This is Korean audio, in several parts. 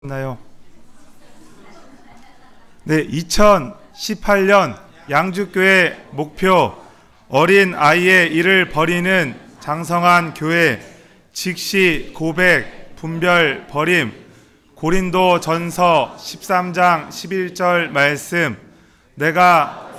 나요. 네, 2018년 양주교회 목표 어린 아이의 일을 버리는 장성한 교회 직시 고백 분별 버림 고린도 전서 13장 11절 말씀 내가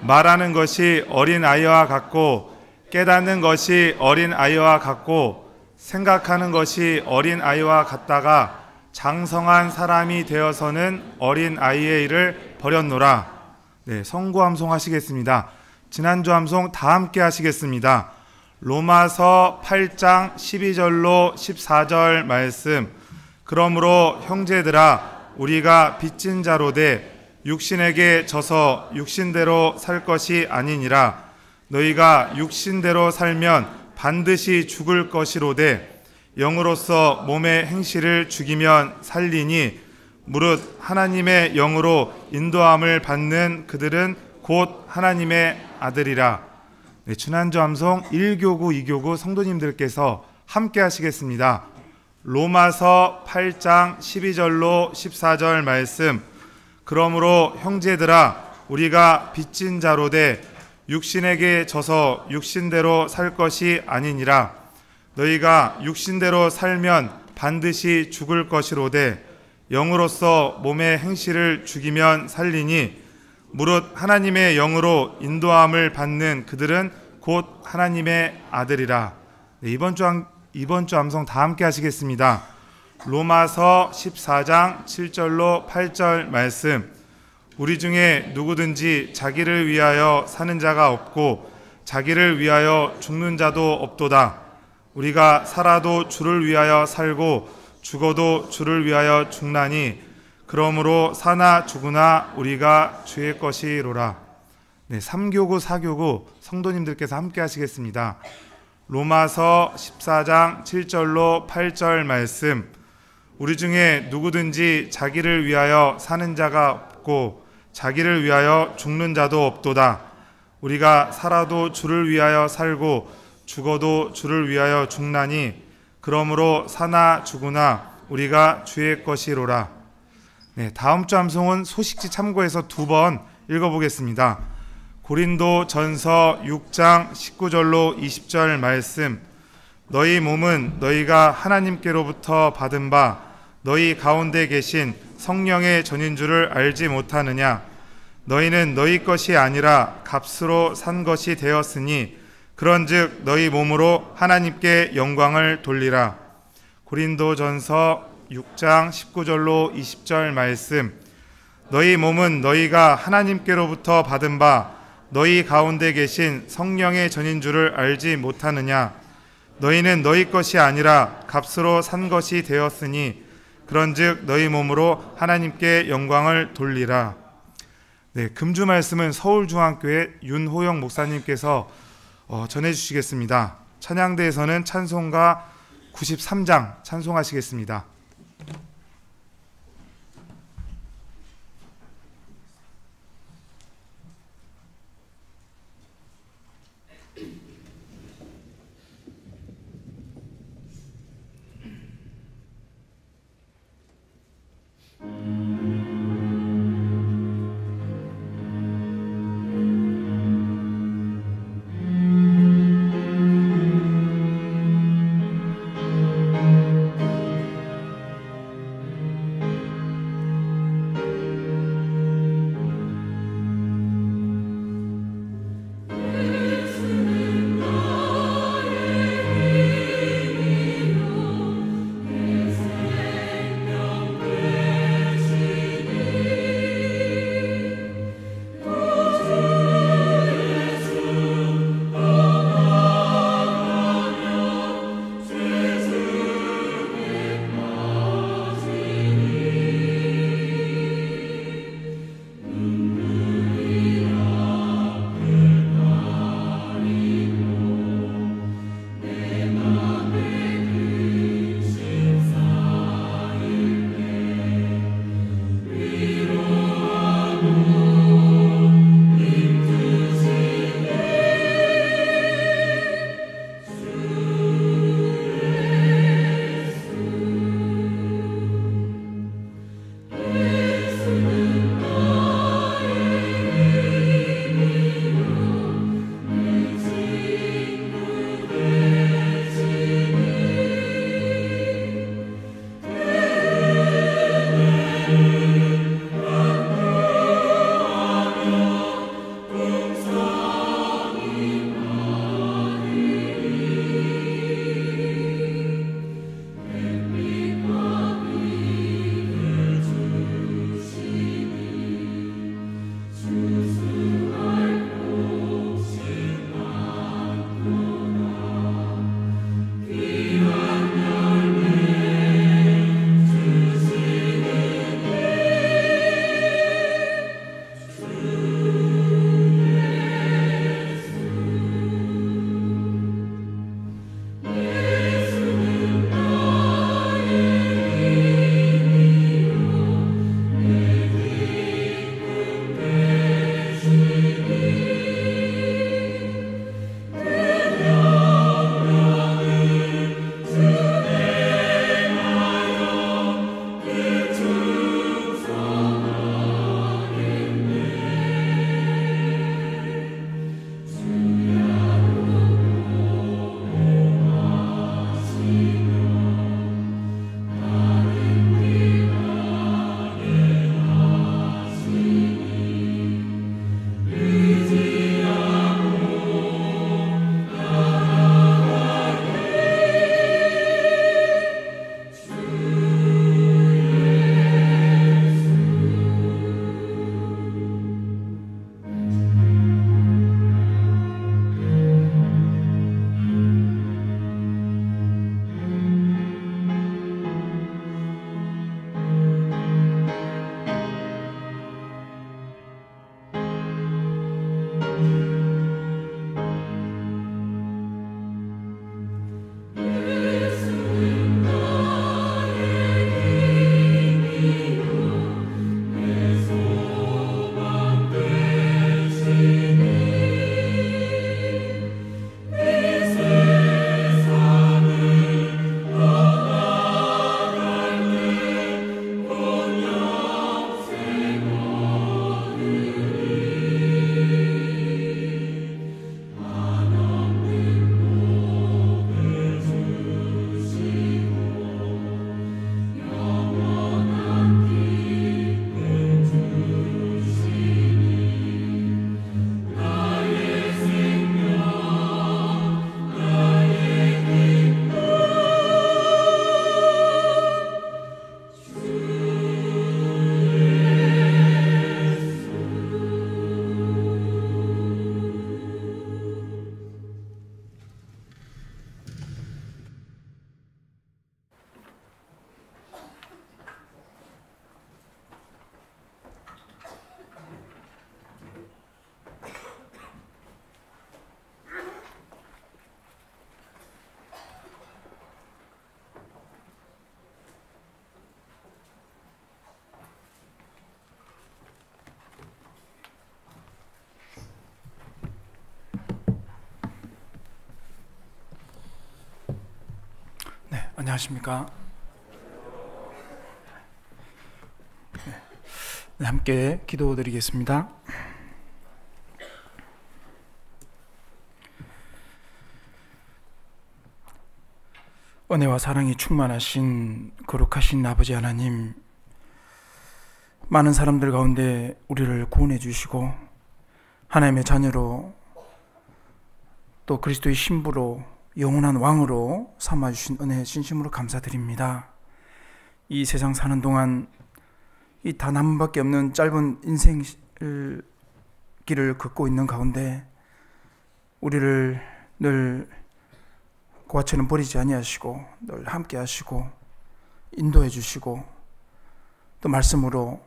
말하는 것이 어린 아이와 같고 깨닫는 것이 어린 아이와 같고 생각하는 것이 어린 아이와 같다가 장성한 사람이 되어서는 어린 아이의 일을 버렸노라. 네, 성구 함송 하시겠습니다. 지난주 함송 다 함께 하시겠습니다. 로마서 8장 12절로 14절 말씀. 그러므로 형제들아 우리가 빚진 자로되 육신에게 져서 육신대로 살 것이 아니니라. 너희가 육신대로 살면 반드시 죽을 것이로되 영으로서 몸의 행실을 죽이면 살리니 무릇 하나님의 영으로 인도함을 받는 그들은 곧 하나님의 아들이라. 네, 지난주 함송 1교구 2교구 성도님들께서 함께 하시겠습니다. 로마서 8장 12절로 14절 말씀. 그러므로 형제들아 우리가 빚진 자로되 육신에게 져서 육신대로 살 것이 아니니라. 너희가 육신대로 살면 반드시 죽을 것이로되 영으로서 몸의 행실을 죽이면 살리니 무릇 하나님의 영으로 인도함을 받는 그들은 곧 하나님의 아들이라. 네, 이번 주 함송 다 함께 하시겠습니다. 로마서 14장 7절로 8절 말씀. 우리 중에 누구든지 자기를 위하여 사는 자가 없고 자기를 위하여 죽는 자도 없도다. 우리가 살아도 주를 위하여 살고 죽어도 주를 위하여 죽나니 그러므로 사나 죽으나 우리가 주의 것이로라. 네, 3교구 4교구 성도님들께서 함께 하시겠습니다. 로마서 14장 7절로 8절 말씀. 우리 중에 누구든지 자기를 위하여 사는 자가 없고 자기를 위하여 죽는 자도 없도다. 우리가 살아도 주를 위하여 살고 죽어도 주를 위하여 죽나니 그러므로 사나 죽으나 우리가 주의 것이로라. 네, 다음 주 함송은 소식지 참고해서 2번 읽어보겠습니다. 고린도 전서 6장 19절로 20절 말씀. 너희 몸은 너희가 하나님께로부터 받은 바 너희 가운데 계신 성령의 전인 줄을 알지 못하느냐. 너희는 너희 것이 아니라 값으로 산 것이 되었으니 그런즉 너희 몸으로 하나님께 영광을 돌리라. 고린도전서 6장 19절로 20절 말씀. 너희 몸은 너희가 하나님께로부터 받은 바 너희 가운데 계신 성령의 전인 줄을 알지 못하느냐. 너희는 너희 것이 아니라 값으로 산 것이 되었으니 그런즉 너희 몸으로 하나님께 영광을 돌리라. 네, 금주 말씀은 서울중앙교회 윤호영 목사님께서 전해주시겠습니다. 찬양대에서는 찬송가 93장 찬송하시겠습니다. 안녕하십니까? 네, 함께 기도드리겠습니다. 은혜와 사랑이 충만하신 거룩하신 아버지 하나님, 많은 사람들 가운데 우리를 구원해 주시고 하나님의 자녀로 또 그리스도의 신부로 영원한 왕으로 삼아주신 은혜에 진심으로 감사드립니다. 이 세상 사는 동안 이 단 한 번밖에 없는 짧은 인생 길을 걷고 있는 가운데 우리를 늘 고아처럼 버리지 아니하시고 늘 함께 하시고 인도해 주시고 또 말씀으로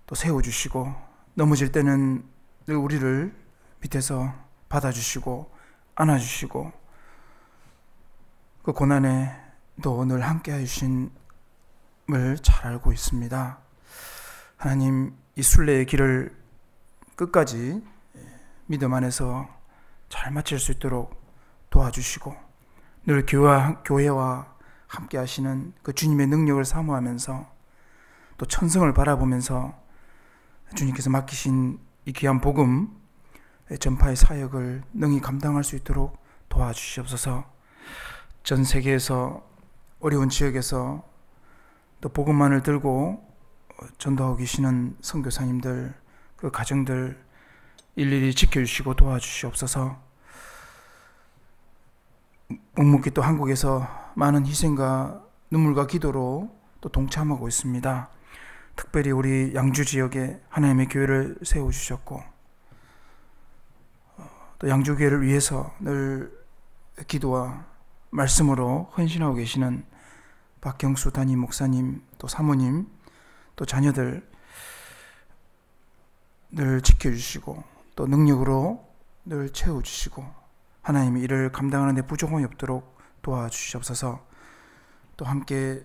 또 세워주시고 넘어질 때는 늘 우리를 밑에서 받아주시고 안아주시고 그 고난에 또 늘 함께 해주심을 잘 알고 있습니다. 하나님, 이 순례의 길을 끝까지 믿음 안에서 잘 마칠 수 있도록 도와주시고 늘 교회와 함께 하시는 그 주님의 능력을 사모하면서 또 천성을 바라보면서 주님께서 맡기신 이 귀한 복음 전파의 사역을 능히 감당할 수 있도록 도와주시옵소서. 전 세계에서 어려운 지역에서 또 복음만을 들고 전도하고 계시는 선교사님들, 그 가정들 일일이 지켜주시고 도와주시옵소서. 묵묵히 또 한국에서 많은 희생과 눈물과 기도로 또 동참하고 있습니다. 특별히 우리 양주 지역에 하나님의 교회를 세워주셨고 또 양주 교회를 위해서 늘 기도와 말씀으로 헌신하고 계시는 박경수 담임 목사님, 또 사모님, 또 자녀들 늘 지켜주시고 또 능력으로 늘 채워주시고 하나님이 이를 감당하는 데 부족함이 없도록 도와주시옵소서. 또 함께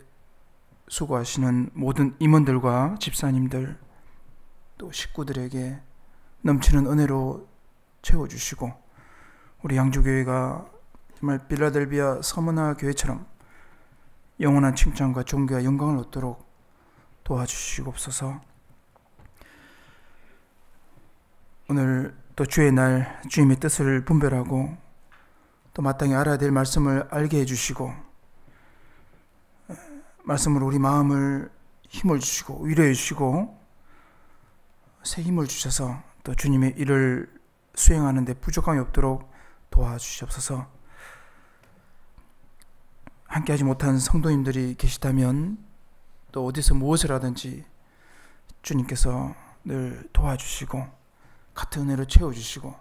수고하시는 모든 임원들과 집사님들 또 식구들에게 넘치는 은혜로 채워주시고 우리 양주교회가 정말 빌라델비아 서머나 교회처럼 영원한 칭찬과 존귀와 영광을 얻도록 도와주시옵소서. 오늘 또 주의 날 주님의 뜻을 분별하고 또 마땅히 알아야 될 말씀을 알게 해주시고 말씀으로 우리 마음을 힘을 주시고 위로해 주시고 새 힘을 주셔서 또 주님의 일을 수행하는 데 부족함이 없도록 도와주시옵소서. 함께하지 못한 성도님들이 계시다면 또 어디서 무엇을 하든지 주님께서 늘 도와주시고 같은 은혜로 채워주시고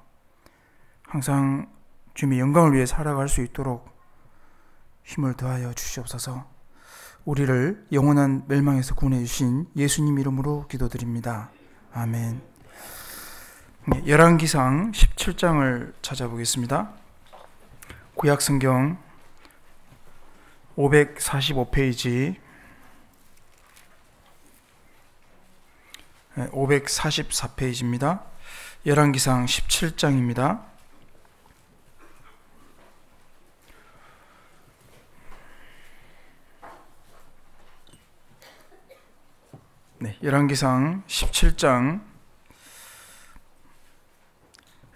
항상 주님의 영광을 위해 살아갈 수 있도록 힘을 더하여 주시옵소서. 우리를 영원한 멸망에서 구원해 주신 예수님 이름으로 기도드립니다. 아멘. 열왕기상 17장을 찾아보겠습니다. 구약성경 545페이지 544페이지입니다. 열왕기상 17장입니다. 네, 열왕기상 17장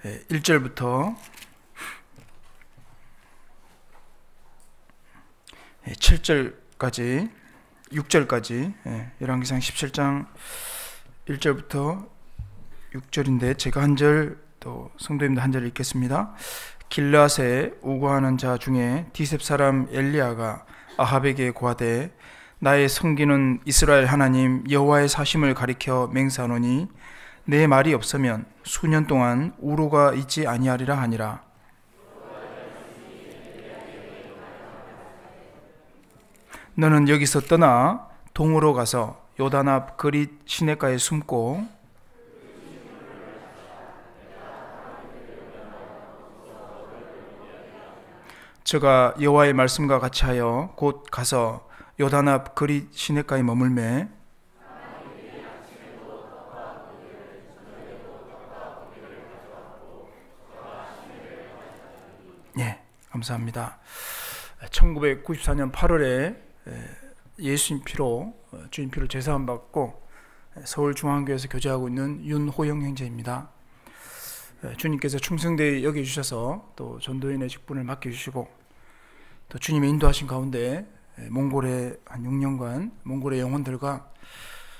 1절부터 7절까지 6절까지 열왕기상 17장 1절부터 6절인데 제가 한 절 또 성도님들 한 절 읽겠습니다. 길르앗에 우거하는 자 중에 디셉 사람 엘리야가 아합에게 고하되 나의 성기는 이스라엘 하나님 여호와의 사심을 가리켜 맹세하노니 내 말이 없으면 수년 동안 우로가 있지 아니하리라 하니라. 너는 여기서 떠나 동으로 가서 요단 앞 그릿 시냇가에 숨고 저가 여호와의 말씀과 같이 하여 곧 가서 요단 앞 그릿 시냇가에 머물매 감사합니다. 1994년 8월에 예수님 피로 주님 피로 제사함 받고 서울중앙교회에서 교제하고 있는 윤호영 형제입니다. 주님께서 충성되이 여겨주셔서 또 전도인의 직분을 맡겨주시고 또 주님의 인도하신 가운데 몽골에 한 6년간 몽골의 영혼들과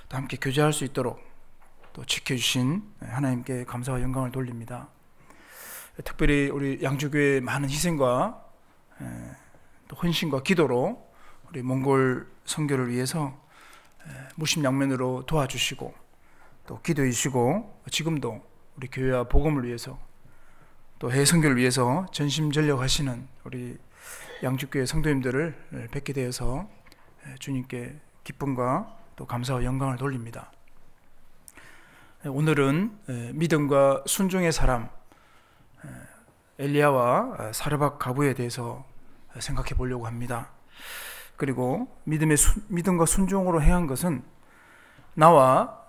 또 함께 교제할 수 있도록 또 지켜주신 하나님께 감사와 영광을 돌립니다. 특별히 우리 양주교회의 많은 희생과 또 헌신과 기도로 우리 몽골 선교를 위해서 무심양면으로 도와주시고 또 기도해 주시고 지금도 우리 교회와 복음을 위해서 또 해외 선교를 위해서 전심전력하시는 우리 양주교회 성도님들을 뵙게 되어서 주님께 기쁨과 또 감사와 영광을 돌립니다. 오늘은 믿음과 순종의 사람 엘리야와 사르밧 가부에 대해서 생각해 보려고 합니다. 그리고 믿음과 순종으로 행한 것은 나와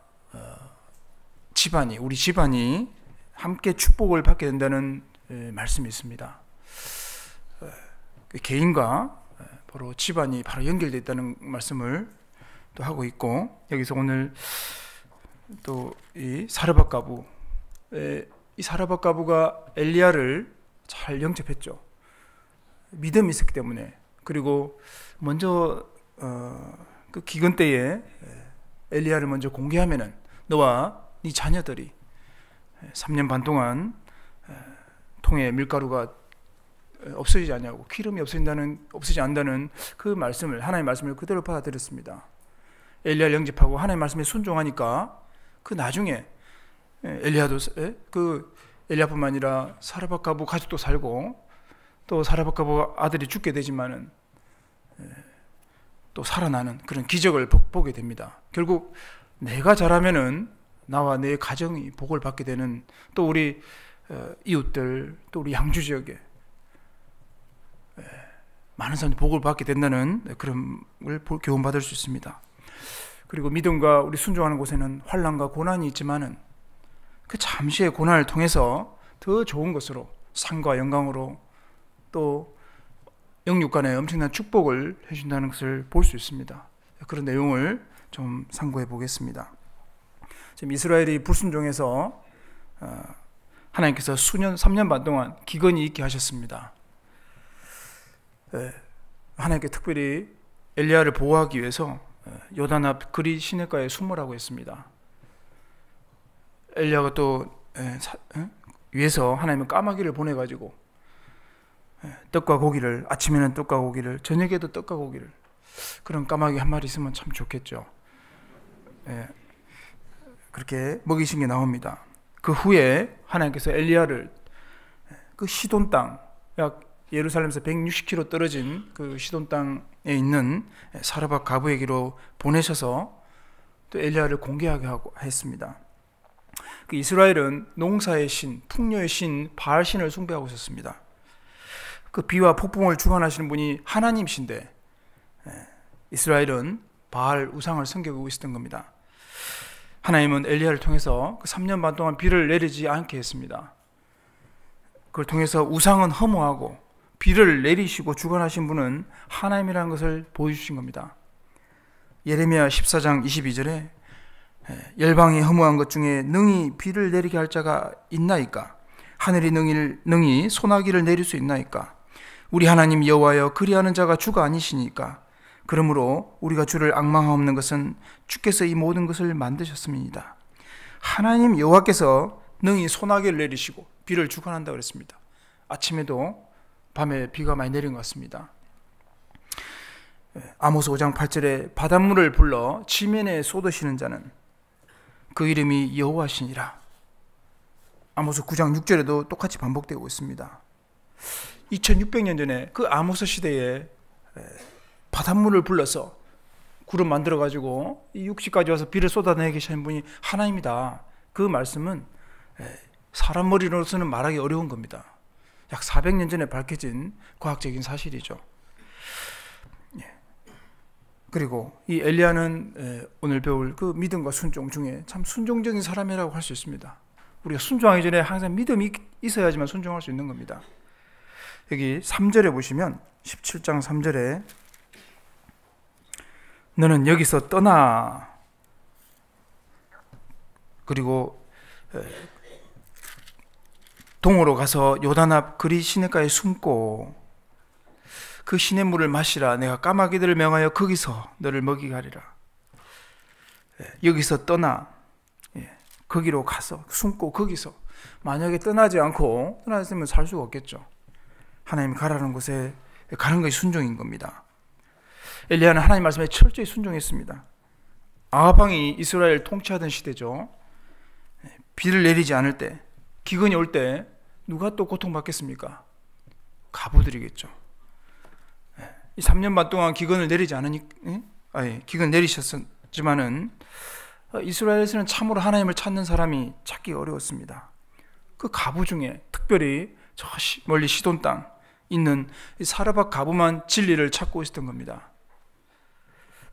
우리 집안이 함께 축복을 받게 된다는 말씀이 있습니다. 개인과 바로 집안이 바로 연결되어 있다는 말씀을 또 하고 있고, 여기서 오늘 또 이 사르밧 가부, 이 사르밧 가부가 엘리야를 잘 영접했죠. 믿음이 있었기 때문에. 그리고 먼저 그 기근 때에 엘리야를 먼저 공개하면은 너와 네 자녀들이 3년 반 동안 통에 밀가루가 없어지지 않냐고, 기름이 없어지지 않는다는 그 말씀을, 하나님의 말씀을 그대로 받아들였습니다. 엘리야를 영접하고 하나님의 말씀에 순종하니까 그 나중에 엘리야도 그 엘리야뿐만 아니라 사르밧 가부 가족도 살고 또 사르밧 가부 아들이 죽게 되지만은 또 살아나는 그런 기적을 보게 됩니다. 결국 내가 잘하면은 나와 내 가정이 복을 받게 되는, 또 우리 이웃들, 또 우리 양주 지역에 많은 사람들이 복을 받게 된다는 그런 걸 교훈받을 수 있습니다. 그리고 믿음과 우리 순종하는 곳에는 환난과 고난이 있지만은 그 잠시의 고난을 통해서 더 좋은 것으로 상과 영광으로 또 영육 간의 엄청난 축복을 해준다는 것을 볼 수 있습니다. 그런 내용을 좀 상고해 보겠습니다. 지금 이스라엘이 불순종해서 하나님께서 3년 반 동안 기근이 있게 하셨습니다. 하나님께 특별히 엘리야를 보호하기 위해서 요단 앞 그리 시냇가에 숨으라고 했습니다. 엘리야가 또 위에서 하나님은 까마귀를 보내가지고 떡과 고기를, 아침에는 떡과 고기를, 저녁에도 떡과 고기를, 그런 까마귀 한 마리 있으면 참 좋겠죠. 그렇게 먹이신 게 나옵니다. 그 후에 하나님께서 엘리야를 그 시돈 땅, 약 예루살렘에서 160km 떨어진 그 시돈 땅에 있는 사르밧 가부에게로 보내셔서 또 엘리야를 공개하게 했습니다. 그 이스라엘은 농사의 신, 풍요의 신 바알 신을 숭배하고 있었습니다. 그 비와 폭풍을 주관하시는 분이 하나님이신데 이스라엘은 바알 우상을 섬기고 있었던 겁니다. 하나님은 엘리야를 통해서 그 3년 반 동안 비를 내리지 않게 했습니다. 그걸 통해서 우상은 허무하고 비를 내리시고 주관하신 분은 하나님이라는 것을 보여주신 겁니다. 예레미야 14장 22절에 열방이 허무한 것 중에 능히 비를 내리게 할 자가 있나이까? 하늘이 능히 소나기를 내릴 수 있나이까? 우리 하나님 여호와여, 그리하는 자가 주가 아니시니까. 그러므로 우리가 주를 앙망하옵는 것은 주께서 이 모든 것을 만드셨음이니이다. 하나님 여호와께서 능히 소나기를 내리시고 비를 주관한다고 그랬습니다. 아침에도 밤에 비가 많이 내린 것 같습니다. 아모스 5장 8절에 바닷물을 불러 지면에 쏟으시는 자는 그 이름이 여호와시니라. 아모스 9장 6절에도 똑같이 반복되고 있습니다. 2600년 전에 그 아모스 시대에 바닷물을 불러서 구름 만들어가지고 이 육지까지 와서 비를 쏟아내게 하신 분이 하나님이다. 그 말씀은 사람 머리로서는 말하기 어려운 겁니다. 약 400년 전에 밝혀진 과학적인 사실이죠. 그리고 이 엘리야는 오늘 배울 그 믿음과 순종 중에 참 순종적인 사람이라고 할 수 있습니다. 우리가 순종하기 전에 항상 믿음이 있어야지만 순종할 수 있는 겁니다. 여기 3절에 보시면 17장 3절에 너는 여기서 떠나, 그리고 동으로 가서 요단 앞 그리 시냇가에 숨고 그 시냇물을 마시라. 내가 까마귀들을 명하여 거기서 너를 먹이게 하리라. 여기서 떠나, 거기로 가서 숨고 거기서, 만약에 떠나지 않고 떠나있으면 살 수가 없겠죠. 하나님이 가라는 곳에 가는 것이 순종인 겁니다. 엘리야는 하나님 말씀에 철저히 순종했습니다. 아합 왕이 이스라엘 통치하던 시대죠. 비를 내리지 않을 때, 기근이 올 때 누가 또 고통받겠습니까? 가부들이겠죠. 이 3년 반 동안 기근을 내리지 않으니, 기근 내리셨지만은 이스라엘에서는 참으로 하나님을 찾는 사람이 찾기 어려웠습니다. 그 가부 중에 특별히 저 멀리 시돈 땅 있는 사르밧 가부만 진리를 찾고 있었던 겁니다.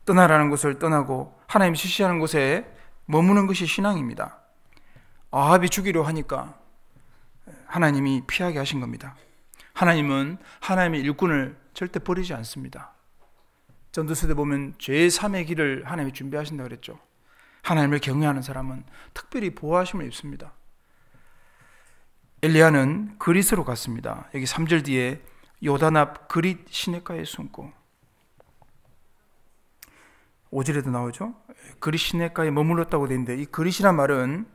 떠나라는 곳을 떠나고 하나님이 지시하는 곳에 머무는 것이 신앙입니다. 아합이 죽이려 하니까 하나님이 피하게 하신 겁니다. 하나님은 하나님의 일꾼을 절대 버리지 않습니다. 전도서에 보면 제3의 길을 하나님이 준비하신다고 그랬죠. 하나님을 경외하는 사람은 특별히 보호하심을 입습니다. 엘리야는 그릿으로 갔습니다. 여기 3절 뒤에 요단 앞 그릿 시냇가에 숨고, 5절에도 나오죠. 그릿 시냇가에 머물렀다고 되어 있는데, 이 그릿이란 말은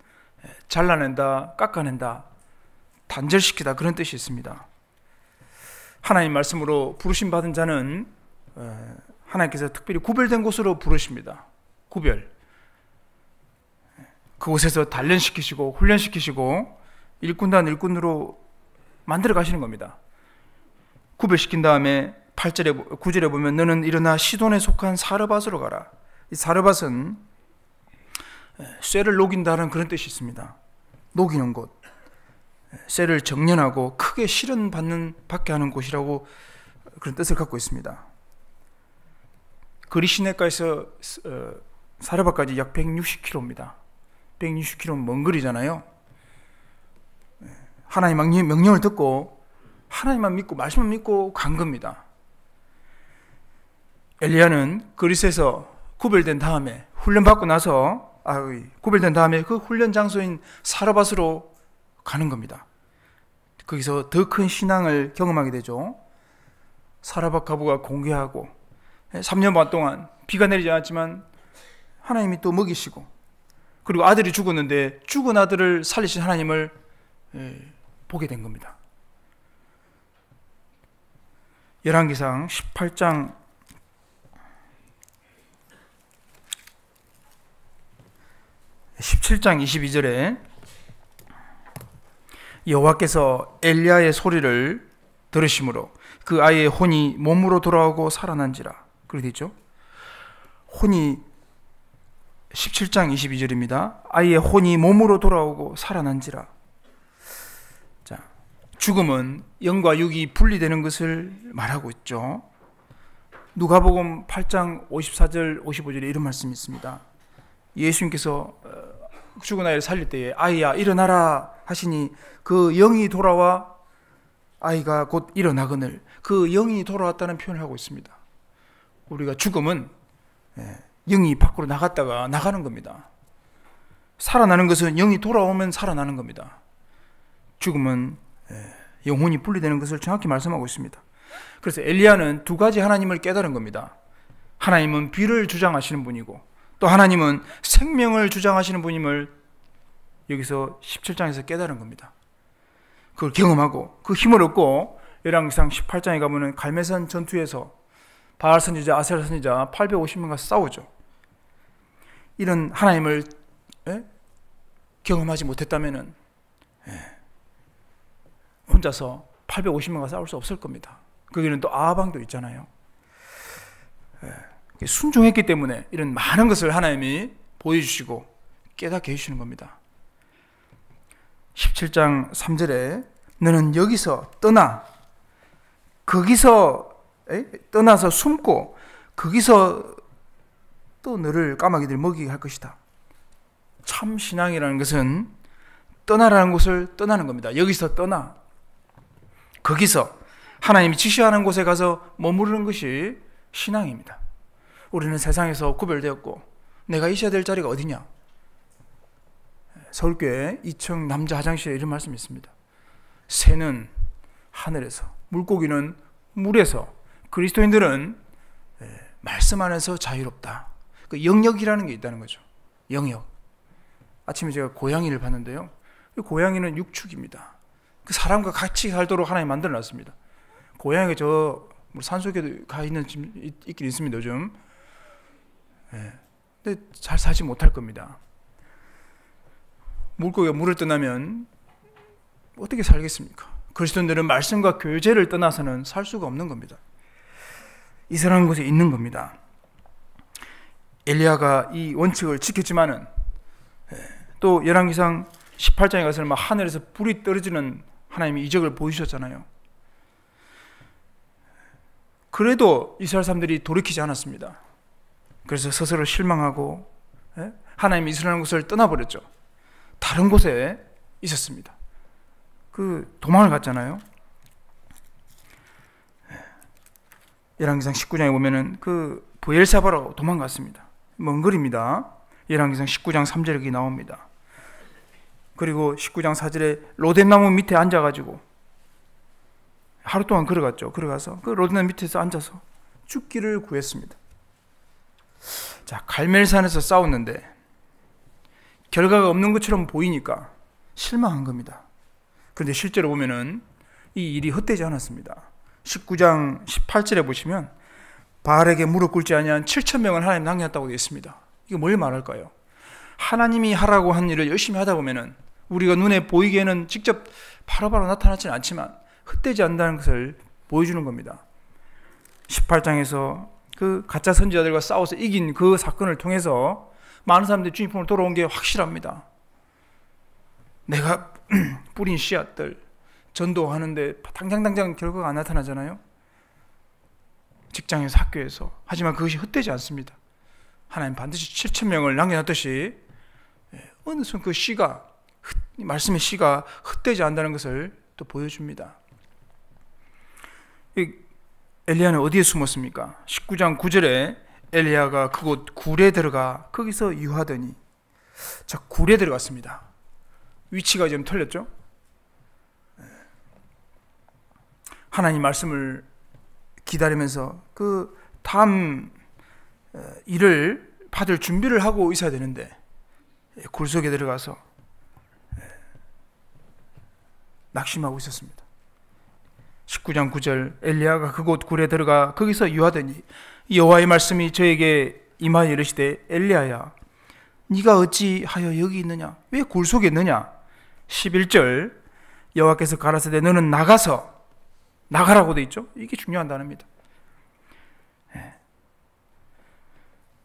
잘라낸다, 깎아낸다, 단절시키다, 그런 뜻이 있습니다. 하나님 말씀으로 부르심 받은 자는 하나님께서 특별히 구별된 곳으로 부르십니다. 구별. 그곳에서 단련시키시고 훈련시키시고 일꾼단 일꾼으로 만들어 가시는 겁니다. 구별시킨 다음에 8절에 9절에 보면 너는 일어나 시돈에 속한 사르밧으로 가라. 이 사르밧은 쇠를 녹인다는 그런 뜻이 있습니다. 녹이는 곳, 쇠를 정련하고 크게 실현 받게 하는 곳이라고 그런 뜻을 갖고 있습니다. 그리 시내가에서 사르밧까지 약 160km입니다. 160km면 먼 거리잖아요. 하나님 명령을 듣고 하나님만 믿고 말씀만 믿고 간 겁니다. 엘리야는 그릿에서 구별된 다음에 훈련받고 나서 구별된 다음에 그 훈련 장소인 사르밧으로 가는 겁니다. 거기서 더 큰 신앙을 경험하게 되죠. 사르밧 가부가 공개하고 3년 반 동안 비가 내리지 않았지만 하나님이 또 먹이시고, 그리고 아들이 죽었는데 죽은 아들을 살리신 하나님을 보게 된 겁니다. 열왕기상 18장 17장 22절에 여호와께서 엘리야의 소리를 들으심으로 그 아이의 혼이 몸으로 돌아오고 살아난지라. 그렇게 되죠. 혼이 17장 22절입니다. 아이의 혼이 몸으로 돌아오고 살아난지라. 자, 죽음은 영과 육이 분리되는 것을 말하고 있죠. 누가복음 8장 54절 55절에 이런 말씀이 있습니다. 예수님께서 죽은 아이를 살릴 때에 아이야 일어나라 하시니 그 영이 돌아와 아이가 곧 일어나거늘, 그 영이 돌아왔다는 표현을 하고 있습니다. 우리가 죽음은 영이 밖으로 나갔다가 나가는 겁니다. 살아나는 것은 영이 돌아오면 살아나는 겁니다. 죽음은 영혼이 분리되는 것을 정확히 말씀하고 있습니다. 그래서 엘리야는 두 가지 하나님을 깨달은 겁니다. 하나님은 비를 주장하시는 분이고 또 하나님은 생명을 주장하시는 분임을 여기서 17장에서 깨달은 겁니다. 그걸 경험하고 그 힘을 얻고 열왕기상 18장에 가보면 갈멜산 전투에서 바알 선지자, 아세라 선지자 850명과 싸우죠. 이런 하나님을 경험하지 못했다면 혼자서 850명과 싸울 수 없을 겁니다. 거기는 또 아합 왕도 있잖아요. 순종했기 때문에 이런 많은 것을 하나님이 보여주시고 깨닫게 해주시는 겁니다. 17장 3절에 너는 여기서 떠나, 거기서 떠나서 숨고 거기서 또 너를 까마귀들 먹이게 할 것이다. 참 신앙이라는 것은 떠나라는 곳을 떠나는 겁니다. 여기서 떠나, 거기서 하나님이 지시하는 곳에 가서 머무르는 것이 신앙입니다. 우리는 세상에서 구별되었고 내가 있어야 될 자리가 어디냐? 서울교회 2층 남자 화장실에 이런 말씀이 있습니다. 새는 하늘에서, 물고기는 물에서, 그리스도인들은 말씀 안에서 자유롭다. 그 영역이라는 게 있다는 거죠. 영역. 아침에 제가 고양이를 봤는데요. 그 고양이는 육축입니다. 그 사람과 같이 살도록 하나님 만들어 놨습니다. 고양이가 저 산속에도 가 있는 있긴 있습니다, 요즘. 근데 잘 살지 못할 겁니다. 물고기가 물을 떠나면 어떻게 살겠습니까? 그리스도인들은 말씀과 교제를 떠나서는 살 수가 없는 겁니다. 이스라엘 곳에 있는 겁니다. 엘리야가 이 원칙을 지켰지만은 또 열왕기상 18장에 가서는 막 하늘에서 불이 떨어지는 하나님의 이적을 보여주셨잖아요. 그래도 이스라엘 사람들이 돌이키지 않았습니다. 그래서 스스로 실망하고 하나님이 이스라엘 곳을 떠나버렸죠. 다른 곳에 있었습니다. 그 도망을 갔잖아요. 열왕기상 19장에 보면은 그 브엘사바로 도망갔습니다. 먼 거리입니다. 열왕기상 19장 3절에 여기 나옵니다. 그리고 19장 4절에 로뎀나무 밑에 앉아가지고 하루 동안 걸어갔죠. 걸어가서 그 로뎀나무 밑에서 앉아서 죽기를 구했습니다. 자, 갈멜산에서 싸웠는데 결과가 없는 것처럼 보이니까 실망한 겁니다. 그런데 실제로 보면은 이 일이 헛되지 않았습니다. 19장 18절에 보시면 바알에게 무릎 꿇지 아니한 7,000명을 하나님 낭비했다고 되어 있습니다. 이거 뭘 말할까요? 하나님이 하라고 한 일을 열심히 하다 보면은 우리가 눈에 보이기에는 직접 바로바로 나타나지는 않지만 헛되지 않는다는 것을 보여주는 겁니다. 18장에서 그 가짜 선지자들과 싸워서 이긴 그 사건을 통해서 많은 사람들이 주님품으로 돌아온 게 확실합니다. 내가 뿌린 씨앗들 전도하는데 당장 결과가 안 나타나잖아요. 직장에서 학교에서. 하지만 그것이 헛되지 않습니다. 하나님 반드시 7,000명을 남겨놨듯이 어느 순간 그 씨가 말씀의 씨가 헛되지 않는다는 것을 또 보여줍니다. 엘리야는 어디에 숨었습니까? 19장 9절에 엘리야가 그곳 굴에 들어가 거기서 유하더니, 자, 굴에 들어갔습니다. 위치가 좀 틀렸죠? 하나님 말씀을 기다리면서 그 다음 일을 받을 준비를 하고 있어야 되는데 굴 속에 들어가서 낙심하고 있었습니다. 19장 9절 엘리야가 그곳 굴에 들어가 거기서 유하더니 여호와의 말씀이 저에게 임하여 이르시되 엘리야야 네가 어찌하여 여기 있느냐? 왜 굴 속에 있느냐? 11절 여호와께서 가라사대 너는 나가라고 돼 있죠. 이게 중요한 단어입니다.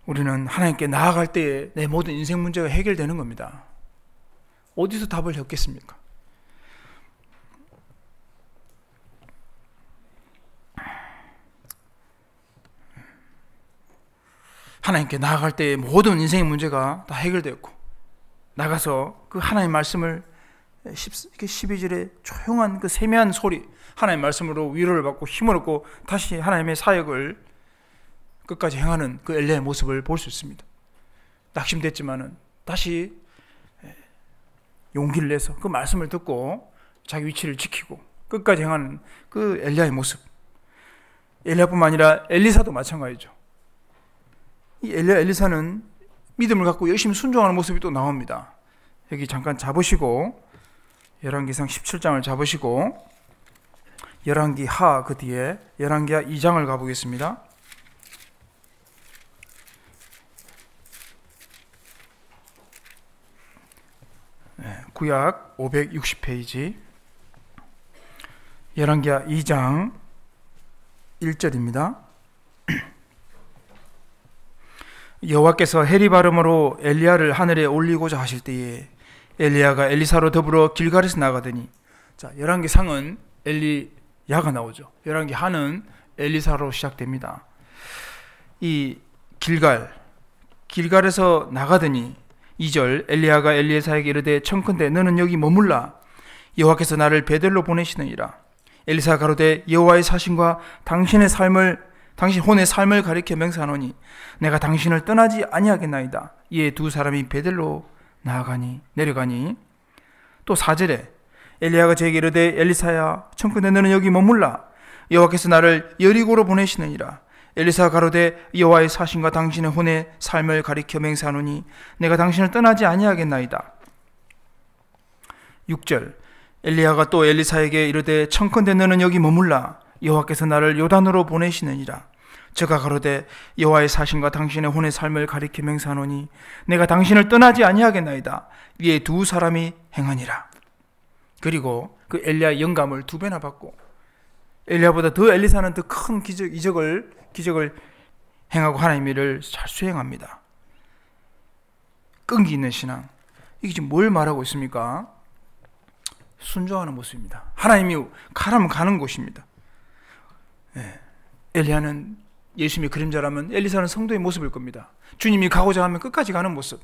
우리는 하나님께 나아갈 때에 내 모든 인생 문제가 해결되는 겁니다. 어디서 답을 얻겠습니까? 하나님께 나아갈 때에 모든 인생의 문제가 다 해결되었고 나가서 그 하나님의 말씀을 12절에 조용한 그 세미한 소리 하나님의 말씀으로 위로를 받고 힘을 얻고 다시 하나님의 사역을 끝까지 행하는 그 엘리야의 모습을 볼 수 있습니다. 낙심됐지만은 다시 용기를 내서 그 말씀을 듣고 자기 위치를 지키고 끝까지 행하는 그 엘리야의 모습. 엘리야뿐만 아니라 엘리사도 마찬가지죠. 이 엘리야 엘리사는 믿음을 갖고 열심히 순종하는 모습이 또 나옵니다. 여기 잠깐 잡으시고 열왕기상 17장을 잡으시고 열왕기하 그 뒤에 열왕기하 2장을 가보겠습니다. 구약 560페이지 열왕기하 2장 1절입니다. 여호와께서 해리바름으로 엘리야를 하늘에 올리고자 하실 때에 엘리야가 엘리사로 더불어 길갈에서 나가더니, 자, 열왕기상은 엘리야가 나오죠. 열왕기하는 엘리사로 시작됩니다. 이 길갈에서 나가더니 2절 엘리야가 엘리사에게 이르되 청컨대 너는 여기 머물라 여호와께서 나를 베델로 보내시느니라. 엘리사가 가로되 여호와의 사신과 당신 혼의 삶을 가리켜 맹세하노니 내가 당신을 떠나지 아니하겠나이다. 이에 두 사람이 베델로 내려가니 또 4절에 엘리야가 저에게 이르되 엘리사야 청컨대 너는 여기 머물라. 여호와께서 나를 여리고로 보내시느니라. 엘리사가 가로되 여호와의 사신과 당신의 혼의 삶을 가리켜 맹세하노니 내가 당신을 떠나지 아니하겠나이다. 6절 엘리야가 또 엘리사에게 이르되 청컨대 너는 여기 머물라. 여호와께서 나를 요단으로 보내시느니라. 저가 가로되 여호와의 사신과 당신의 혼의 삶을 가리켜 맹세하노니 내가 당신을 떠나지 아니하겠나이다. 위에 두 사람이 행하니라. 그리고 그 엘리야의 영감을 2배나 받고 엘리야보다 더 엘리사는 더 큰 기적을 행하고 하나님의 일을 잘 수행합니다. 끈기 있는 신앙. 이게 지금 뭘 말하고 있습니까? 순종하는 모습입니다. 하나님이 가라면 가는 곳입니다. 엘리야는 예수님의 그림자라면 엘리사는 성도의 모습일 겁니다. 주님이 가고자 하면 끝까지 가는 모습,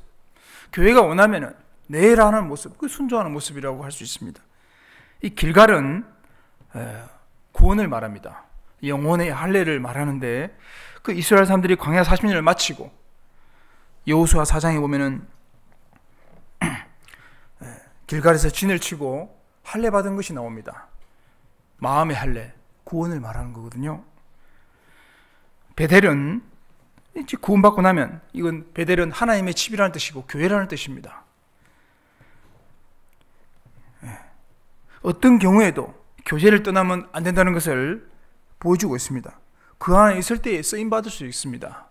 교회가 원하면 내일 하는 모습, 그 순종하는 모습이라고 할 수 있습니다. 이 길갈은 구원을 말합니다. 영혼의 할례를 말하는데 그 이스라엘 사람들이 광야 40년을 마치고 여호수아 4장에 보면은 길갈에서 진을 치고 할례 받은 것이 나옵니다. 마음의 할례, 구원을 말하는 거거든요. 베델은 이제 구원받고 나면 이건 베델은 하나님의 집이라는 뜻이고 교회라는 뜻입니다. 어떤 경우에도 교제를 떠나면 안 된다는 것을 보여주고 있습니다. 그 안에 있을 때에 쓰임받을 수 있습니다.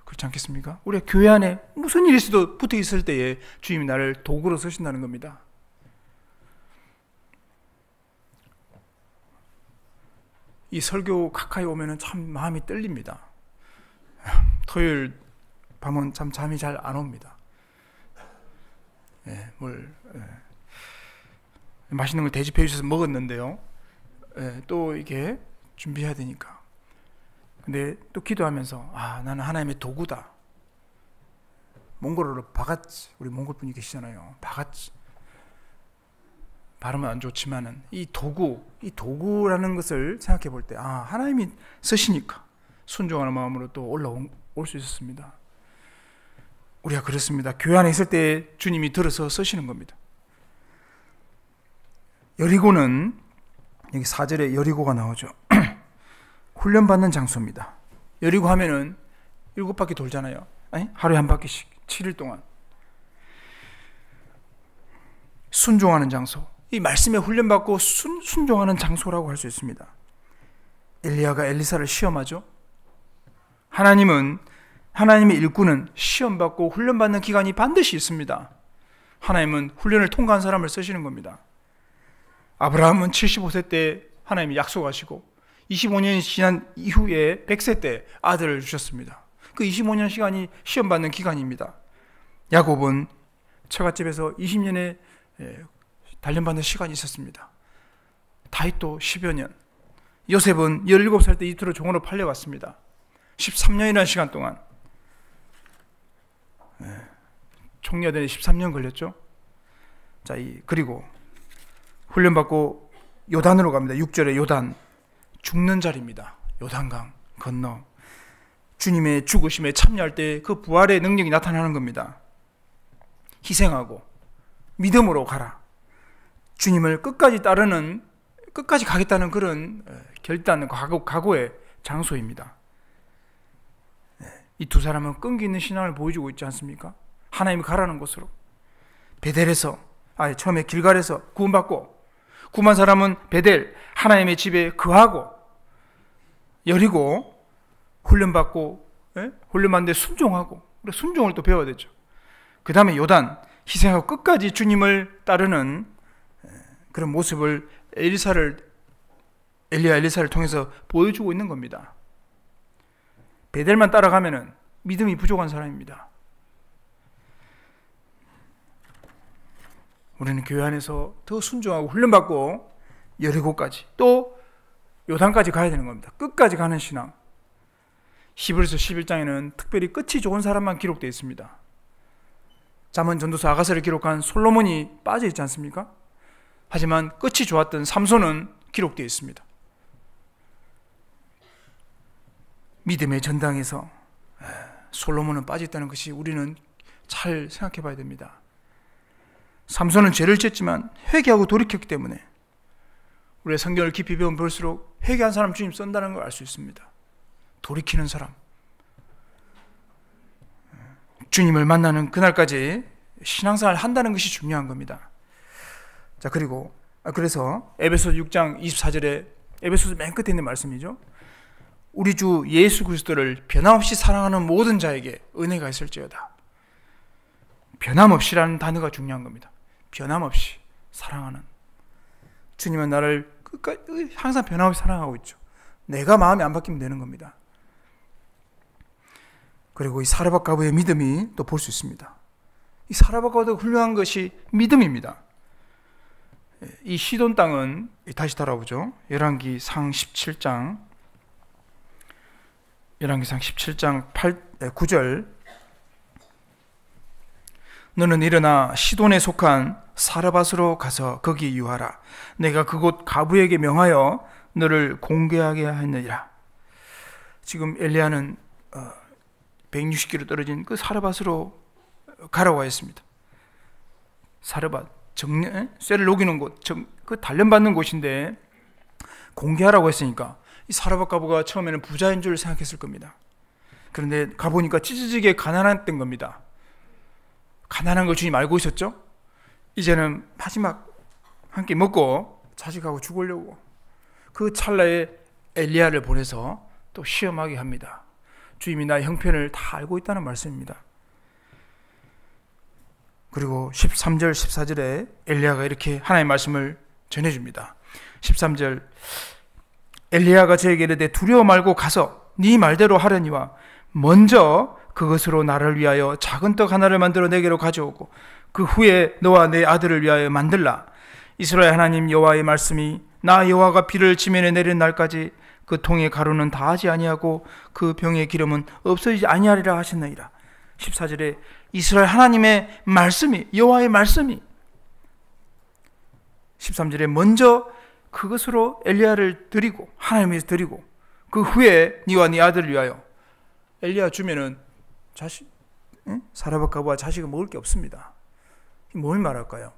그렇지 않겠습니까? 우리가 교회 안에 무슨 일이 있어도 붙어 있을 때에 주님이 나를 도구로 쓰신다는 겁니다. 이 설교 가까이 오면은 참 마음이 떨립니다. 토요일 밤은 참 잠이 잘 안 옵니다. 맛있는 걸 대접해 주셔서 먹었는데요. 또 이게 준비해야 되니까. 근데 또 기도하면서 나는 하나님의 도구다. 몽골어로 바가치, 우리 몽골 분이 계시잖아요. 바가치. 발음은 안 좋지만은 이 도구라는 것을 생각해 볼 때 하나님이 쓰시니까 순종하는 마음으로 또 올라올 수 있었습니다. 우리가 그렇습니다. 교회 안에 있을 때 주님이 들어서 쓰시는 겁니다. 여리고는 여기 4절에 여리고가 나오죠. 훈련받는 장소입니다. 여리고 하면은 7바퀴 돌잖아요. 하루에 한 바퀴씩 7일 동안 순종하는 장소. 이 말씀에 훈련받고 순종하는 장소라고 할 수 있습니다. 엘리야가 엘리사를 시험하죠. 하나님의 일꾼은 시험받고 훈련받는 기간이 반드시 있습니다. 하나님은 훈련을 통과한 사람을 쓰시는 겁니다. 아브라함은 75세 때 하나님이 약속하시고 25년이 지난 이후에 100세 때 아들을 주셨습니다. 그 25년 시간이 시험받는 기간입니다. 야곱은 처갓집에서 20년의 단련받는 시간이 있었습니다. 다윗도 10여 년, 요셉은 17살 때 이투로 종으로 팔려갔습니다. 13년이라는 시간 동안 총리하더니 13년 걸렸죠. 그리고 훈련받고 요단으로 갑니다. 6절에 요단, 죽는 자리입니다. 요단강 건너 주님의 죽으심에 참여할 때 그 부활의 능력이 나타나는 겁니다. 희생하고 믿음으로 가라. 주님을 끝까지 가겠다는 그런 결단, 각오의 장소입니다. 이 두 사람은 끈기 있는 신앙을 보여주고 있지 않습니까? 하나님이 가라는 곳으로. 베델에서, 처음에 길갈에서 구원받고, 구원한 사람은 베델, 하나님의 집에 거하고, 여리고, 훈련받고, 훈련받는데 순종하고, 우리가 순종을 또 배워야 되죠. 그 다음에 요단, 희생하고 끝까지 주님을 따르는 그런 모습을 엘리사를 통해서 보여주고 있는 겁니다. 베델만 따라가면은 믿음이 부족한 사람입니다. 우리는 교회 안에서 더 순종하고 훈련받고 여리고까지 또 요단까지 가야 되는 겁니다. 끝까지 가는 신앙. 히브리서 11장에는 특별히 끝이 좋은 사람만 기록되어 있습니다. 잠언 전도서 아가서를 기록한 솔로몬이 빠져 있지 않습니까? 하지만 끝이 좋았던 삼손은 기록되어 있습니다. 믿음의 전당에서 솔로몬은 빠졌다는 것이 우리는 잘 생각해 봐야 됩니다. 삼손은 죄를 지었지만 회개하고 돌이켰기 때문에 우리가 성경을 깊이 배우면 볼수록 회개한 사람 주님 쓴다는 걸 알 수 있습니다. 돌이키는 사람, 주님을 만나는 그날까지 신앙생활을 한다는 것이 중요한 겁니다. 자, 그래서 에베소서 6장 24절에 에베소서 맨 끝에 있는 말씀이죠. 우리 주 예수 그리스도를 변함없이 사랑하는 모든 자에게 은혜가 있을지어다. 변함없이라는 단어가 중요한 겁니다. 변함없이 사랑하는. 주님은 나를 끝까지 항상 변함없이 사랑하고 있죠. 내가 마음이 안 바뀌면 되는 겁니다. 그리고 이 사르밧 과부의 믿음이 또 볼 수 있습니다. 이 사르밧 과부도 훌륭한 것이 믿음입니다. 이 시돈 땅은 다시 돌아보죠. 열왕기상 17장 9절. 너는 일어나 시돈에 속한 사르밧으로 가서 거기 유하라. 내가 그곳 과부에게 명하여 너를 공개하게 하였느니라. 지금 엘리야는 160km 떨어진 그 사르밧으로 가라고 했습니다. 사르밧, 쇠를 녹이는 곳, 그 단련받는 곳인데 공개하라고 했으니까 이 사르밧 과부가 처음에는 부자인 줄 생각했을 겁니다. 그런데 가보니까 찢어지게 가난했던 겁니다. 가난한 걸 주님 알고 있었죠? 이제는 마지막 한 끼 먹고 자식하고 죽으려고 그 찰나에 엘리야를 보내서 또 시험하게 합니다. 주님이 나의 형편을 다 알고 있다는 말씀입니다. 그리고 13절 14절에 엘리야가 이렇게 하나님의 말씀을 전해줍니다. 13절 엘리야가 저에게 이르되 두려워 말고 가서 네 말대로 하려니와 먼저 그것으로 나를 위하여 작은 떡 하나를 만들어 내게로 가져오고 그 후에 너와 내 아들을 위하여 만들라. 이스라엘 하나님 여호와의 말씀이 나 여호와가 비를 지면에 내리는 날까지 그 통의 가루는 다하지 아니하고 그 병의 기름은 없어지지 아니하리라 하셨나이다. 14절에 이스라엘 하나님의 말씀이, 여호와의 말씀이, 13절에 먼저 그것으로 엘리야를 드리고 하나님에서 드리고 그 후에 네와 네 아들을 위하여. 엘리야 주면은 사르밧 과부와 자식은 먹을 게 없습니다. 뭘 말할까요?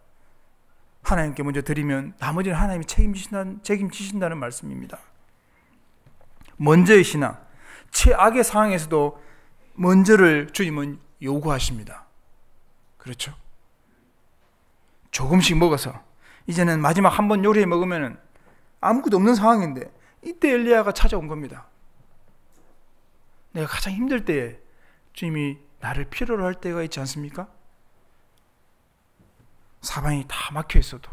하나님께 먼저 드리면 나머지는 하나님이 책임지신다는 말씀입니다. 먼저의 신앙, 최악의 상황에서도 먼저를 주님은 요구하십니다. 그렇죠? 조금씩 먹어서 이제는 마지막 한 번 요리해 먹으면 아무것도 없는 상황인데 이때 엘리야가 찾아온 겁니다. 내가 가장 힘들 때에 주님이 나를 필요로 할 때가 있지 않습니까? 사방이 다 막혀 있어도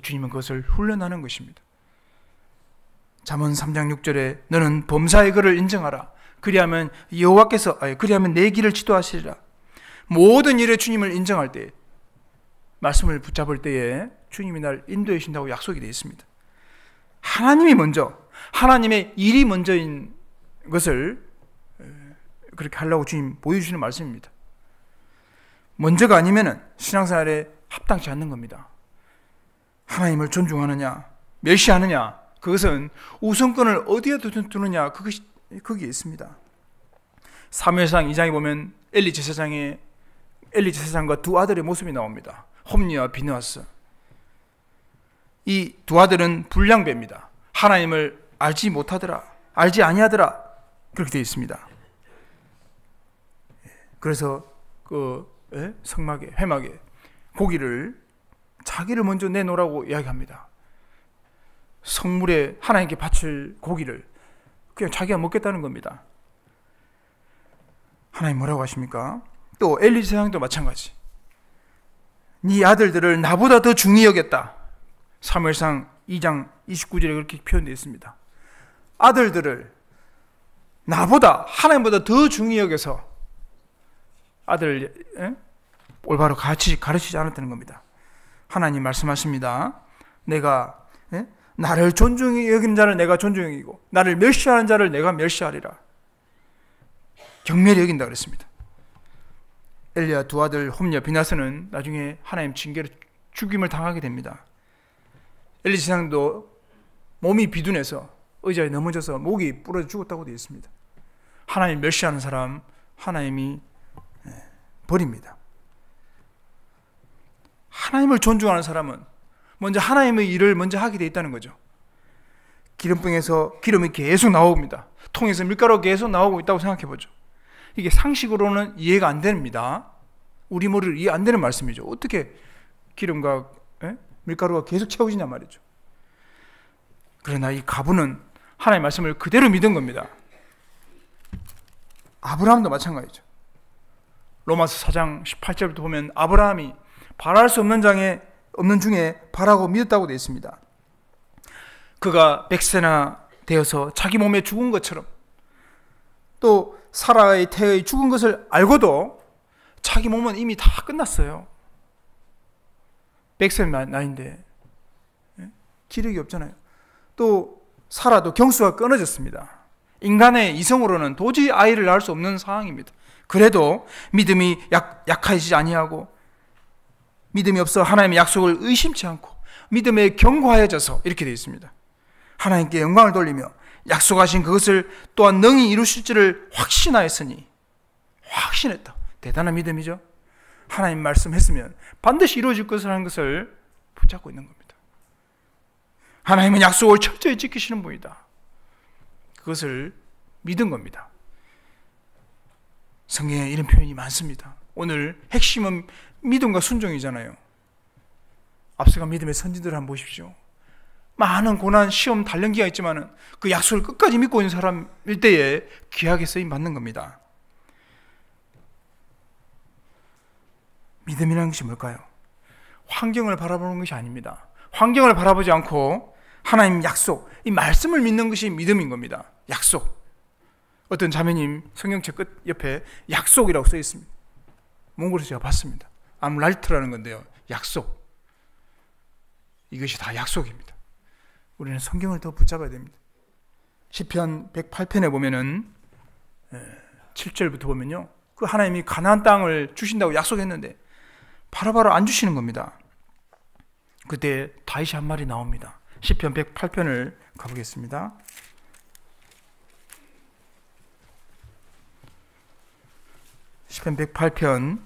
주님은 그것을 훈련하는 것입니다. 잠언 3장 6절에 너는 범사의 글을 인정하라. 그리하면 내 길을 지도하시리라. 모든 일에 주님을 인정할 때, 말씀을 붙잡을 때에 주님이 날 인도해 주신다고 약속이 되어 있습니다. 하나님이 먼저, 하나님의 일이 먼저인 것을 그렇게 하려고 주님 보여주시는 말씀입니다. 먼저가 아니면은 신앙생활에 합당치 않는 겁니다. 하나님을 존중하느냐, 멸시하느냐, 그것은 우선권을 어디에 두느냐, 그것이 거기에 있습니다. 사무엘상 2장에 보면 엘리 제사장과 두 아들의 모습이 나옵니다. 홈리와 비느하스. 이 두 아들은 불량배입니다. 하나님을 알지 아니하더라. 그렇게 되어 있습니다. 그래서 성막에, 회막에 고기를 자기를 먼저 내놓으라고 이야기합니다. 성물에 하나님께 바칠 고기를 그냥 자기가 먹겠다는 겁니다. 하나님 뭐라고 하십니까? 또 엘리 제사장도 마찬가지. 네 아들들을 나보다 더 중히 여겼다. 사무엘상 2장 29절에 그렇게 표현되어 있습니다. 아들들을 나보다, 하나님보다 더 중히 여겨서 아들을 올바로 가르치지 않았다는 겁니다. 하나님 말씀하십니다. 내가 나를 존중히 여기는 자를 내가 존중히 여기고 나를 멸시하는 자를 내가 멸시하리라. 경멸히 여긴다 그랬습니다. 엘리야 두 아들 홈리와 비나스는 나중에 하나님 징계로 죽임을 당하게 됩니다. 엘리 제사장도 몸이 비둔해서 의자에 넘어져서 목이 부러져 죽었다고 되어 있습니다. 하나님 멸시하는 사람 하나님이 버립니다. 하나님을 존중하는 사람은 먼저 하나님의 일을 먼저 하게 되어 있다는 거죠. 기름병에서 기름이 계속 나옵니다. 통에서 밀가루가 계속 나오고 있다고 생각해 보죠. 이게 상식으로는 이해가 안 됩니다. 우리 머리로 이해 안 되는 말씀이죠. 어떻게 기름과 밀가루가 계속 채워지냐 말이죠. 그러나 이 가부는 하나님의 말씀을 그대로 믿은 겁니다. 아브라함도 마찬가지죠. 로마서 4장 18절부터 보면 아브라함이 바랄 수 없는 중에 바라고 믿었다고 되어 있습니다. 그가 100세나 되어서 자기 몸에 죽은 것처럼, 또 사라의 태의 죽은 것을 알고도 자기 몸은 이미 다 끝났어요. 100세 나이인데 기력이 없잖아요. 또 사라도 경수가 끊어졌습니다. 인간의 이성으로는 도저히 아이를 낳을 수 없는 상황입니다. 그래도 믿음이 약해지지 아니하고 믿음이 없어 하나님의 약속을 의심치 않고 믿음에 견고하여져서 이렇게 되어 있습니다. 하나님께 영광을 돌리며 약속하신 그것을 또한 능히 이루실 줄을 확신하였으니, 확신했다. 대단한 믿음이죠. 하나님 말씀했으면 반드시 이루어질 것을 하는 것을 붙잡고 있는 겁니다. 하나님은 약속을 철저히 지키시는 분이다. 그것을 믿은 겁니다. 성경에 이런 표현이 많습니다. 오늘 핵심은 믿음과 순종이잖아요. 앞서간 믿음의 선지들을 한번 보십시오. 많은 고난, 시험, 단련기가 있지만 그 약속을 끝까지 믿고 있는 사람일 때에 귀하게 쓰임 받는 겁니다. 믿음이라는 것이 뭘까요? 환경을 바라보는 것이 아닙니다. 환경을 바라보지 않고 하나님 약속, 이 말씀을 믿는 것이 믿음인 겁니다. 약속. 어떤 자매님 성경책 끝 옆에 약속이라고 써 있습니다. 몽골에서 제가 봤습니다. 암랄트라는 건데요. 약속. 이것이 다 약속입니다. 우리는 성경을 더 붙잡아야 됩니다. 시편 108편에 보면은 7절부터 보면요. 그 하나님이 가나안 땅을 주신다고 약속했는데 바로바로 안 주시는 겁니다. 그때 다윗이 한 말이 나옵니다. 시편 108편을 가보겠습니다. 시편 108편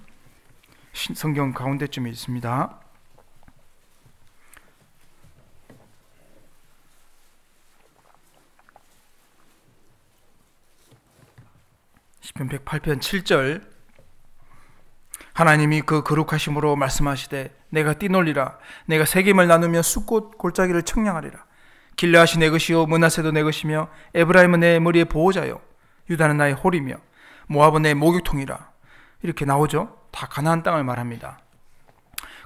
성경 가운데쯤에 있습니다. 시편 108편 7절, 하나님이 그 거룩하심으로 말씀하시되 내가 뛰놀리라. 내가 세겜을 나누며 숫꽃 골짜기를 청량하리라. 길르앗이 내 것이요 므낫세도 내 것이며 에브라임은 내 머리의 보호자요 유다는 나의 홀이며 모압은 내 목욕통이라. 이렇게 나오죠. 다 가나안 땅을 말합니다.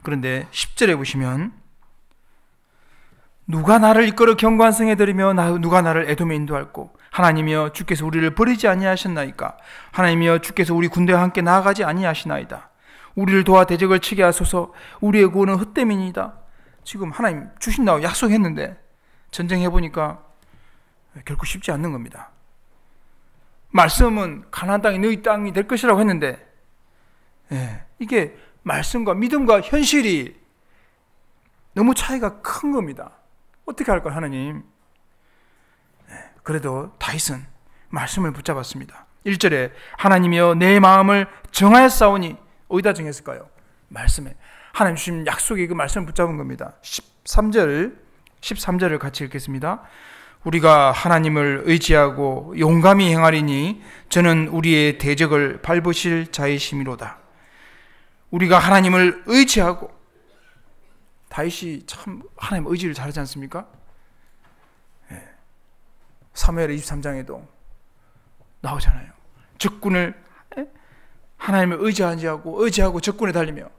그런데 10절에 보시면 누가 나를 이끌어 견고한 성에 들이며 누가 나를 에돔에 인도할꼬. 하나님이여 주께서 우리를 버리지 아니하셨나이까. 하나님이여 주께서 우리 군대와 함께 나아가지 아니하시나이다. 우리를 도와 대적을 치게 하소서. 우리의 구원은 헛됨이니이다. 지금 하나님 주신다고 약속했는데 전쟁해보니까 결코 쉽지 않는 겁니다. 말씀은 가나안 땅이 너희 땅이 될 것이라고 했는데 이게 말씀과 믿음과 현실이 너무 차이가 큰 겁니다. 어떻게 할까요, 하나님? 그래도 다윗은 말씀을 붙잡았습니다. 1절에 하나님이여 내 마음을 정하였사오니, 어디다 정했을까요? 말씀에. 하나님 주신 약속의 그 말씀을 붙잡은 겁니다. 13절을 같이 읽겠습니다. 우리가 하나님을 의지하고 용감히 행하리니 저는 우리의 대적을 밟으실 자이심이로다. 우리가 하나님을 의지하고, 다윗이 참 하나님 의지를 잘하지 않습니까? 사무엘 23장에도 나오잖아요. 적군을 하나님을 의지하고 적군에 달리며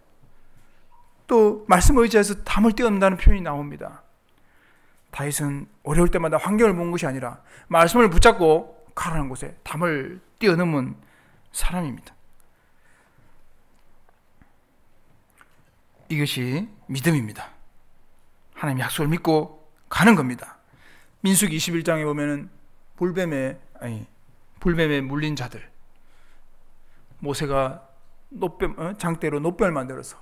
또 말씀을 의지해서 담을 뛰어넘는다는 표현이 나옵니다. 다윗은 어려울 때마다 환경을 본 것이 아니라 말씀을 붙잡고 가라는 곳에 담을 뛰어넘은 사람입니다. 이것이 믿음입니다. 하나님 약속을 믿고 가는 겁니다. 민수기 21장에 보면은 불뱀에 물린 자들, 모세가 장대로 놋뱀을 만들어서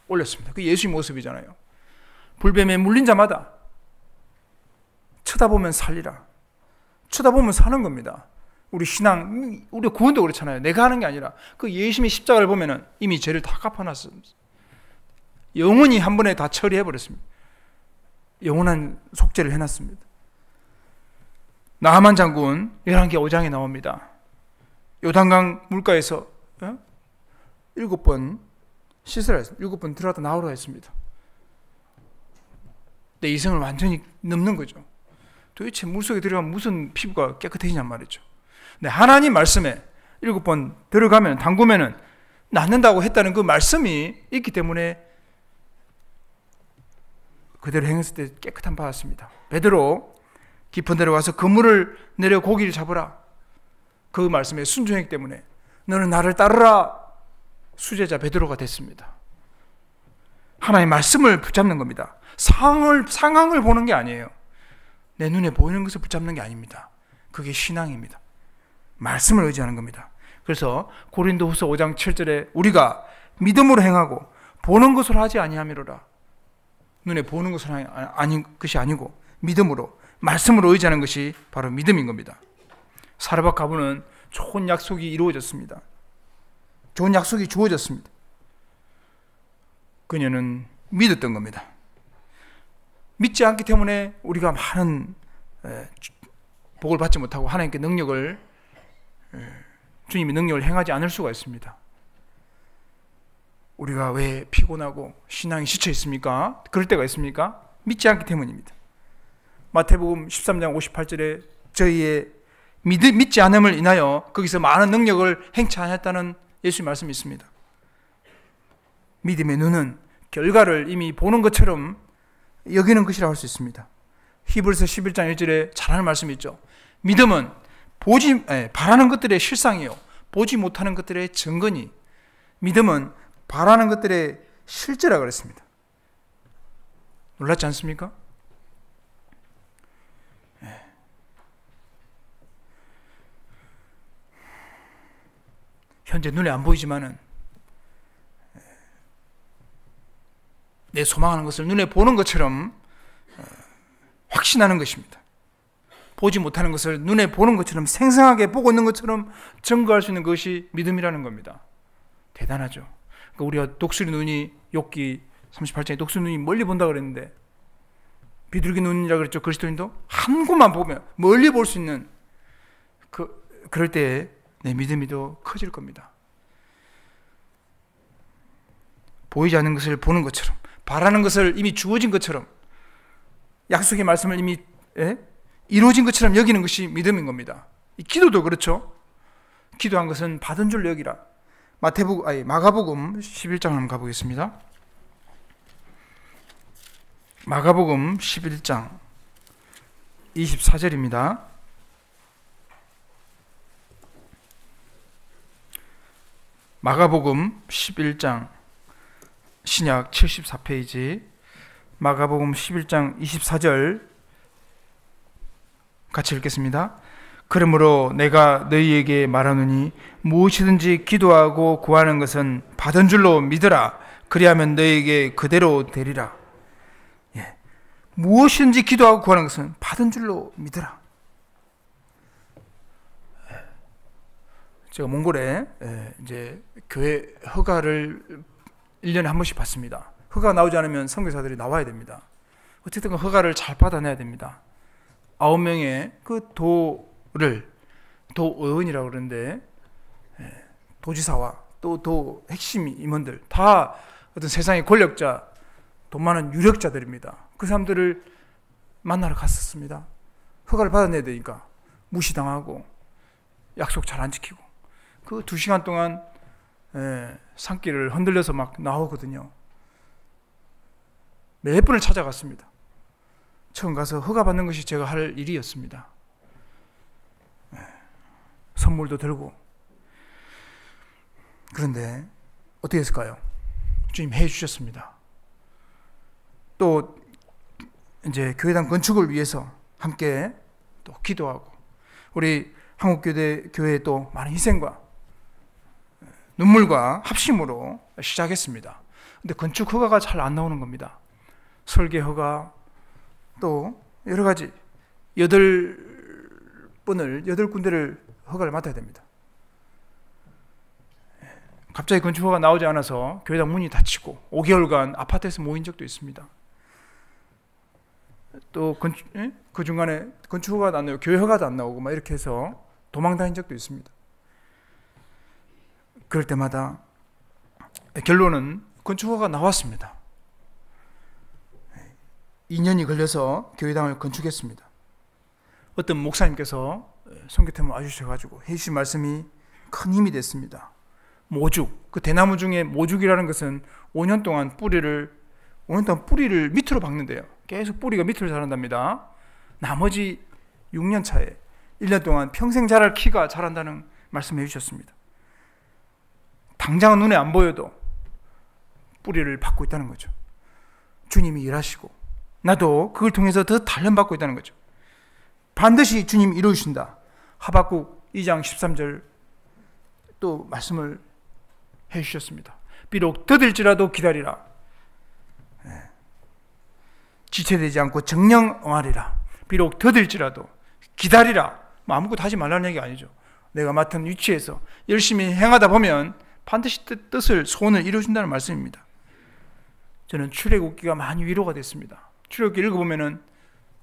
올렸습니다. 그 예수의 모습이잖아요. 불뱀에 물린 자마다 쳐다보면 살리라. 쳐다보면 사는 겁니다. 우리 신앙, 우리 구원도 그렇잖아요. 내가 하는 게 아니라 그 예수님의 십자가를 보면은 이미 죄를 다 갚아놨습니다. 영원히 한 번에 다 처리해버렸습니다. 영원한 속죄를 해놨습니다. 나하만 장군 열왕기 5장에 나옵니다. 요단강 물가에서 7번 씻으라 했습니다. 7번 들어갔다 나오라 했습니다. 내 이성을 완전히 넘는 거죠. 도대체 물속에 들어가면 무슨 피부가 깨끗해지냔 말이죠. 네, 하나님 말씀에 7번 들어가면 담그면은 낫는다고 했다는 그 말씀이 있기 때문에 그대로 행했을 때 깨끗함 받았습니다. 베드로 깊은 데로 가서 그물을 내려 고기를 잡으라. 그 말씀에 순종했기 때문에 너는 나를 따르라. 수제자 베드로가 됐습니다. 하나님의 말씀을 붙잡는 겁니다. 상황을 보는 게 아니에요. 내 눈에 보이는 것을 붙잡는 게 아닙니다. 그게 신앙입니다. 말씀을 의지하는 겁니다. 그래서 고린도후서 5장 7절에 우리가 믿음으로 행하고 보는 것으로 하지 아니함이로라. 눈에 보는 것은 것이 아니고 믿음으로 말씀으로 의지하는 것이 바로 믿음인 겁니다. 사르밧 가부는 좋은 약속이 이루어졌습니다. 좋은 약속이 주어졌습니다. 그녀는 믿었던 겁니다. 믿지 않기 때문에 우리가 많은 복을 받지 못하고 하나님께 주님의 능력을 행하지 않을 수가 있습니다. 우리가 왜 피곤하고 신앙이 지쳐 있습니까? 그럴 때가 있습니까? 믿지 않기 때문입니다. 마태복음 13장 58절에 저희의 믿지 않음을 인하여 거기서 많은 능력을 행치 않았다는 예수의 말씀이 있습니다. 믿음의 눈은 결과를 이미 보는 것처럼 여기는 것이라고 할 수 있습니다. 히브리서 11장 1절에 잘하는 말씀이 있죠. 믿음은 바라는 것들의 실상이요 보지 못하는 것들의 증거니 믿음은 바라는 것들의 실제라 그랬습니다. 놀랍지 않습니까? 현재 눈에 안 보이지만은 내 소망하는 것을 눈에 보는 것처럼 확신하는 것입니다. 보지 못하는 것을 눈에 보는 것처럼 생생하게 보고 있는 것처럼 증거할 수 있는 것이 믿음이라는 겁니다. 대단하죠. 그러니까 우리가 독수리 눈이 욥기 38장에 독수리 눈이 멀리 본다 그랬는데 비둘기 눈이라고 그랬죠. 그리스도인도 한 곳만 보면 멀리 볼 수 있는 그럴 때 내 믿음이 더 커질 겁니다. 보이지 않는 것을 보는 것처럼 바라는 것을 이미 주어진 것처럼 약속의 말씀을 이미 이루어진 것처럼 여기는 것이 믿음인 겁니다. 이 기도도 그렇죠. 기도한 것은 받은 줄 여기라. 마가복음 11장 한번 가보겠습니다. 마가복음 11장 24절입니다. 마가복음 11장 신약 74페이지 마가복음 11장 24절 같이 읽겠습니다. 그러므로 내가 너희에게 말하노니 무엇이든지 기도하고 구하는 것은 받은 줄로 믿으라. 그리하면 너희에게 그대로 되리라. 무엇이든지 기도하고 구하는 것은 받은 줄로 믿으라. 제가 몽골에 이제 교회 허가를 1년에 한 번씩 받습니다. 허가 나오지 않으면 선교사들이 나와야 됩니다. 어쨌든 그 허가를 잘 받아내야 됩니다. 9명의 그 도의원이라고 그러는데 도지사와 또 핵심 임원들 다 어떤 세상의 권력자, 돈 많은 유력자들입니다. 그 사람들을 만나러 갔었습니다. 허가를 받아내야 되니까 무시당하고 약속 잘 안 지키고 그 2시간 동안 산길을 흔들려서 막 나오거든요. 몇 분을 찾아갔습니다. 처음 가서 허가 받는 것이 제가 할 일이었습니다. 선물도 들고. 그런데 어떻게 했을까요? 주님 해 주셨습니다. 또 이제 교회당 건축을 위해서 함께 또 기도하고 우리 한국교회의 또 많은 희생과 눈물과 합심으로 시작했습니다. 근데 건축 허가가 잘 안 나오는 겁니다. 설계 허가 또 여러 가지 여덟 군데를 허가를 맡아야 됩니다. 갑자기 건축허가 나오지 않아서 교회당 문이 닫히고 5개월간 아파트에서 모인 적도 있습니다. 또 그 중간에 건축허가도 안 나오고 교회 허가도 안 나오고 막 이렇게 해서 도망 다닌 적도 있습니다. 그럴 때마다 결론은 건축허가가 나왔습니다. 2년이 걸려서 교회당을 건축했습니다. 어떤 목사님께서 선교팀을 와주셔가지고 해주신 말씀이 큰 힘이 됐습니다. 모죽, 그 대나무 중에 모죽이라는 것은 5년 동안 뿌리를 밑으로 박는데요. 계속 뿌리가 밑으로 자란답니다. 나머지 6년 차에 1년 동안 평생 자랄 키가 자란다는 말씀을 해주셨습니다. 당장은 눈에 안 보여도 뿌리를 받고 있다는 거죠. 주님이 일하시고 나도 그걸 통해서 더 단련받고 있다는 거죠. 반드시 주님 이루신다. 하박국 2장 13절 또 말씀을 해주셨습니다. 비록 더딜지라도 기다리라. 지체되지 않고 정령 응하리라. 비록 더딜지라도 기다리라. 아무것도 하지 말라는 얘기가 아니죠. 내가 맡은 위치에서 열심히 행하다 보면 반드시 뜻을 소원을 이루어준다는 말씀입니다. 저는 출애굽기가 많이 위로가 됐습니다. 출애굽기 읽어보면은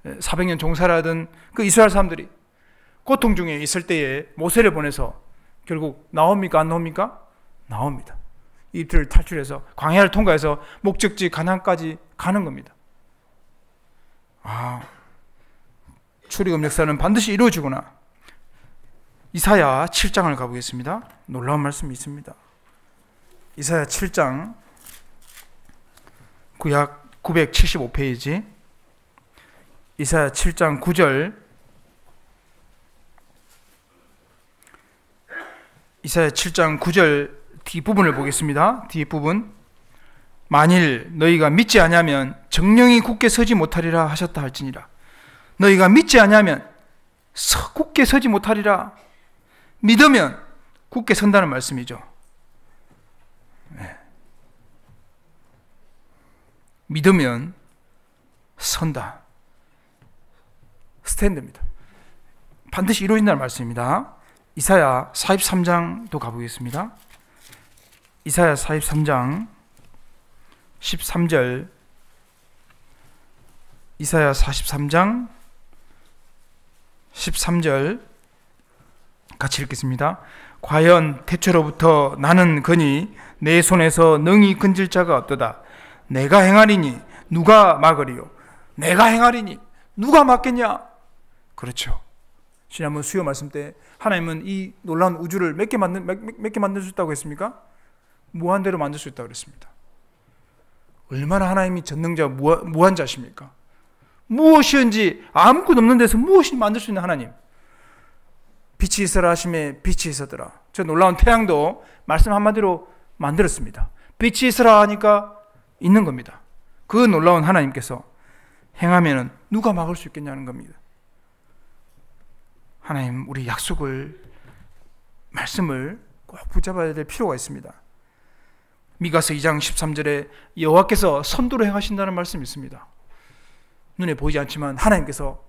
400년 종살이하던 그 이스라엘 사람들이 고통 중에 있을 때에 모세를 보내서 결국 나옵니까 안 나옵니까? 나옵니다. 이집트를 탈출해서 광야를 통과해서 목적지 가나안까지 가는 겁니다. 출애굽 역사는 반드시 이루어지구나. 이사야 7장을 가보겠습니다. 놀라운 말씀이 있습니다. 이사야 7장 구약 975페이지 이사야 7장 9절 이사야 7장 9절 뒷부분을 보겠습니다. 뒷부분 만일 너희가 믿지 아니하면 정령이 굳게 서지 못하리라 하셨다 할지니라. 너희가 믿지 아니하면 굳게 서지 못하리라. 믿으면 굳게 선다는 말씀이죠. 믿으면 선다. 스탠드입니다. 반드시 이루어진다는 말씀입니다. 이사야 43장도 가보겠습니다. 이사야 43장 13절 이사야 43장 13절 같이 읽겠습니다. 과연 태초로부터 나는 거니 내 손에서 능히 건질 자가 없도다. 내가 행하리니 누가 막으리요? 내가 행하리니 누가 막겠냐? 그렇죠. 지난번 수요 말씀 때 하나님은 이 놀라운 우주를 몇 개 만들 수 있다고 했습니까? 무한대로 만들 수 있다고 그랬습니다. 얼마나 하나님이 전능자 무한자십니까? 무엇이든지 아무것도 없는 데서 무엇이 만들 수 있는 하나님. 빛이 있어라 하심에 빛이 있었더라. 저 놀라운 태양도 말씀 한마디로 만들었습니다. 빛이 있어라 하니까 있는 겁니다. 그 놀라운 하나님께서 행하면은 누가 막을 수 있겠냐는 겁니다. 하나님, 우리 말씀을 꼭 붙잡아야 될 필요가 있습니다. 미가서 2장 13절에 여호와께서 선두로 행하신다는 말씀이 있습니다. 눈에 보이지 않지만 하나님께서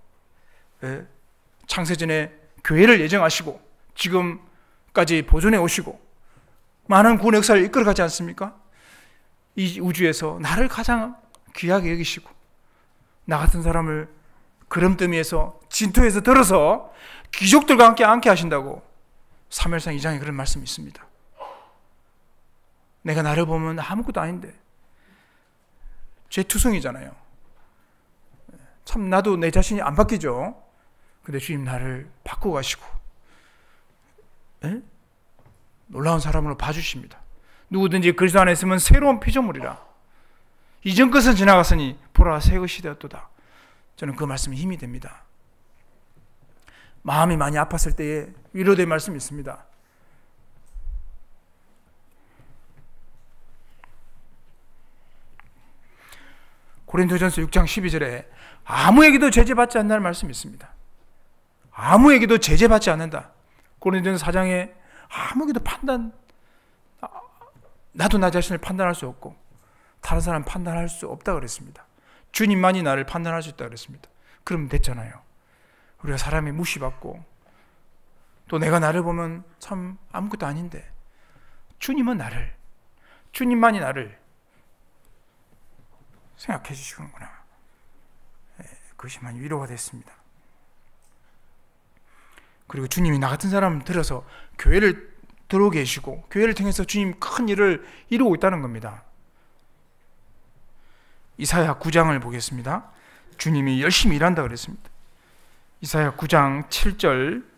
창세전에 교회를 예정하시고 지금까지 보존해 오시고 많은 구원 역사를 이끌어가지 않습니까? 이 우주에서 나를 가장 귀하게 여기시고 나 같은 사람을 그름더미에서 진토에서 들어서 귀족들과 함께 앉게 하신다고 사무엘상 2장에 그런 말씀이 있습니다. 내가 나를 보면 아무것도 아닌데 제 투성이잖아요. 참 나도 내 자신이 안 바뀌죠. 근데 주님 나를 바꾸고 가시고 놀라운 사람으로 봐주십니다. 누구든지 그리스도 안에 있으면 새로운 피조물이라. 이전 것은 지나갔으니 보라 새 것이 되었도다. 저는 그 말씀이 힘이 됩니다. 마음이 많이 아팠을 때에 위로된 말씀이 있습니다. 고린도전서 6장 12절에 아무에게도 제재받지 않는다는 말씀이 있습니다. 아무에게도 제재받지 않는다. 고린도전서 4장에 아무에게도 나도 나 자신을 판단할 수 없고 다른 사람 판단할 수 없다 그랬습니다. 주님만이 나를 판단할 수 있다 그랬습니다. 그럼 됐잖아요. 우리가 사람이 무시받고 또 내가 나를 보면 참 아무것도 아닌데 주님만이 나를 생각해 주시는구나. 그것이 많이 위로가 됐습니다. 그리고 주님이 나 같은 사람을 들어서 교회를 들어오게 계시고 교회를 통해서 주님 큰 일을 이루고 있다는 겁니다. 이사야 9장을 보겠습니다. 주님이 열심히 일한다 그랬습니다. 이사야 9장 7절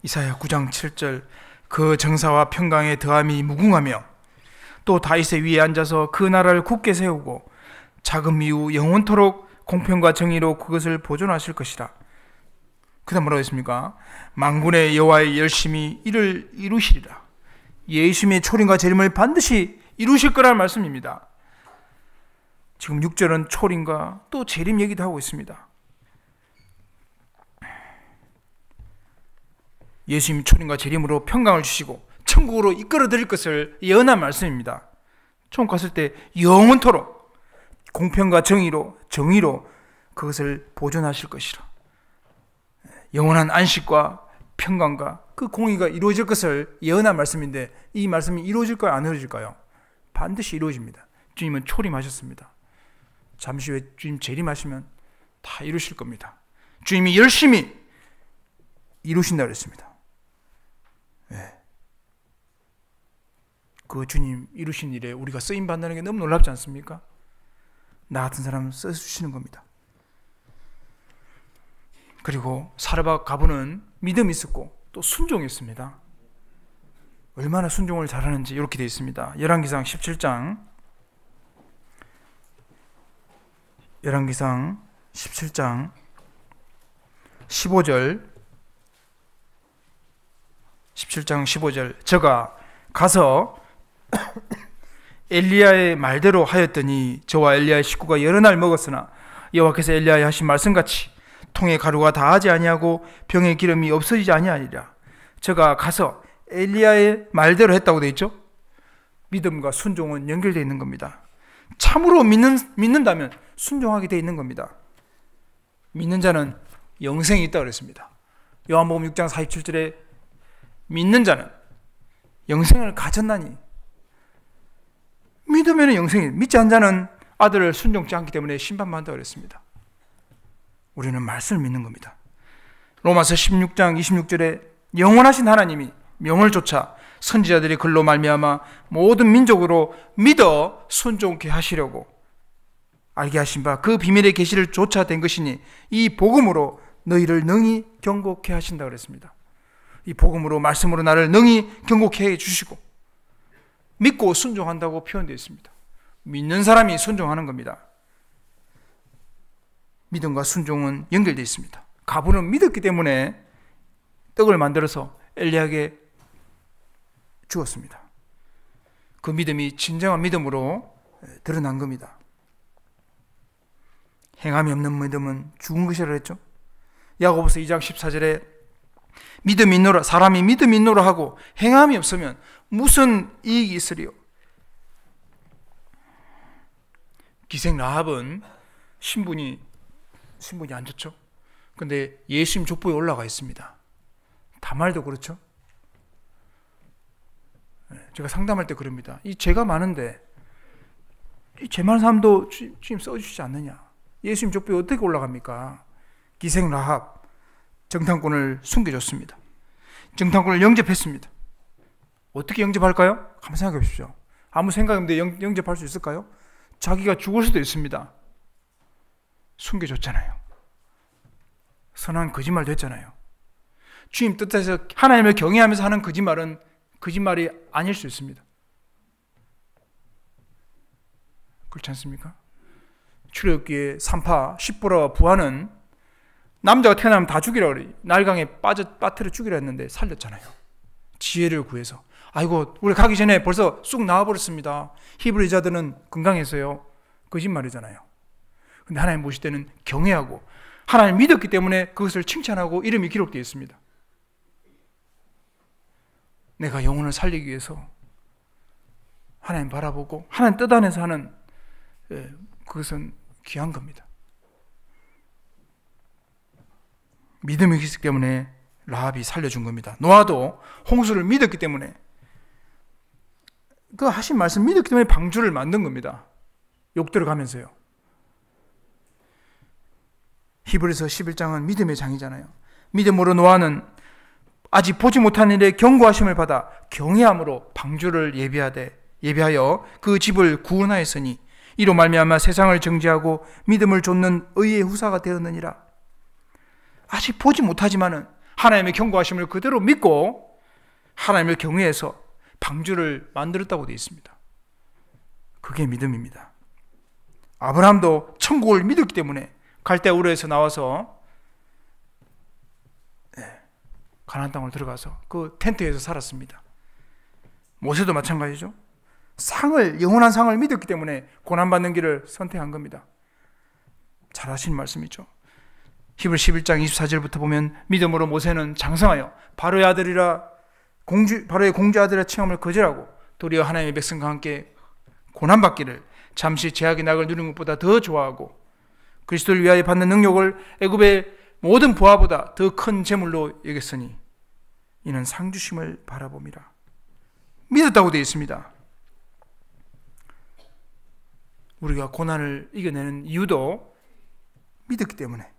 이사야 9장 7절 그 정사와 평강의 더함이 무궁하며 또 다윗의 위에 앉아서 그 나라를 굳게 세우고 자금 이후 영원토록 공평과 정의로 그것을 보존하실 것이라. 그 다음 뭐라고 했습니까? 만군의 여호와의 열심히 이를 이루시리라. 예수님의 초림과 재림을 반드시 이루실 거라는 말씀입니다. 지금 6절은 초림과 또 재림 얘기도 하고 있습니다. 예수님 초림과 재림으로 평강을 주시고 천국으로 이끌어 드릴 것을 예언한 말씀입니다. 천국 갔을 때 영원토록 공평과 정의로 그것을 보존하실 것이라. 영원한 안식과 평강과 그 공의가 이루어질 것을 예언한 말씀인데 이 말씀이 이루어질까요? 안 이루어질까요? 반드시 이루어집니다. 주님은 초림하셨습니다. 잠시 후에 주님 재림하시면 다 이루실 겁니다. 주님이 열심히 이루신다고 했습니다. 그 주님 이루신 일에 우리가 쓰임 받는 게 너무 놀랍지 않습니까? 나 같은 사람을 써주시는 겁니다. 그리고 사르밧 가부는 믿음이 있었고 또 순종했습니다. 얼마나 순종을 잘하는지 이렇게 되어 있습니다. 열왕기상 17장 15절 17장 15절 저가 가서 엘리야의 말대로 하였더니 저와 엘리야의 식구가 여러 날 먹었으나 여호와께서 엘리야에 하신 말씀같이 통에 가루가 다하지 아니하고 병에 기름이 없어지지 아니하니라. 저가 가서 엘리야의 말대로 했다고 되어 있죠. 믿음과 순종은 연결되어 있는 겁니다. 참으로 믿는다면 순종하게 되어 있는 겁니다. 믿는 자는 영생이 있다고 그랬습니다. 요한복음 6장 47절에 믿는 자는 영생을 가졌나니, 믿으면 영생이, 믿지 않은 자는 아들을 순종치 않기 때문에 심판받는다고 그랬습니다. 우리는 말씀을 믿는 겁니다. 로마서 16장 26절에 영원하신 하나님이 명을 쫓아 선지자들이 글로 말미암아 모든 민족으로 믿어 순종케 하시려고 알게 하신 바 그 비밀의 계시를 쫓아낸 것이니 이 복음으로 너희를 능히 경고케 하신다 그랬습니다. 이 복음으로 말씀으로 나를 능히 경고케 해 주시고 믿고 순종한다고 표현되어 있습니다. 믿는 사람이 순종하는 겁니다. 믿음과 순종은 연결되어 있습니다. 가부는 믿었기 때문에 떡을 만들어서 엘리야에게 주었습니다. 그 믿음이 진정한 믿음으로 드러난 겁니다. 행함이 없는 믿음은 죽은 것이라 했죠. 야고보서 2장 14절에 믿음이 있노라, 사람이 믿음이 있노라 하고 행함이 없으면 무슨 이익이 있으리요. 기생 라합은 신분이 안 좋죠. 근데 예수님 족보에 올라가 있습니다. 다말도 그렇죠. 제가 상담할 때 그럽니다. 이 죄가 많은데 이 죄 많은 사람도 주님 써주시지 않느냐. 예수님 족보에 어떻게 올라갑니까? 기생 라합 정탐꾼을 숨겨줬습니다. 정탐꾼을 영접했습니다. 어떻게 영접할까요? 한번 생각해 보십시오. 아무 생각 없는데 영접할 수 있을까요? 자기가 죽을 수도 있습니다. 숨겨줬잖아요. 선한 거짓말도 했잖아요. 주님 뜻에서 하나님을 경외하면서 하는 거짓말은 거짓말이 아닐 수 있습니다. 그렇지 않습니까? 출애굽기에 산파 십보라와 부하는 남자가 태어나면 다 죽이라 그래. 날강에 빠뜨려 죽이라 했는데 살렸잖아요. 지혜를 구해서. 아이고 우리 가기 전에 벌써 쑥 나와버렸습니다. 히브리 자들은 건강해서요. 거짓말이잖아요. 근데 하나님 보실 때는 경외하고 하나님 믿었기 때문에 그것을 칭찬하고 이름이 기록되어 있습니다. 내가 영혼을 살리기 위해서 하나님 바라보고 하나님 뜻 안에서 하는, 그것은 귀한 겁니다. 믿음이 있기 때문에 라합이 살려준 겁니다. 노아도 홍수를 믿었기 때문에, 그 하신 말씀 믿었기 때문에 방주를 만든 겁니다. 욕 들어가면서요. 히브리서 11장은 믿음의 장이잖아요. 믿음으로 노아는 아직 보지 못한 일에 경고하심을 받아 경외함으로 방주를 예비하여 그 집을 구원하였으니 이로 말미암아 세상을 정죄하고 믿음을 좇는 의의 후사가 되었느니라. 아직 보지 못하지만은 하나님의 경고하심을 그대로 믿고 하나님을 경외해서 방주를 만들었다고 되어 있습니다. 그게 믿음입니다. 아브라함도 천국을 믿었기 때문에 갈대아 우르에서 나와서 가나안 땅을 들어가서 그 텐트에서 살았습니다. 모세도 마찬가지죠. 영원한 상을 믿었기 때문에 고난받는 길을 선택한 겁니다. 잘 하신 말씀이죠. 히브리 11장 24절부터 보면 믿음으로 모세는 장성하여 바로의 공주 아들의 칭함을 거절하고 도리어 하나님의 백성과 함께 고난받기를 잠시 제약의 낙을 누리는 것보다 더 좋아하고 그리스도를 위하여 받는 능력을 애굽의 모든 부하보다 더 큰 재물로 여겼으니 이는 상주심을 바라봄이라. 믿었다고 되어 있습니다. 우리가 고난을 이겨내는 이유도 믿었기 때문에.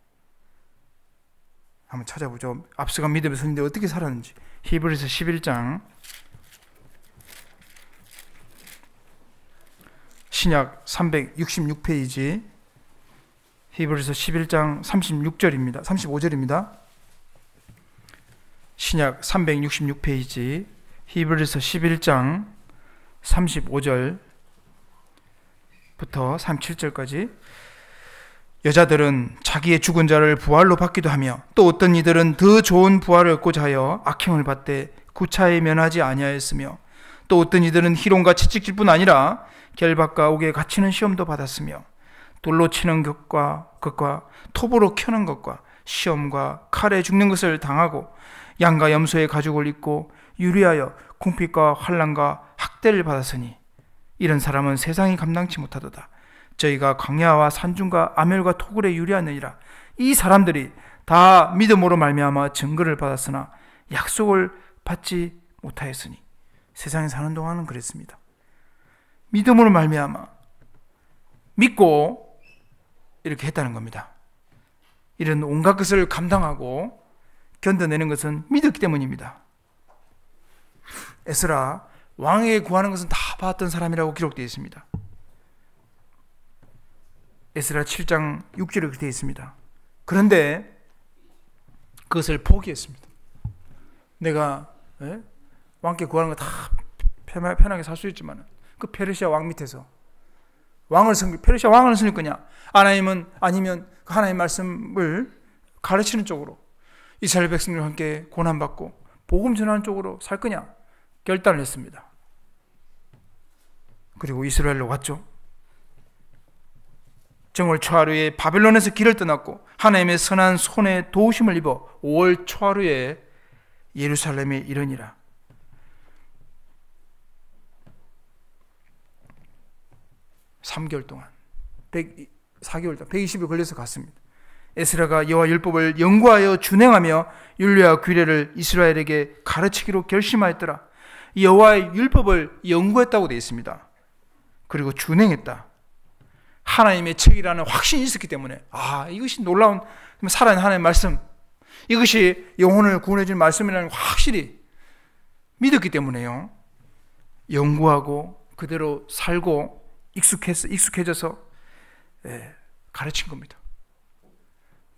한번 찾아보죠. 앞서간 믿음의 선인데 어떻게 살았는지. 히브리서 11장 신약 366페이지 히브리서 11장 36절입니다. 35절입니다. 신약 366페이지 히브리서 11장 35절부터 37절까지 여자들은 자기의 죽은 자를 부활로 받기도 하며 또 어떤 이들은 더 좋은 부활을 얻고자 하여 악행을 받되 구차에 면하지 아니하였으며 또 어떤 이들은 희롱과 채찍질뿐 아니라 결박과 옥에 갇히는 시험도 받았으며 돌로 치는 것과 톱으로 켜는 것과 시험과 칼에 죽는 것을 당하고 양과 염소의 가죽을 입고 유리하여 궁핍과 환난과 학대를 받았으니 이런 사람은 세상이 감당치 못하도다. 저희가 광야와 산중과 아멜과 토굴에 유리하느니라. 이 사람들이 다 믿음으로 말미암아 증거를 받았으나 약속을 받지 못하였으니 세상에 사는 동안은 그랬습니다. 믿음으로 말미암아 믿고 이렇게 했다는 겁니다. 이런 온갖 것을 감당하고 견뎌내는 것은 믿었기 때문입니다. 에스라 왕에게 구하는 것은 다 받았던 사람이라고 기록되어 있습니다. 에스라 7장 6절에 그렇게 되어 있습니다. 그런데 그것을 포기했습니다. 내가 왕께 구하는 거 다 편하게 살 수 있지만 그 페르시아 왕 밑에서 페르시아 왕을 섬길 거냐, 아니면 하나님의 말씀을 가르치는 쪽으로 이스라엘 백성들과 함께 고난받고 복음 전하는 쪽으로 살 거냐 결단을 했습니다. 그리고 이스라엘로 왔죠. 정월 초하루에 바벨론에서 길을 떠났고 하나님의 선한 손에 도우심을 입어 5월 초하루에 예루살렘에 이르니라. (3개월) 동안 4개월 동안 120일 걸려서 갔습니다. 에스라가 여호와 율법을 연구하여 준행하며 율례와 규례를 이스라엘에게 가르치기로 결심하였더라. 여호와의 율법을 연구했다고 되어 있습니다. 그리고 준행했다. 하나님의 책이라는 확신이 있었기 때문에 이것이 놀라운 살아있는 하나님의 말씀, 이것이 영혼을 구원해 줄 말씀이라는 확실히 믿었기 때문에요. 연구하고 그대로 살고 익숙해져서 가르친 겁니다.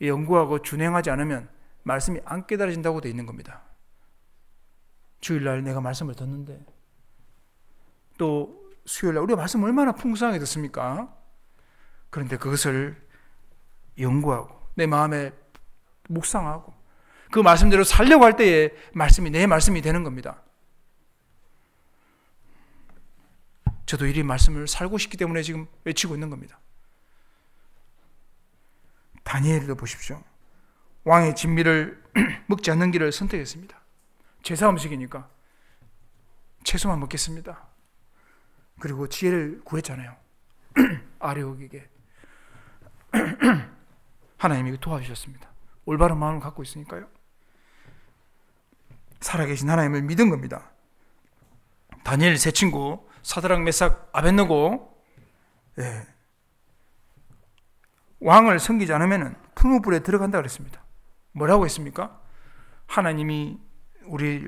연구하고 준행하지 않으면 말씀이 안 깨달아진다고 되어 있는 겁니다. 주일날 내가 말씀을 듣는데 또 수요일날 우리가 말씀 얼마나 풍성하게 듣습니까? 그런데 그것을 연구하고 내 마음에 묵상하고 그 말씀대로 살려고 할 때에 말씀이 내 말씀이 되는 겁니다. 저도 이 말씀을 살고 싶기 때문에 지금 외치고 있는 겁니다. 다니엘도 보십시오. 왕의 진미를 먹지 않는 길을 선택했습니다. 제사 음식이니까 채소만 먹겠습니다. 그리고 지혜를 구했잖아요. 아레옥에게. 하나님이 도와주셨습니다. 올바른 마음을 갖고 있으니까요. 살아계신 하나님을 믿은 겁니다. 다니엘 세 친구 사드락, 메삭, 아벳느고, 왕을 섬기지 않으면 풀무불에 들어간다 그랬습니다. 뭐라고 했습니까? 하나님이 우리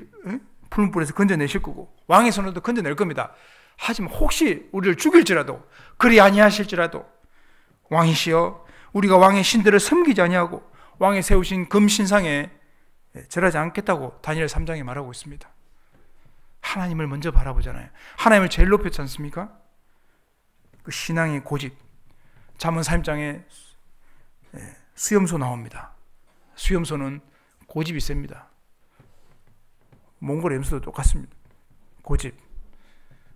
풀무불에서 건져내실 거고 왕의 손으로도 건져낼 겁니다. 하지만 혹시 우리를 죽일지라도 그리 아니하실지라도 왕이시여 우리가 왕의 신들을 섬기지 아니하고 왕의 세우신 금신상에 절하지 않겠다고 다니엘 3장에 말하고 있습니다. 하나님을 먼저 바라보잖아요. 하나님을 제일 높였지 않습니까? 그 신앙의 고집. 잠언 3장에 수염소 나옵니다. 수염소는 고집이 셉니다. 몽골 엠수도 똑같습니다. 고집.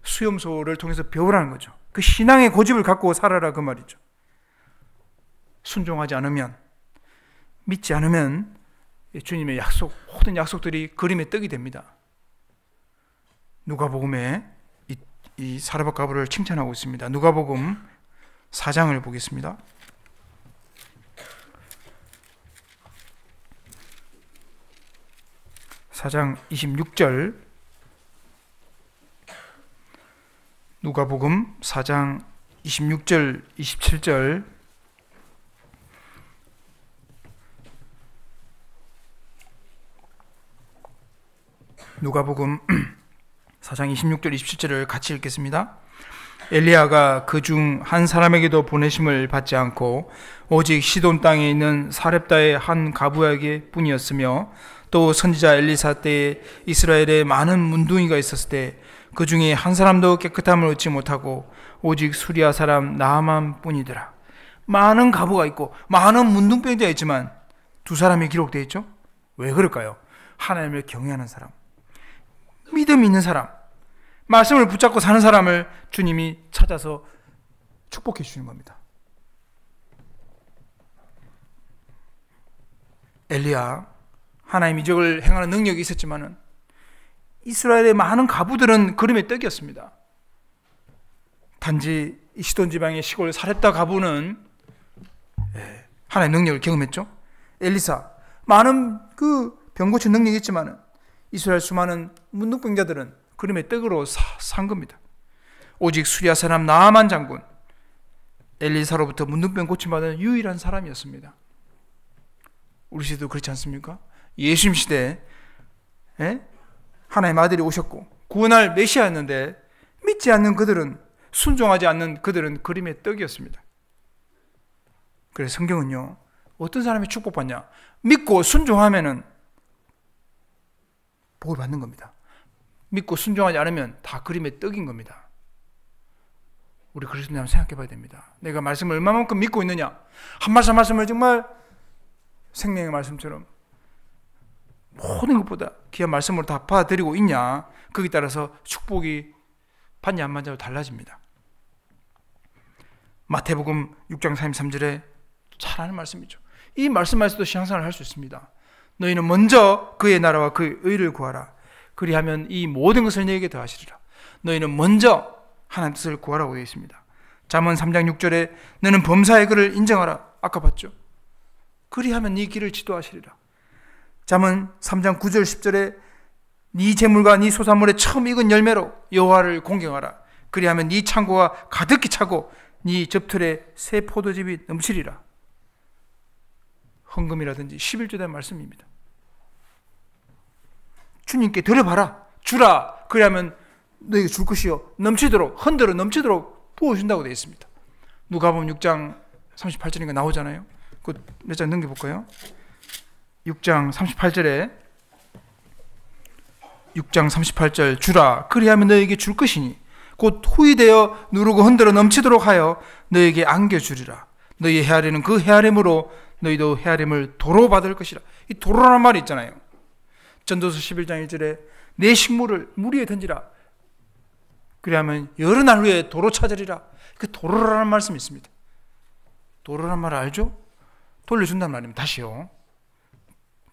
수염소를 통해서 배우라는 거죠. 그 신앙의 고집을 갖고 살아라 그 말이죠. 순종하지 않으면, 믿지 않으면 주님의 약속, 모든 약속들이 그림의 떡이 됩니다. 누가복음에 이 사르밧 가부를 칭찬하고 있습니다. 누가복음 4장을 보겠습니다. 4장 26절, 누가복음 4장 26절, 27절, 누가복음 4장 26절, 27절을 같이 읽겠습니다. 엘리야가 그 중 한 사람에게도 보내심을 받지 않고 오직 시돈 땅에 있는 사렙다의 한 가부에게 뿐이었으며 또 선지자 엘리사 때에 이스라엘에 많은 문둥이가 있었을 때 그 중에 한 사람도 깨끗함을 얻지 못하고 오직 수리아 사람 나아만 뿐이더라. 많은 가부가 있고 많은 문둥병자가 있지만 두 사람이 기록되어 있죠. 왜 그럴까요? 하나님을 경외하는 사람, 믿음 있는 사람, 말씀을 붙잡고 사는 사람을 주님이 찾아서 축복해 주시는 겁니다. 엘리야, 하나님 이적을 행하는 능력이 있었지만은 이스라엘의 많은 가부들은 그림의 떡이었습니다. 단지 이 시돈 지방의 시골 사렙다 가부는 하나님의 능력을 경험했죠. 엘리사, 많은 그 병 고친 능력이 있지만은 이스라엘 수많은 문둥병자들은 그림의 떡으로 산 겁니다. 오직 수리아 사람 나아만 장군, 엘리사로부터 문둥병 고침받은 유일한 사람이었습니다. 우리 시대도 그렇지 않습니까? 예수님 시대에 하나님의 아들이 오셨고 구원할 메시아였는데 믿지 않는 그들은, 순종하지 않는 그들은 그림의 떡이었습니다. 그래서 성경은요, 어떤 사람이 축복받냐? 믿고 순종하면은 복을 받는 겁니다. 믿고 순종하지 않으면 다 그림의 떡인 겁니다. 우리 그리스도인들 한번 생각해 봐야 됩니다. 내가 말씀을 얼마만큼 믿고 있느냐? 한 말씀 한 말씀을 정말 생명의 말씀처럼 모든 것보다 귀한 말씀으로 다 받아들이고 있냐? 거기에 따라서 축복이 받냐 안 받냐로 달라집니다. 마태복음 6장 33절에 잘 아는 말씀이죠. 이 말씀에서도 신앙생활을 할 수 있습니다. 너희는 먼저 그의 나라와 그의 의를 구하라. 그리하면 이 모든 것을 너희에게 더하시리라. 너희는 먼저 하나님 뜻을 구하라고 되어 있습니다. 잠언 3장 6절에 너는 범사의 그를 인정하라. 아까 봤죠. 그리하면 네 길을 지도하시리라. 잠언 3장 9절 10절에 네 재물과 네 소산물의 처음 익은 열매로 여호와를 공경하라. 그리하면 네 창고가 가득히 차고 네 접틀에 새 포도즙이 넘치리라. 헌금이라든지 11조에 대한 말씀입니다. 주님께 드려봐라. 주라. 그리하면 너에게 줄 것이요 넘치도록, 흔들어 넘치도록 부어준다고 되어 있습니다. 누가복음 6장 38절인가 나오잖아요. 그 몇 장 넘겨볼까요? 6장 38절에 6장 38절 주라. 그리하면 너에게 줄 것이니 곧 후이되어 누르고 흔들어 넘치도록 하여 너에게 안겨주리라. 너희 헤아리는 그 헤아림으로 너희도 헤아림을 도로 받을 것이라. 이 도로라는 말이 있잖아요. 전도서 11장 1절에 내 식물을 물 위에 던지라. 그리하면 여러 날 후에 도로 찾으리라. 그 도로라는 말씀이 있습니다. 도로라는 말 알죠? 돌려준다는 말입니다. 다시요.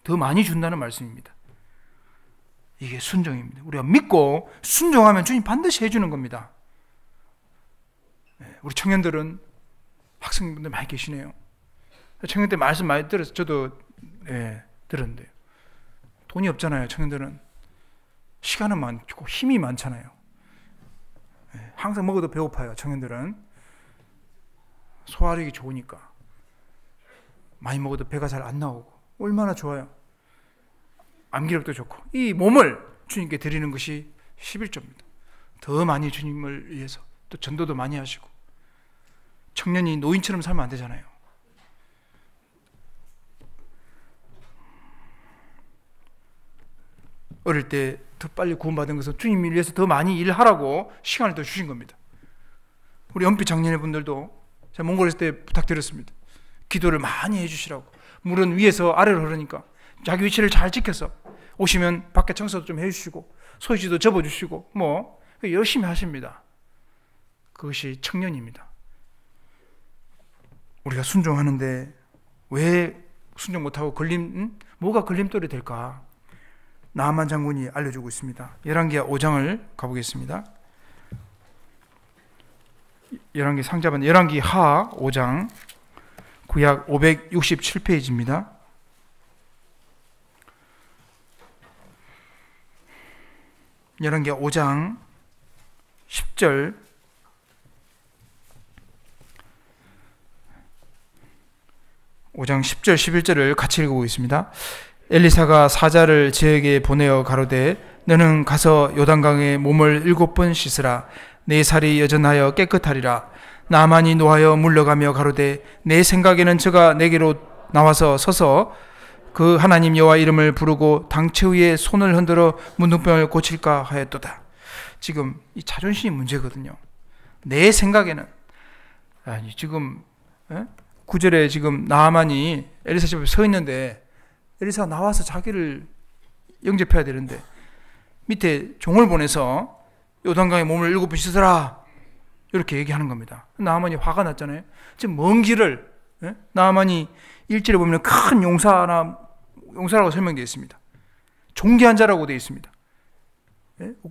더 많이 준다는 말씀입니다. 이게 순종입니다. 우리가 믿고 순종하면 주님 반드시 해주는 겁니다. 우리 청년들은 학생분들 많이 계시네요. 청년 때 말씀 많이 들어서 저도 들었는데요. 돈이 없잖아요. 청년들은 시간은 많고 힘이 많잖아요. 항상 먹어도 배고파요. 청년들은 소화력이 좋으니까 많이 먹어도 배가 잘 안 나오고 얼마나 좋아요. 암기력도 좋고 이 몸을 주님께 드리는 것이 11조입니다. 더 많이 주님을 위해서 또 전도도 많이 하시고 청년이 노인처럼 살면 안 되잖아요. 어릴 때 더 빨리 구원받은 것은 주님을 위해서 더 많이 일하라고 시간을 더 주신 겁니다. 우리 은빛 장년의 분들도 제가 몽골에 있을 때 부탁드렸습니다. 기도를 많이 해주시라고. 물은 위에서 아래로 흐르니까 자기 위치를 잘 지켜서 오시면 밖에 청소도 좀 해주시고 소유지도 접어주시고 뭐 열심히 하십니다. 그것이 청년입니다. 우리가 순종하는데 왜 순종 못하고 뭐가 걸림돌이 될까? 나아만 장군이 알려주고 있습니다. 열왕기하 5장을 가보겠습니다. 열왕기 상자반 열왕기하 5장 구약 567페이지입니다. 열왕기하 5장 10절 5장 10절 11절을 같이 읽어보겠습니다. 엘리사가 사자를 저에게 보내어 가로되 너는 가서 요단강에 몸을 7번 씻으라. 내 살이 여전하여 깨끗하리라. 나만이 노하여 물러가며 가로되 내 생각에는 저가 내게로 나와서 서서 그 하나님 여호와 이름을 부르고 당체 위에 손을 흔들어 문둥병을 고칠까 하였도다. 지금 이 자존심이 문제거든요. 내 생각에는 지금 9절에 지금 나아만이 엘리사 집 앞에 서 있는데 엘리사가 나와서 자기를 영접해야 되는데 밑에 종을 보내서 요단강에 몸을 7번 씻으라 이렇게 얘기하는 겁니다. 나아만이 화가 났잖아요. 지금 먼 길을 나아만이 1절에 보면 큰 용사라고 설명되어 있습니다. 존귀한 자라고 되어 있습니다.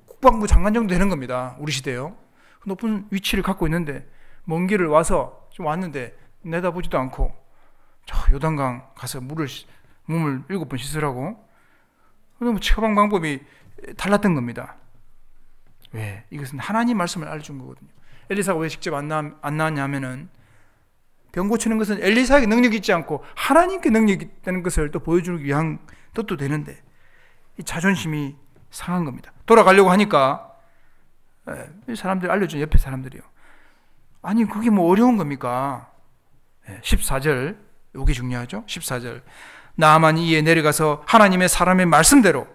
국방부 장관 정도 되는 겁니다. 우리 시대요. 높은 위치를 갖고 있는데 먼 길을 와서 좀 왔는데 내다보지도 않고 저 요단강 가서 몸을 7번 씻으라고. 너무 처방 방법이 달랐던 겁니다. 왜? 이것은 하나님 말씀을 알려준 거거든요. 엘리사가 왜 직접 안 나왔냐면은 병 고치는 것은 엘리사에게 능력이 있지 않고 하나님께 능력이 있다는 것을 또 보여주기 위한 뜻도 되는데 이 자존심이 상한 겁니다. 돌아가려고 하니까 사람들 알려준 옆에 사람들이요. 아니 그게 뭐 어려운 겁니까? 14절 이게 중요하죠. 14절 나아만이 이에 내려가서 하나님의 사람의 말씀대로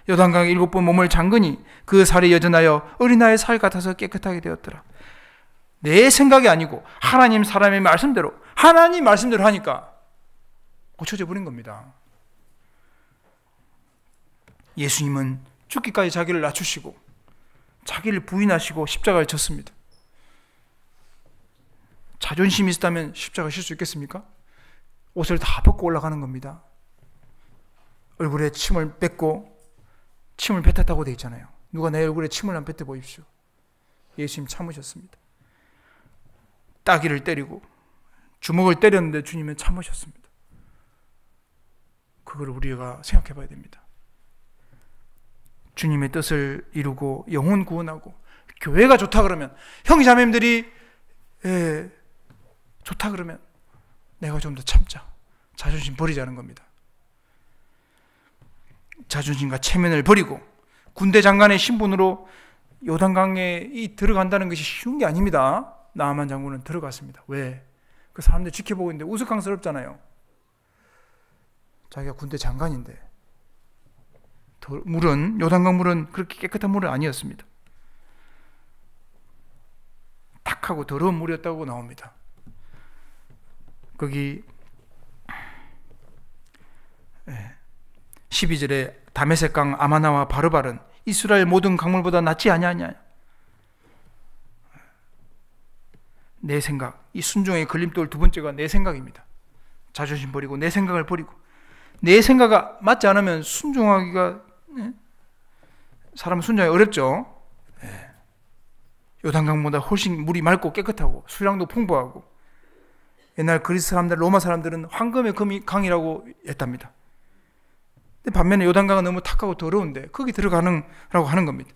요단강에 7번 몸을 잠그니 그 살이 여전하여 어린아이의 살 같아서 깨끗하게 되었더라. 내 생각이 아니고 하나님 사람의 말씀대로 하나님 말씀대로 하니까 고쳐져 버린 겁니다. 예수님은 죽기까지 자기를 낮추시고 자기를 부인하시고 십자가를 졌습니다. 자존심이 있었다면 십자가 질 수 있겠습니까? 옷을 다 벗고 올라가는 겁니다. 얼굴에 침을 뱉고 침을 뱉었다고 되어 있잖아요. 누가 내 얼굴에 침을 안 뱉어 보십시오. 예수님 참으셨습니다. 따귀를 때리고 주먹을 때렸는데 주님은 참으셨습니다. 그걸 우리가 생각해 봐야 됩니다. 주님의 뜻을 이루고 영혼 구원하고 교회가 좋다 그러면 형제자매님들이 좋다 그러면 내가 좀 더 참자. 자존심 버리자는 겁니다. 자존심과 체면을 버리고 군대 장관의 신분으로 요단강에 들어간다는 것이 쉬운 게 아닙니다. 나아만 장군은 들어갔습니다. 왜? 그 사람들 지켜보고 있는데 우스꽝스럽잖아요. 자기가 군대 장관인데 요단강 물은 그렇게 깨끗한 물은 아니었습니다. 탁하고 더러운 물이었다고 나옵니다. 거기 12절에 다메섹강 아마나와 바르발은 이스라엘 모든 강물보다 낫지 아니하냐. 내 생각, 이 순종의 걸림돌 두 번째가 내 생각입니다. 자존심 버리고 내 생각을 버리고 내 생각이 맞지 않으면 순종하기가 사람은 순종하기 어렵죠. 요단강보다 훨씬 물이 맑고 깨끗하고 수량도 풍부하고, 옛날 그리스 사람들, 로마 사람들은 황금의 강이라고 했답니다. 근데 반면에 요단강은 너무 탁하고 더러운데 거기 들어가는라고 하는 겁니다.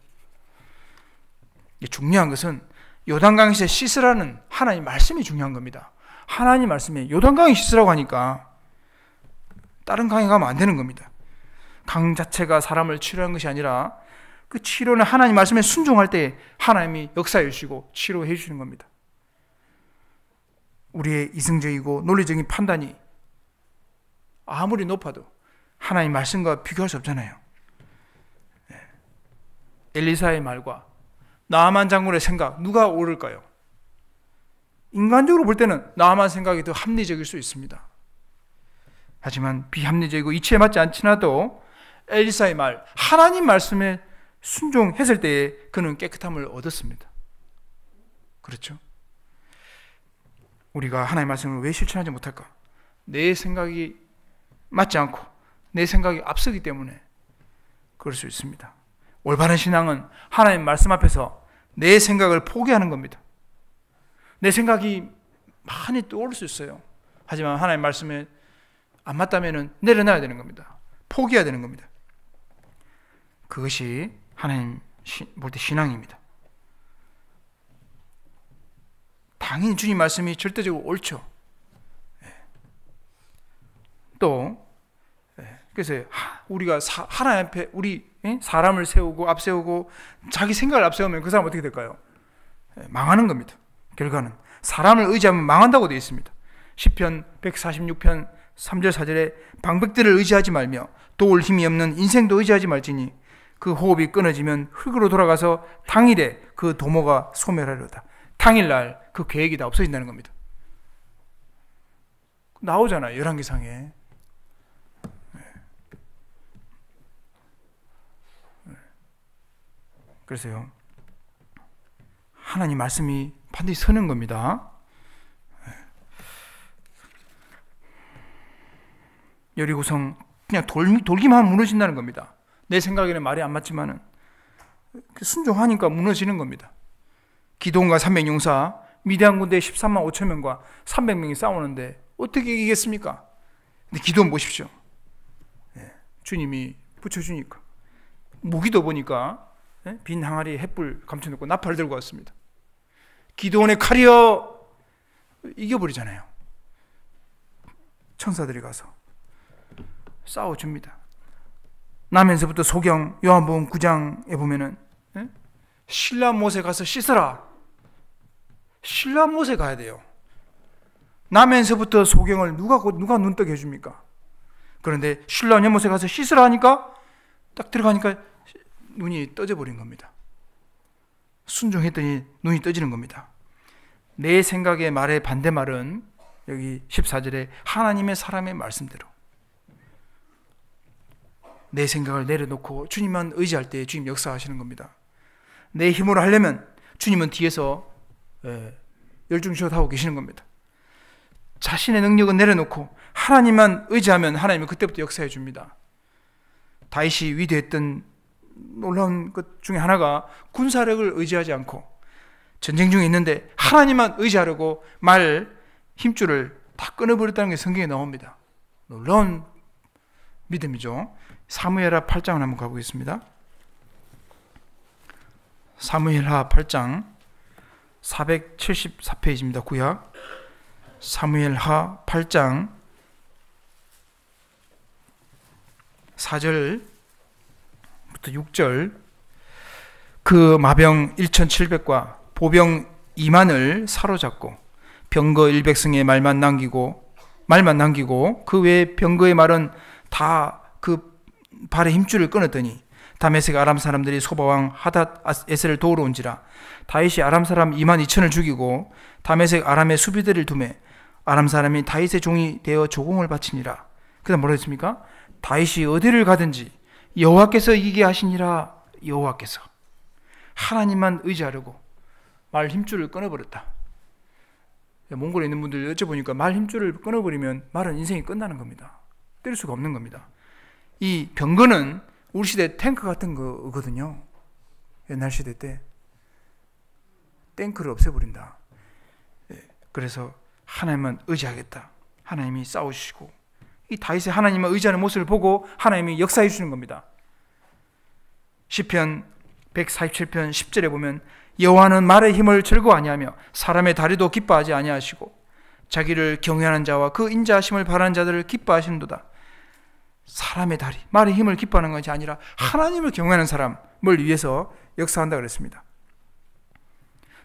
중요한 것은 요단강에서 씻으라는 하나님 말씀이 중요한 겁니다. 하나님 말씀에 요단강에 씻으라고 하니까 다른 강에 가면 안 되는 겁니다. 강 자체가 사람을 치료한 것이 아니라 그 치료는 하나님 말씀에 순종할 때 하나님이 역사해 주시고 치료해 주시는 겁니다. 우리의 이성적이고 논리적인 판단이 아무리 높아도 하나님 말씀과 비교할 수 없잖아요. 엘리사의 말과 나아만 장군의 생각, 누가 옳을까요? 인간적으로 볼 때는 나아만 생각이 더 합리적일 수 있습니다. 하지만 비합리적이고 이치에 맞지 않지라도 엘리사의 말, 하나님 말씀에 순종했을 때에 그는 깨끗함을 얻었습니다. 그렇죠? 우리가 하나님의 말씀을 왜 실천하지 못할까? 내 생각이 맞지 않고 내 생각이 앞서기 때문에 그럴 수 있습니다. 올바른 신앙은 하나님 말씀 앞에서 내 생각을 포기하는 겁니다. 내 생각이 많이 떠오를 수 있어요. 하지만 하나님 말씀에 안 맞다면 내려놔야 되는 겁니다. 포기해야 되는 겁니다. 그것이 하나님 볼 때 신앙입니다. 당연히 주님 말씀이 절대적으로 옳죠. 또 그래서 우리가 하나님 앞에 우리 사람을 세우고 앞세우고 자기 생각을 앞세우면 그 사람 어떻게 될까요? 망하는 겁니다. 결과는 사람을 의지하면 망한다고 되어 있습니다. 시편 146편 3절 4절에 방백들을 의지하지 말며 도울 힘이 없는 인생도 의지하지 말지니 그 호흡이 끊어지면 흙으로 돌아가서 당일에 그 도모가 소멸하려다. 당일날 그 계획이 다 없어진다는 겁니다. 나오잖아요, 열왕기상에. 그래서요, 하나님 말씀이 반드시 서는 겁니다. 여리고성 그냥 돌기만 하면 무너진다는 겁니다. 내 생각에는 말이 안 맞지만은 순종하니까 무너지는 겁니다. 기드온과 300용사, 미디안 군대 13만 5천 명과 300명이 싸우는데 어떻게 이기겠습니까? 근데 기드온 보십시오. 주님이 붙여주니까. 무기도 보니까 빈 항아리에 햇불 감춰놓고 나팔을 들고 왔습니다. 기드온의 칼이여, 이겨버리잖아요. 천사들이 가서 싸워줍니다. 나면서부터 소경 요한복음 9장에 보면은 신라못에 가서 씻어라. 신라못에 가야 돼요. 나면서부터 소경을 누가 눈뜨게 해줍니까? 그런데 신라못에 가서 씻으라 하니까 딱 들어가니까 눈이 떠져버린 겁니다. 순종했더니 눈이 떠지는 겁니다. 내 생각의 말의 반대말은 여기 14절에 하나님의 사람의 말씀대로 내 생각을 내려놓고 주님만 의지할 때 주님 역사하시는 겁니다. 내 힘으로 하려면 주님은 뒤에서 열중시하고 계시는 겁니다. 자신의 능력은 내려놓고 하나님만 의지하면 하나님은 그때부터 역사해 줍니다. 다윗이 위대했던 놀라운 것 중에 하나가 군사력을 의지하지 않고 전쟁 중에 있는데 하나님만 의지하려고 말 힘줄을 다 끊어버렸다는 게 성경에 나옵니다. 놀라운 믿음이죠. 사무엘하 8장을 한번 가보겠습니다. 사무엘하 8장 474페이지입니다. 구약 사무엘하 8장 4절부터 6절 그 마병 1700과 보병 2만을 사로잡고 병거 100승의 말만 남기고 그 외에 병거의 말은 다 그 발의 힘줄을 끊었더니 다메섹 아람 사람들이 소바왕 하닷에셀을 도우러 온지라 다윗이 아람 사람 2만 2천을 죽이고 다메섹 아람의 수비대를 두매 아람 사람이 다윗의 종이 되어 조공을 바치니라. 그 다음 뭐라 했습니까? 다윗이 어디를 가든지 여호와께서 이기게 하시니라. 여호와께서 하나님만 의지하려고 말 힘줄을 끊어버렸다. 몽골에 있는 분들 여쭤보니까 말 힘줄을 끊어버리면 말은 인생이 끝나는 겁니다. 뗄 수가 없는 겁니다. 이 병거는 우리 시대 탱크 같은 거거든요. 옛날 시대 때 탱크를 없애버린다. 그래서 하나님만 의지하겠다. 하나님이 싸우시고, 이 다윗의 하나님만 의지하는 모습을 보고 하나님이 역사해 주시는 겁니다. 시편 147편 10절에 보면 여호와는 말의 힘을 즐거워하냐며 사람의 다리도 기뻐하지 아니하시고 자기를 경외하는 자와 그 인자하심을 바라는 자들을 기뻐하시는도다. 사람의 다리, 말의 힘을 기뻐하는 것이 아니라 하나님을 경외하는 사람을 위해서 역사한다 그랬습니다.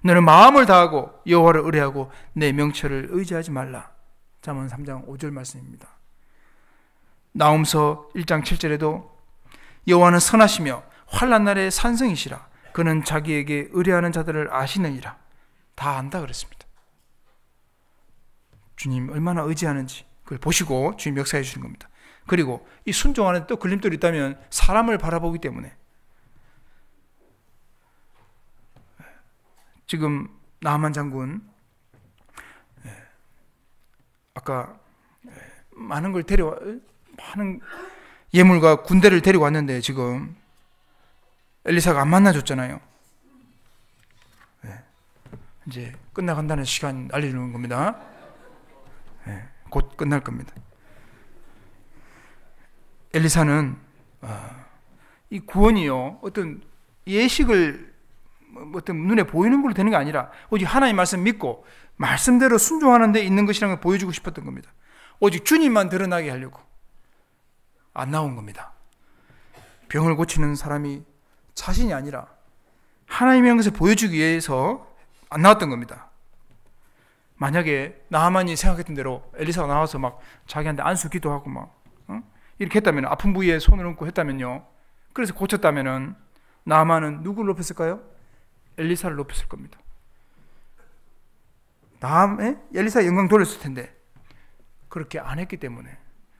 너는 마음을 다하고 여호와를 의뢰하고 내 명철을 의지하지 말라. 잠언 3장 5절 말씀입니다. 나홈서 1장 7절에도 여호와는 선하시며 환난 날에 산성이시라. 그는 자기에게 의뢰하는 자들을 아시느니라. 다 안다 그랬습니다. 주님 얼마나 의지하는지 그걸 보시고 주님 역사해 주시는 겁니다. 그리고 이 순종하는 또 걸림돌이 있다면 사람을 바라보기 때문에, 지금 나하만 장군 아까 많은 예물과 군대를 데리고 왔는데 지금 엘리사가 안 만나줬잖아요. 이제 끝나간다는 시간 알려주는 겁니다. 곧 끝날 겁니다. 엘리사는 이 구원이요 어떤 예식을 어떤 눈에 보이는 걸로 되는 게 아니라 오직 하나님 말씀 믿고 말씀대로 순종하는 데 있는 것이라는 걸 보여주고 싶었던 겁니다. 오직 주님만 드러나게 하려고 안 나온 겁니다. 병을 고치는 사람이 자신이 아니라 하나님의 것을 보여주기 위해서 안 나왔던 겁니다. 만약에 나하만이 생각했던 대로 엘리사가 나와서 막 자기한테 안수 기도하고 막 이렇게 했다면, 아픈 부위에 손을 얹고 했다면요, 그래서 고쳤다면은 나하만은 누구를 높였을까요? 엘리사를 높였을 겁니다. 다음에 엘리사의 영광 돌렸을 텐데 그렇게 안 했기 때문에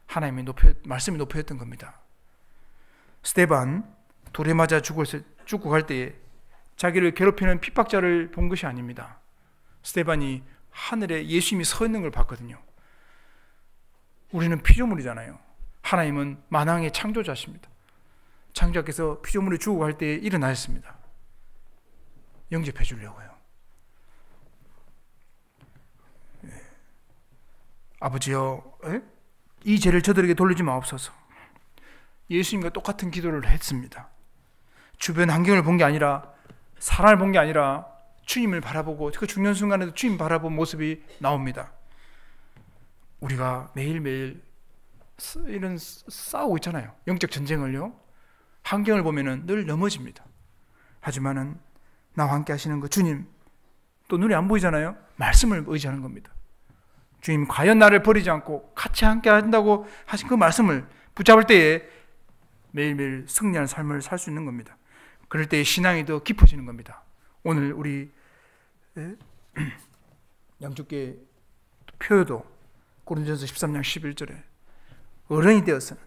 하나님이 말씀이 높여졌던 겁니다. 스데반 돌에 맞아 죽고 갈 때에 자기를 괴롭히는 핍박자를 본 것이 아닙니다. 스데반이 하늘에 예수님이 서 있는 걸 봤거든요. 우리는 피조물이잖아요. 하나님은 만왕의 창조자십니다. 창조자께서 피조물이 죽어갈 때에 일어나셨습니다. 영접해 주려고요. 아버지여, 이 죄를 저들에게 돌리지 마옵소서. 예수님과 똑같은 기도를 했습니다. 주변 환경을 본 게 아니라, 사람을 본 게 아니라 주님을 바라보고, 그 중요한 순간에도 주님 바라본 모습이 나옵니다. 우리가 매일매일 이런 싸우고 있잖아요. 영적 전쟁을요. 환경을 보면은 늘 넘어집니다. 하지만은 나와 함께 하시는 그 주님, 또 눈에 안 보이잖아요. 말씀을 의지하는 겁니다. 주님 과연 나를 버리지 않고 같이 함께 한다고 하신 그 말씀을 붙잡을 때에 매일매일 승리하는 삶을 살 수 있는 겁니다. 그럴 때의 신앙이 더 깊어지는 겁니다. 오늘 우리 양주교회 표요도 고린도전서 13장 11절에 어른이 되어서는,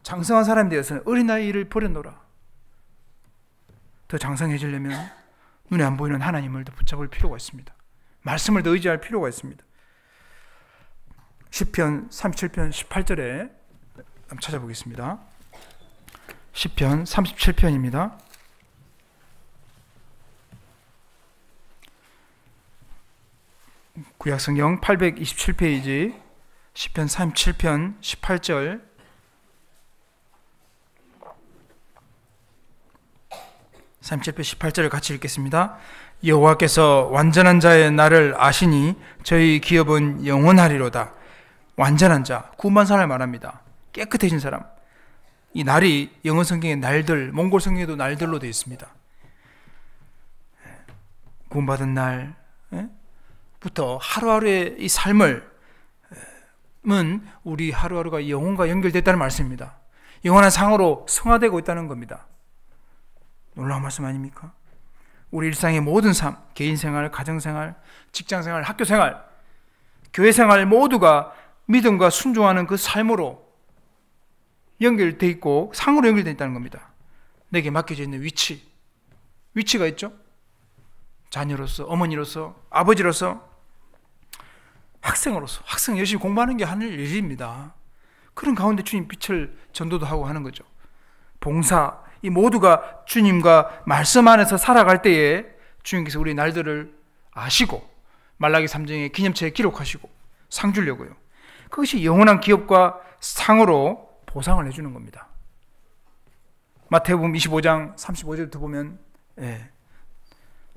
장성한 사람이 되어서는 어린아이를 버려놓으라. 더 장성해지려면 눈에 안 보이는 하나님을 더 붙잡을 필요가 있습니다. 말씀을 더 의지할 필요가 있습니다. 시편 37편 18절에 한번 찾아보겠습니다. 시편 37편입니다. 구약성경 827페이지 시편 37편 18절, (37편) 18절을 같이 읽겠습니다. 여호와께서 완전한 자의 날을 아시니 저희 기업은 영원하리로다. 완전한 자, 구원받은 사람을 말합니다. 깨끗해진 사람. 이 날이 영어 성경에 날들, 몽골 성경에도 날들로 되어 있습니다. 구원받은 날부터 하루하루의 이 삶을 우리 하루하루가 영혼과 연결됐다는 말씀입니다. 영원한 상으로 승화되고 있다는 겁니다. 놀라운 말씀 아닙니까? 우리 일상의 모든 삶, 개인생활, 가정생활, 직장생활, 학교생활, 교회생활 모두가 믿음과 순종하는 그 삶으로 연결되어 있고 상으로 연결되어 있다는 겁니다. 내게 맡겨져 있는 위치가 있죠. 자녀로서, 어머니로서, 아버지로서, 학생으로서, 학생 열심히 공부하는 게 하늘 일입니다. 그런 가운데 주님 빛을 전도도 하고 하는 거죠. 봉사, 이 모두가 주님과 말씀 안에서 살아갈 때에 주님께서 우리 날들을 아시고 말라기 3장의 기념체에 기록하시고 상 주려고요. 그것이 영원한 기업과 상으로 보상을 해주는 겁니다. 마태복음 25장 35절부터 보면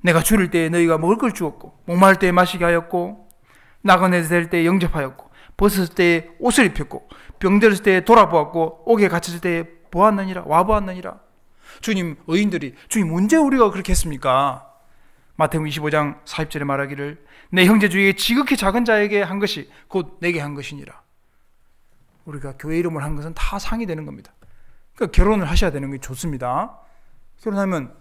내가 줄일 때에 너희가 먹을 걸 주었고 목마를 때에 마시게 하였고 나그네 될 때에 영접하였고 벗었을 때에 옷을 입혔고 병들었을 때에 돌아보았고 옥에 갇혔을 때에 보았느니라 와보았느니라. 주님, 의인들이 주님 언제 우리가 그렇게 했습니까? 마태복음 25장 40절에 말하기를 내 형제 중에 지극히 작은 자에게 한 것이 곧 내게 한 것이니라. 우리가 교회 이름을 한 것은 다 상이 되는 겁니다. 그러니까 결혼을 하셔야 되는 게 좋습니다. 결혼하면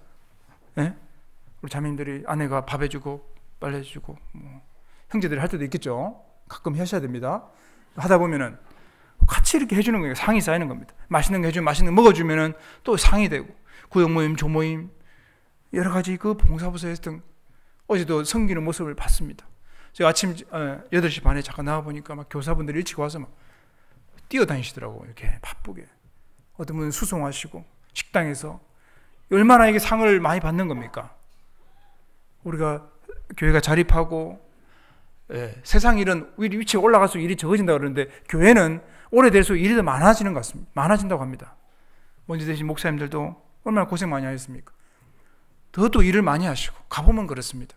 우리 자매님들이 아내가 밥 해주고 빨래 해주고 형제들이 할 때도 있겠죠. 가끔 하셔야 됩니다. 하다 보면은 같이 이렇게 해주는 거예요. 상이 쌓이는 겁니다. 맛있는 거 해주면 맛있는 거 먹어주면은 또 상이 되고 구역 모임, 조모임 여러 가지 그 봉사부서에서 등 어제도 섬기는 모습을 봤습니다. 제가 아침 8시 반에 잠깐 나와보니까 막 교사분들이 일찍 와서 막 뛰어다니시더라고요. 이렇게 바쁘게. 어떤 분은 수송하시고 식당에서 얼마나 이게 상을 많이 받는 겁니까? 우리가 교회가 자립하고 세상 일은 위치에 올라갈수록 일이 적어진다고 그러는데 교회는 오래될수록 일이 더 많아지는 것 같습니다. 많아진다고 합니다. 먼저 되신 목사님들도 얼마나 고생 많이 하셨습니까? 더 일을 많이 하시고 가보면 그렇습니다.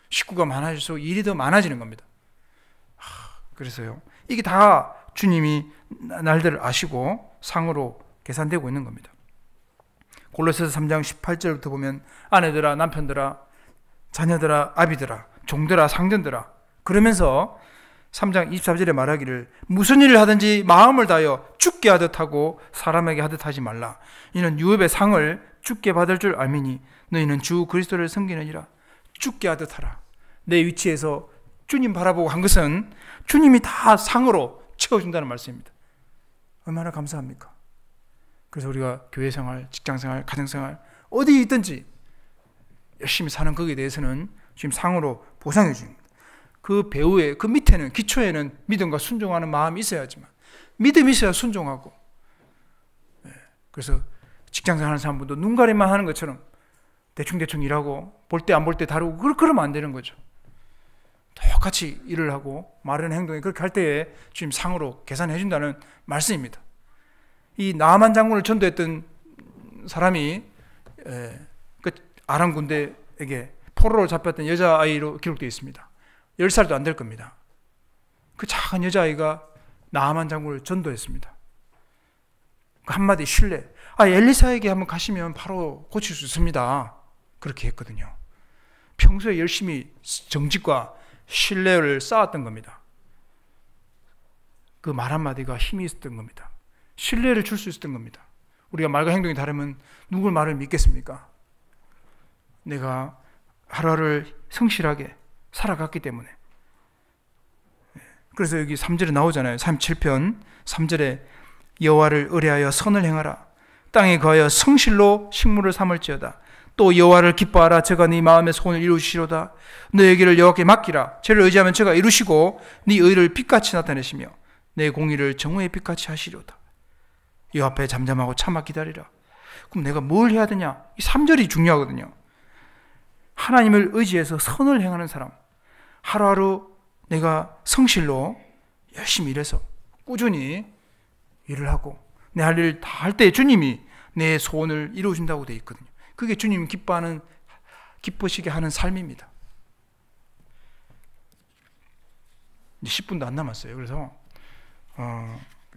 식구가 많아질수록 일이 더 많아지는 겁니다. 그래서요, 이게 다 주님이 날들을 아시고 상으로 계산되고 있는 겁니다. 골로새서 3장 18절부터 보면 아내들아 남편들아 자녀들아 아비들아 종들아 상전들아 그러면서 3장 24절에 말하기를 무슨 일을 하든지 마음을 다하여 주께 하듯 하고 사람에게 하듯 하지 말라. 이는 유업의 상을 주께 받을 줄 알미니 너희는 주 그리스도를 섬기느니라. 주께 하듯 하라. 내 위치에서 주님 바라보고 한 것은 주님이 다 상으로 채워준다는 말씀입니다. 얼마나 감사합니까? 그래서 우리가 교회생활, 직장생활, 가정생활 어디 있든지 열심히 사는 거기에 대해서는 지금 상으로 보상해 줍니다. 그 배후에, 그 밑에는, 기초에는 믿음과 순종하는 마음이 있어야지만 믿음이 있어야 순종하고. 그래서 직장생활 하는 사람들도 눈가림만 하는 것처럼 대충대충 일하고 볼 때 안 볼 때 다르고 그러면 안 되는 거죠. 똑같이 일을 하고 말하는 행동이 그렇게 할 때에 주님 상으로 계산해 준다는 말씀입니다. 이 나아만 장군을 전도했던 사람이 그 아람 군대에게 포로로 잡혔던 여자아이로 기록되어 있습니다. 10살도 안 될 겁니다. 그 작은 여자아이가 나아만 장군을 전도했습니다. 그 한마디 신뢰. 엘리사에게 한번 가시면 바로 고칠 수 있습니다. 그렇게 했거든요. 평소에 열심히 정직과 신뢰를 쌓았던 겁니다. 그 말 한마디가 힘이 있었던 겁니다. 신뢰를 줄 수 있었던 겁니다. 우리가 말과 행동이 다르면 누굴 말을 믿겠습니까? 내가 하루하루를 성실하게 살아갔기 때문에. 그래서 여기 3절에 나오잖아요. 37편 3절에 여호와를 의뢰하여 선을 행하라. 땅에 거하여 성실로 식물을 삼을지어다. 또 여호와를 기뻐하라. 저가 네 마음의 소원을 이루시리로다. 너의 길을 여호와께 맡기라. 저를 의지하면 저가 이루시고 네 의를 빛같이 나타내시며 내 공의를 정오의 빛같이 하시리로다. 여호와 앞에 잠잠하고 참아 기다리라. 그럼 내가 뭘 해야 되냐? 이 3절이 중요하거든요. 하나님을 의지해서 선을 행하는 사람, 하루하루 내가 성실로 열심히 일해서 꾸준히 일을 하고 내 할 일 다 할 때 주님이 내 소원을 이루어준다고 되어 있거든요. 그게 주님 기쁘시게 하는 삶입니다. 이제 10분도 안 남았어요. 그래서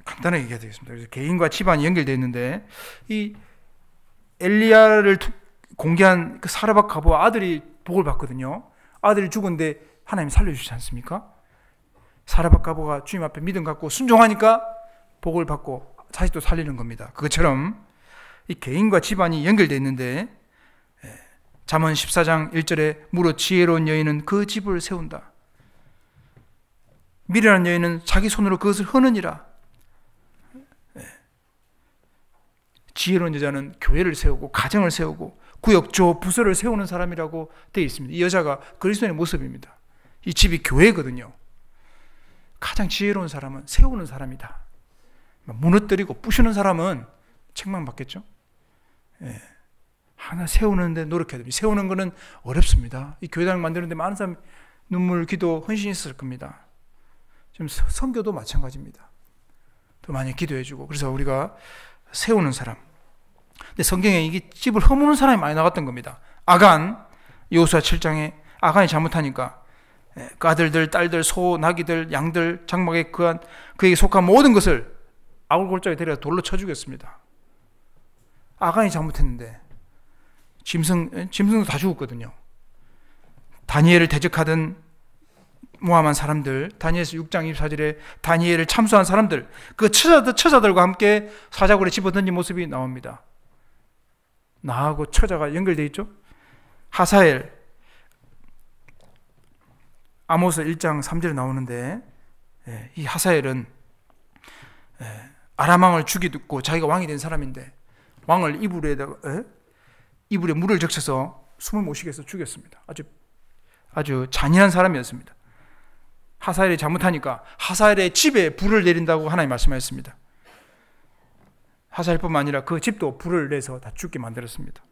간단하게 얘기해야 되겠습니다. 그래서 개인과 집안이 연결되어 있는데 이 엘리야를 공개한 그 사르밧 가보와 아들이 복을 받거든요. 아들이 죽었는데 하나님이 살려주시지 않습니까? 사르밧 가보가 주님 앞에 믿음 갖고 순종하니까 복을 받고 자식도 살리는 겁니다. 그것처럼 이 개인과 집안이 연결되어 있는데 잠언 14장 1절에 무릇 지혜로운 여인은 그 집을 세운다. 미련한 여인은 자기 손으로 그것을 허느니라. 지혜로운 여자는 교회를 세우고 가정을 세우고 구역조 부서를 세우는 사람이라고 되어 있습니다. 이 여자가 그리스도의 모습입니다. 이 집이 교회거든요. 가장 지혜로운 사람은 세우는 사람이다. 무너뜨리고 부수는 사람은 책망받겠죠. 하나 세우는데 노력해야 됩니다. 세우는 거는 어렵습니다. 이 교회당을 만드는데 많은 사람이 눈물, 기도, 헌신이 있을 겁니다. 지금 선교도 마찬가지입니다. 더 많이 기도해주고. 그래서 우리가 세우는 사람. 근데 성경에 이게 집을 허무는 사람이 많이 나왔던 겁니다. 아간, 여호수아 7장에 아간이 잘못하니까 그 아들들, 딸들, 소, 나귀들, 양들, 장막에 그에게 속한 모든 것을 아울골짜기에 데려다 돌로 쳐 죽였습니다. 아간이 잘못했는데 짐승도 다 죽었거든요. 다니엘을 대적하던 모함한 사람들, 다니엘서 6장 24절에 다니엘을 참수한 사람들, 그 처자들과 함께 사자굴에 집어던진 모습이 나옵니다. 나하고 처자가 연결되어 있죠. 하사엘, 아모스 1장 3절에 나오는데, 이 하사엘은 아람 왕을 죽이고 자기가 왕이 된 사람인데 왕을 이불에 물을 적셔서 숨을 못 쉬게 해서 죽였습니다. 아주 잔인한 사람이었습니다. 하사엘이 잘못하니까 하사엘의 집에 불을 내린다고 하나님 말씀하셨습니다. 하사엘뿐만 아니라 그 집도 불을 내서 다 죽게 만들었습니다.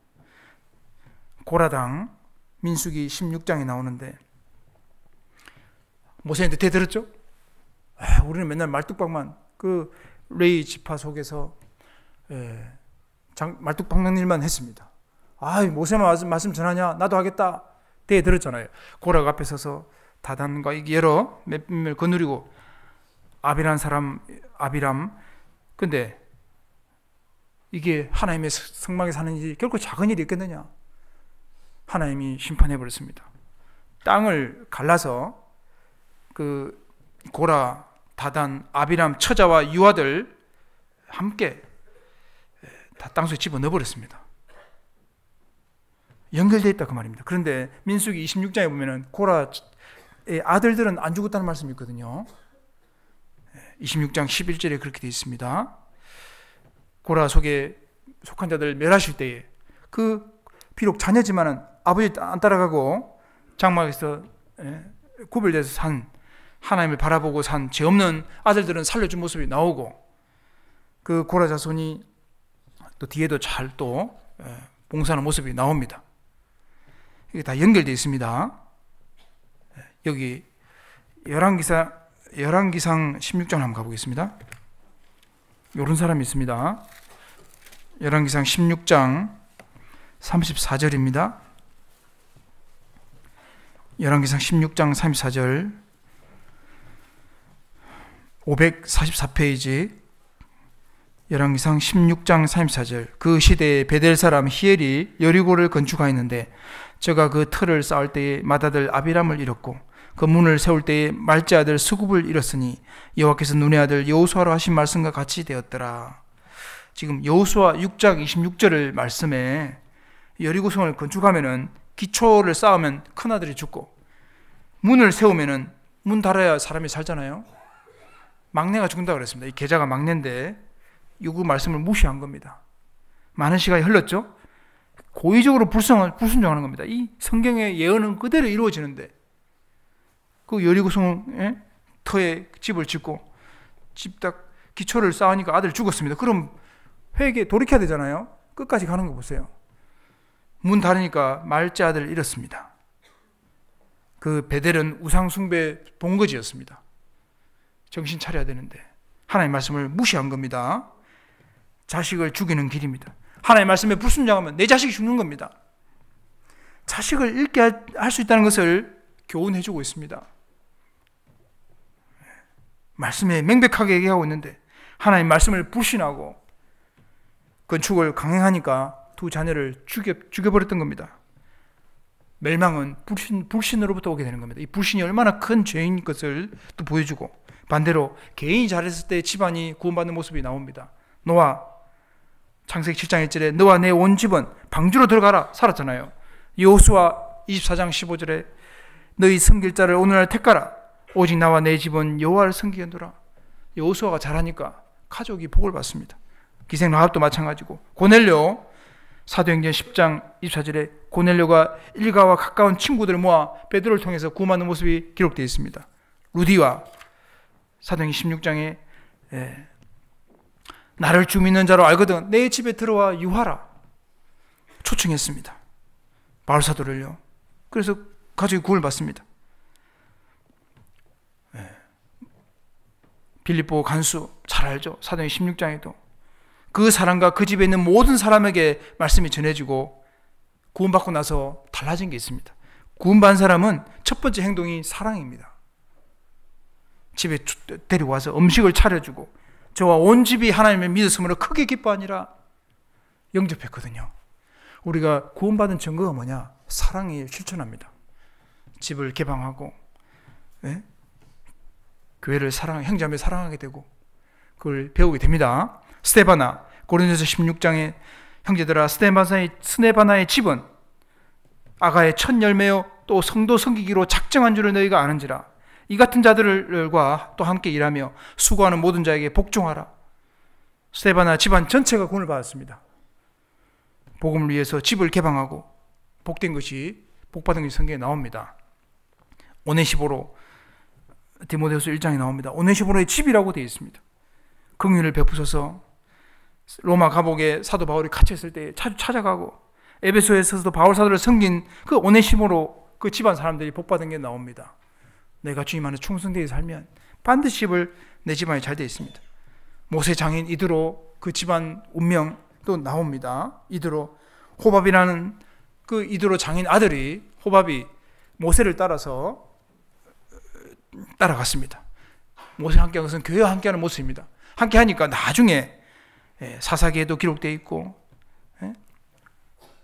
고라당 민수기 16장에 나오는데 모세한테 대들었죠. 우리는 맨날 말뚝박만 그 레이 지파 속에서 말뚝박는 일만 했습니다. 모세만 말씀 전하냐? 나도 하겠다. 대들었잖아요. 고라가 앞에 서서 다단과 여러 몇 거느리고 아비란 사람 아비람. 근데 이게 하나님의 성막에 사는 일이 결코 작은 일이 있겠느냐? 하나님이 심판해 버렸습니다. 땅을 갈라서 그 고라, 다단, 아비람, 처자와 유아들 함께 다 땅속에 집어넣어 버렸습니다. 연결되어 있다 그 말입니다. 그런데 민수기 26장에 보면은 고라의 아들들은 안 죽었다는 말씀이 있거든요. 26장 11절에 그렇게 되어 있습니다. 고라 속에 속한 자들 멸하실 때에 비록 자녀지만은 아버지 안 따라가고 장막에서 구별돼서 산 하나님을 바라보고 산 죄 없는 아들들은 살려준 모습이 나오고 그 고라 자손이 또 뒤에도 잘 또 봉사하는 모습이 나옵니다. 이게 다 연결되어 있습니다. 여기 열왕기상 16장 한번 가보겠습니다. 이런 사람이 있습니다. 열왕기상 16장 34절입니다. 열왕기상 16장 34절 544페이지 열왕기상 16장 34절 그 시대에 베델 사람 히엘이 여리고를 건축하였는데 저가 그 틀을 쌓을 때에 맏아들 아비람을 잃었고 그 문을 세울 때에 말제 아들 스굽을 잃었으니 여호와께서 눈의 아들 여호수아로 하신 말씀과 같이 되었더라. 지금 여호수아 6장 26절을 말씀에 여리고성을 건축하면은 기초를 쌓으면 큰아들이 죽고 문을 세우면은 문 달아야 사람이 살잖아요. 막내가 죽는다고 그랬습니다. 이 계자가 막내인데 그 말씀을 무시한 겁니다. 많은 시간이 흘렀죠. 고의적으로 불순종하는 겁니다. 이 성경의 예언은 그대로 이루어지는데 그 여리고성 터에 집을 짓고 집 딱 기초를 쌓으니까 아들 죽었습니다. 그럼 회개 돌이켜야 되잖아요. 끝까지 가는 거 보세요. 문 닫으니까 말째 아들을 잃었습니다. 그 베델은 우상 숭배 본거지였습니다. 정신 차려야 되는데 하나님의 말씀을 무시한 겁니다. 자식을 죽이는 길입니다. 하나님의 말씀에 불순종하면 내 자식이 죽는 겁니다. 자식을 잃게 할 수 있다는 것을 교훈해주고 있습니다. 말씀에 명백하게 얘기하고 있는데 하나님의 말씀을 불신하고 건축을 강행하니까 두 자녀를 죽여버렸던 겁니다. 멸망은 불신으로부터 오게 되는 겁니다. 이 불신이 얼마나 큰 죄인 것을 또 보여주고 반대로 개인이 잘했을 때 집안이 구원받는 모습이 나옵니다. 노아 창세기 7장 1절에 너와 내 온 집은 방주로 들어가라 살았잖아요. 여호수아 24장 15절에 너희 섬길 자를 오늘날 택하라 오직 나와 내 집은 여호와를 섬기겠노라. 여호수아가 잘하니까 가족이 복을 받습니다. 기생 라합도 마찬가지고 고넬료 사도행전 10장 24절에 고넬료가 일가와 가까운 친구들을 모아 베드로를 통해서 구원받는 모습이 기록되어 있습니다. 루디와 사도행전 16장에 나를 주 믿는 자로 알거든 내 집에 들어와 유하라. 초청했습니다. 바울 사도를요. 그래서 가족이 구원을 받습니다. 빌립보 간수 잘 알죠? 사도행 16장에도 그 사람과 그 집에 있는 모든 사람에게 말씀이 전해지고 구원받고 나서 달라진 게 있습니다. 구원받은 사람은 첫 번째 행동이 사랑입니다. 집에 데려와서 음식을 차려주고 저와 온 집이 하나님을 믿었으므로 크게 기뻐하니라 영접했거든요. 우리가 구원받은 증거가 뭐냐? 사랑이 실천합니다. 집을 개방하고 교회를 형제자매 사랑하게 되고 그걸 배우게 됩니다. 스데바나, 고린도서 16장에 형제들아 스데바나의 집은 아가의 첫 열매요 또 성도 섬기기로 작정한 줄을 너희가 아는지라. 이 같은 자들과 또 함께 일하며 수고하는 모든 자에게 복종하라. 스데바나 집안 전체가 구원을 받았습니다. 복음을 위해서 집을 개방하고 복된 것이 복받은 것이 성경에 나옵니다. 오네시보로 디모데후서 1장에 나옵니다. 오네시보로의 집이라고 되어 있습니다. 긍휼을 베푸셔서 로마 감옥에 사도 바울이 갇혔을 때 자주 찾아가고 에베소에서도 바울 사도를 섬긴 그 오네시보로 그 집안 사람들이 복받은 게 나옵니다. 내가 주님 안에 충성되게 살면 반드시 내 집안이 잘 되어 있습니다. 모세 장인 이드로 그 집안 운명도 나옵니다. 이드로 호밥이라는 그 이드로 장인 아들이 호밥이 모세를 따라서 따라갔습니다. 모세와 함께한 것은 교회와 함께하는 모습입니다. 함께하니까 나중에 사사기에도 기록되어 있고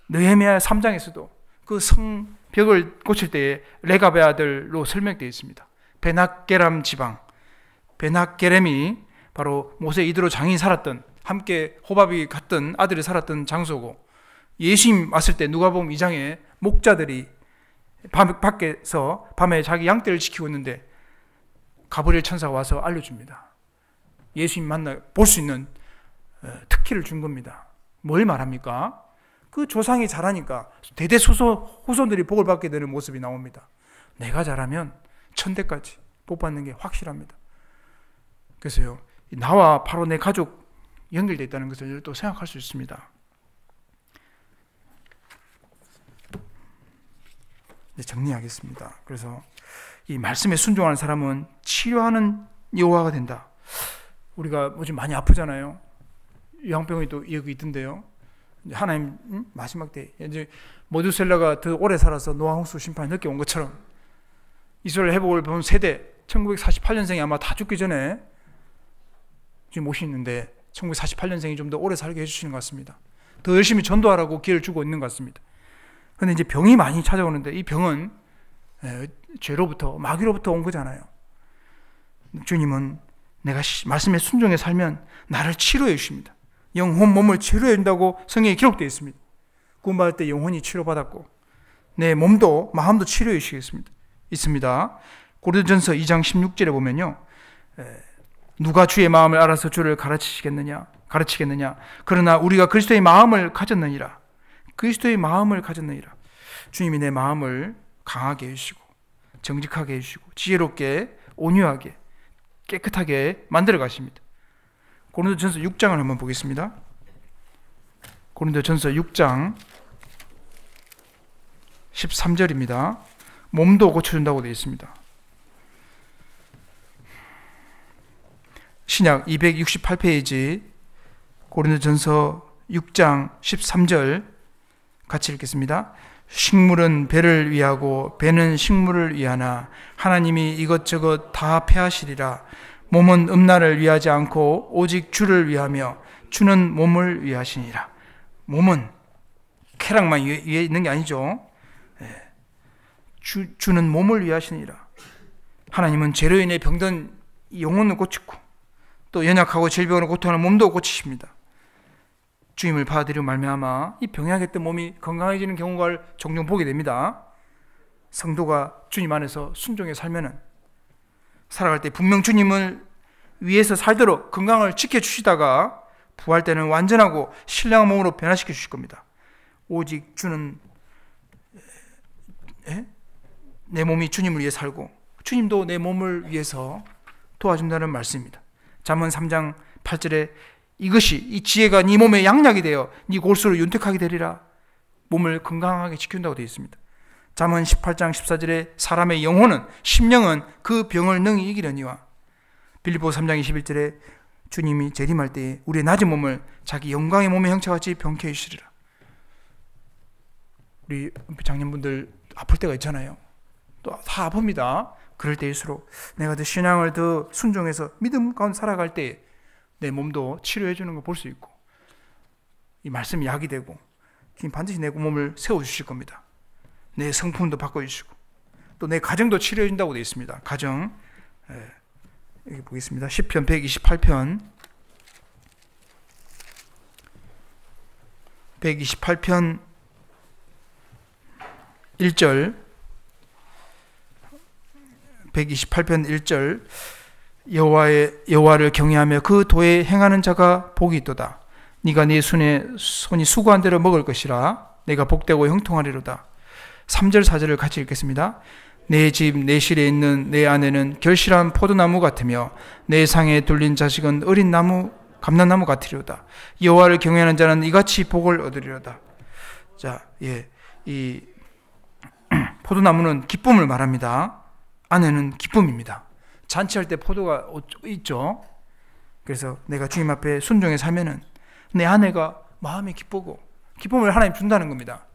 느헤미야 3장에서도 그 성벽을 고칠 때에 레갑의 아들로 설명되어 있습니다. 베낫게람 지방, 베낫게렘이 바로 모세 이드로 장인이 살았던, 함께 호밥이 갔던 아들이 살았던 장소고, 예수님 왔을 때 누가복음 2장에 목자들이 밖에서 밤에 자기 양떼를 지키고 있는데 가브리엘 천사가 와서 알려줍니다. 예수님 볼 수 있는 특기를 준 겁니다. 뭘 말합니까? 그 조상이 잘하니까 대대 후손들이 복을 받게 되는 모습이 나옵니다. 내가 잘하면 천대까지 복 받는 게 확실합니다. 그래서요, 나와 바로 내 가족 연결되어 있다는 것을 또 생각할 수 있습니다. 이제 정리하겠습니다. 그래서 이 말씀에 순종하는 사람은 치료하는 여호와가 된다. 우리가 요즘 많이 아프잖아요. 요양병원이 또 여기 있던데요. 하나님 마지막 때 이제 모두셀라가 더 오래 살아서 노아 홍수 심판이 늦게 온 것처럼 이스라엘 회복을 본 세대 1948년생이 아마 다 죽기 전에 지금 오시는데 1948년생이 좀 더 오래 살게 해주시는 것 같습니다. 더 열심히 전도하라고 기회를 주고 있는 것 같습니다. 그런데 이제 병이 많이 찾아오는데 이 병은 죄로부터 마귀로부터 온 거잖아요. 주님은 내가 말씀에 순종해 살면 나를 치료해 주십니다. 영혼 몸을 치료해 준다고 성경에 기록되어 있습니다. 구원받을 때 영혼이 치료받았고 내 몸도 마음도 치료해 주시겠습니다. 있습니다. 고린도전서 2장 16절에 보면요, 누가 주의 마음을 알아서 주를 가르치겠느냐? 그러나 우리가 그리스도의 마음을 가졌느니라. 그리스도의 마음을 가졌느니라. 주님이 내 마음을 강하게 해주시고 정직하게 해주시고 지혜롭게 온유하게 깨끗하게 만들어 가십니다. 고린도전서 6장을 한번 보겠습니다. 고린도전서 6장 13절입니다. 몸도 고쳐준다고 되어 있습니다. 신약 268페이지 고린도전서 6장 13절 같이 읽겠습니다. 식물은 배를 위하고 배는 식물을 위하나 하나님이 이것저것 다 패하시리라. 몸은 음란을 위하지 않고 오직 주를 위하며 주는 몸을 위하시니라. 몸은 쾌락만 위에 있는 게 아니죠. 주는 몸을 위하시니라. 하나님은 죄로 인해 병든 영혼을 고치고 또 연약하고 질병으로 고통하는 몸도 고치십니다. 주님을 받아들이고 말미암아 이 병약했던 몸이 건강해지는 경우를 종종 보게 됩니다. 성도가 주님 안에서 순종해 살면은 살아갈 때 분명 주님을 위해서 살도록 건강을 지켜주시다가 부활 때는 완전하고 신령한 몸으로 변화시켜 주실 겁니다. 오직 주는 내 몸이 주님을 위해 살고 주님도 내 몸을 위해서 도와준다는 말씀입니다. 잠언 3장 8절에 이 지혜가 네 몸에 양약이 되어 네 골수를 윤택하게 되리라. 몸을 건강하게 지킨다고 되어 있습니다. 잠언 18장 14절에 사람의 영혼은 심령은 그 병을 능히 이기려니와 빌립보 3장 21절에 주님이 재림할 때에 우리의 낮은 몸을 자기 영광의 몸의 형체같이 병케 해주시리라. 우리 장년분들 아플 때가 있잖아요. 또 다 아픕니다. 그럴 때일수록 내가 더 신앙을 더 순종해서 믿음 가운데 살아갈 때 내 몸도 치료해 주는 걸 볼 수 있고 이 말씀이 약이 되고 반드시 내 몸을 세워주실 겁니다. 내 성품도 바꿔주시고 또 내 가정도 치료해 준다고 되어 있습니다. 가정 여기 보겠습니다. 시편 128편 128편 1절 여호와를 경외하며 그 도에 행하는 자가 복이 있도다. 네가 네 손이 수고한 대로 먹을 것이라. 내가 복되고 형통하리로다. 3절 4절을 같이 읽겠습니다. 내 집 내 실에 있는 내 아내는 결실한 포도나무 같으며 내 상에 둘린 자식은 어린 나무 감람나무 같으리로다. 여호와를 경외하는 자는 이같이 복을 얻으리로다. 자, 이 포도나무는 기쁨을 말합니다. 아내는 기쁨입니다. 잔치할 때 포도가 있죠. 그래서 내가 주님 앞에 순종해 살면은 내 아내가 마음이 기쁘고 기쁨을 하나님 준다는 겁니다.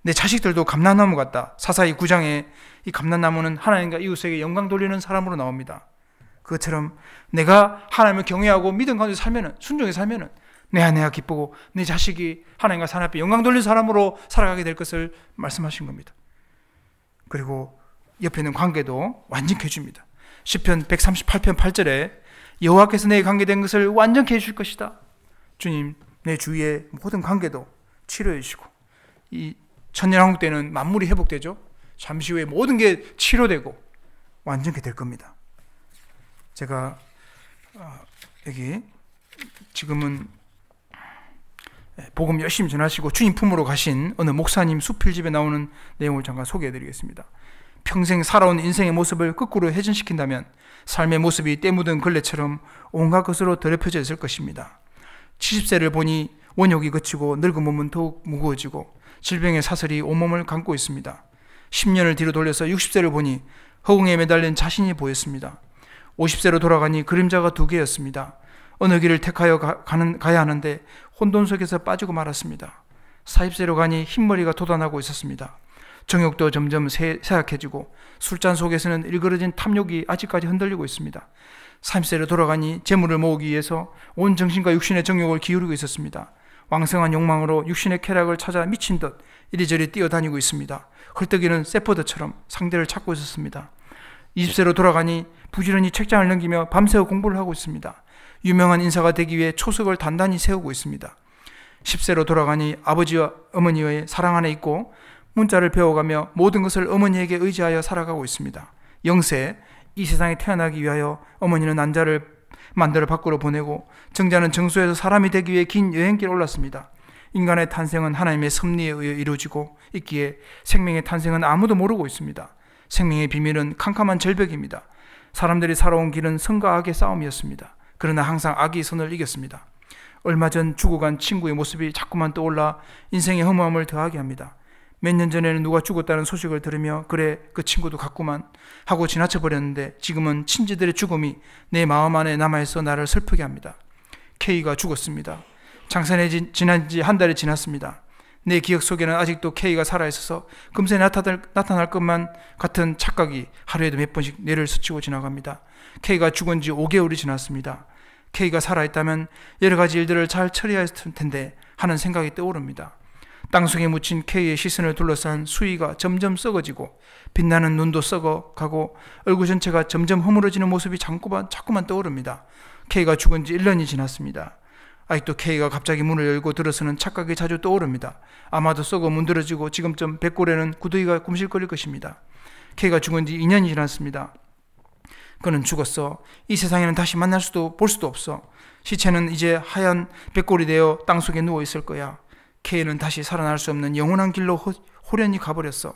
내 자식들도 감람나무 같다. 사사기 9장에 이 감람나무는 하나님과 이웃에게 영광 돌리는 사람으로 나옵니다. 그것처럼 내가 하나님을 경외하고 믿음 가운데 살면은 순종해 살면은 내 아내가 기쁘고 내 자식이 하나님과 하나님 앞에 영광 돌리는 사람으로 살아가게 될 것을 말씀하신 겁니다. 그리고 옆에 있는 관계도 완전케 해줍니다. 시편 138편 8절에 여호와께서 내 관계된 것을 완전케 해줄 것이다. 주님, 내 주위의 모든 관계도 치료해 주시고 이 천년왕국 때는 만물이 회복되죠. 잠시 후에 모든 게 치료되고 완전케 될 겁니다. 제가 여기 지금은 복음 열심히 전하시고 주님 품으로 가신 어느 목사님 수필집에 나오는 내용을 잠깐 소개해 드리겠습니다. 평생 살아온 인생의 모습을 거꾸로 회전시킨다면 삶의 모습이 때 묻은 걸레처럼 온갖 것으로 더럽혀져 있을 것입니다. 70세를 보니 원욕이 거치고 늙은 몸은 더욱 무거워지고 질병의 사슬이 온몸을 감고 있습니다. 10년을 뒤로 돌려서 60세를 보니 허공에 매달린 자신이 보였습니다. 50세로 돌아가니 그림자가 2개였습니다. 어느 길을 택하여 가야 하는데 혼돈 속에서 빠지고 말았습니다. 40세로 가니 흰머리가 돋아나고 있었습니다. 정욕도 점점 쇠약해지고 술잔 속에서는 일그러진 탐욕이 아직까지 흔들리고 있습니다. 30세로 돌아가니 재물을 모으기 위해서 온 정신과 육신의 정욕을 기울이고 있었습니다. 왕성한 욕망으로 육신의 쾌락을 찾아 미친 듯 이리저리 뛰어다니고 있습니다. 헐떡이는 세포드처럼 상대를 찾고 있었습니다. 20세로 돌아가니 부지런히 책장을 넘기며 밤새워 공부를 하고 있습니다. 유명한 인사가 되기 위해 초석을 단단히 세우고 있습니다. 10세로 돌아가니 아버지와 어머니의 사랑 안에 있고 문자를 배워가며 모든 것을 어머니에게 의지하여 살아가고 있습니다. 0세, 이 세상에 태어나기 위하여 어머니는 난자를 만들어 밖으로 보내고 정자는 정수에서 사람이 되기 위해 긴 여행길에 올랐습니다. 인간의 탄생은 하나님의 섭리에 의해 이루어지고 있기에 생명의 탄생은 아무도 모르고 있습니다. 생명의 비밀은 캄캄한 절벽입니다. 사람들이 살아온 길은 선과 악의 싸움이었습니다. 그러나 항상 악이 선을 이겼습니다. 얼마 전 죽어간 친구의 모습이 자꾸만 떠올라 인생의 허무함을 더하게 합니다. 몇 년 전에는 누가 죽었다는 소식을 들으며 그래 그 친구도 갔구만 하고 지나쳐버렸는데 지금은 친지들의 죽음이 내 마음 안에 남아있어 나를 슬프게 합니다. K가 죽었습니다. 장사내 지난 지 한 달이 지났습니다. 내 기억 속에는 아직도 K가 살아있어서 금세 나타날 것만 같은 착각이 하루에도 몇 번씩 뇌를 스치고 지나갑니다. K가 죽은 지 5개월이 지났습니다. K가 살아있다면 여러 가지 일들을 잘 처리했을 텐데 하는 생각이 떠오릅니다. 땅속에 묻힌 K의 시선을 둘러싼 수위가 점점 썩어지고 빛나는 눈도 썩어가고 얼굴 전체가 점점 허물어지는 모습이 자꾸만 떠오릅니다. K가 죽은 지 1년이 지났습니다. 아직도 K가 갑자기 문을 열고 들어서는 착각이 자주 떠오릅니다. 아마도 썩어 문드러지고 지금쯤 배꼽에는 구더기가 꿈실거릴 것입니다. K가 죽은 지 2년이 지났습니다. 그는 죽었어. 이 세상에는 다시 만날 수도 볼 수도 없어. 시체는 이제 하얀 백골이 되어 땅속에 누워있을 거야. K는 다시 살아날 수 없는 영원한 길로 호련히 가버렸어.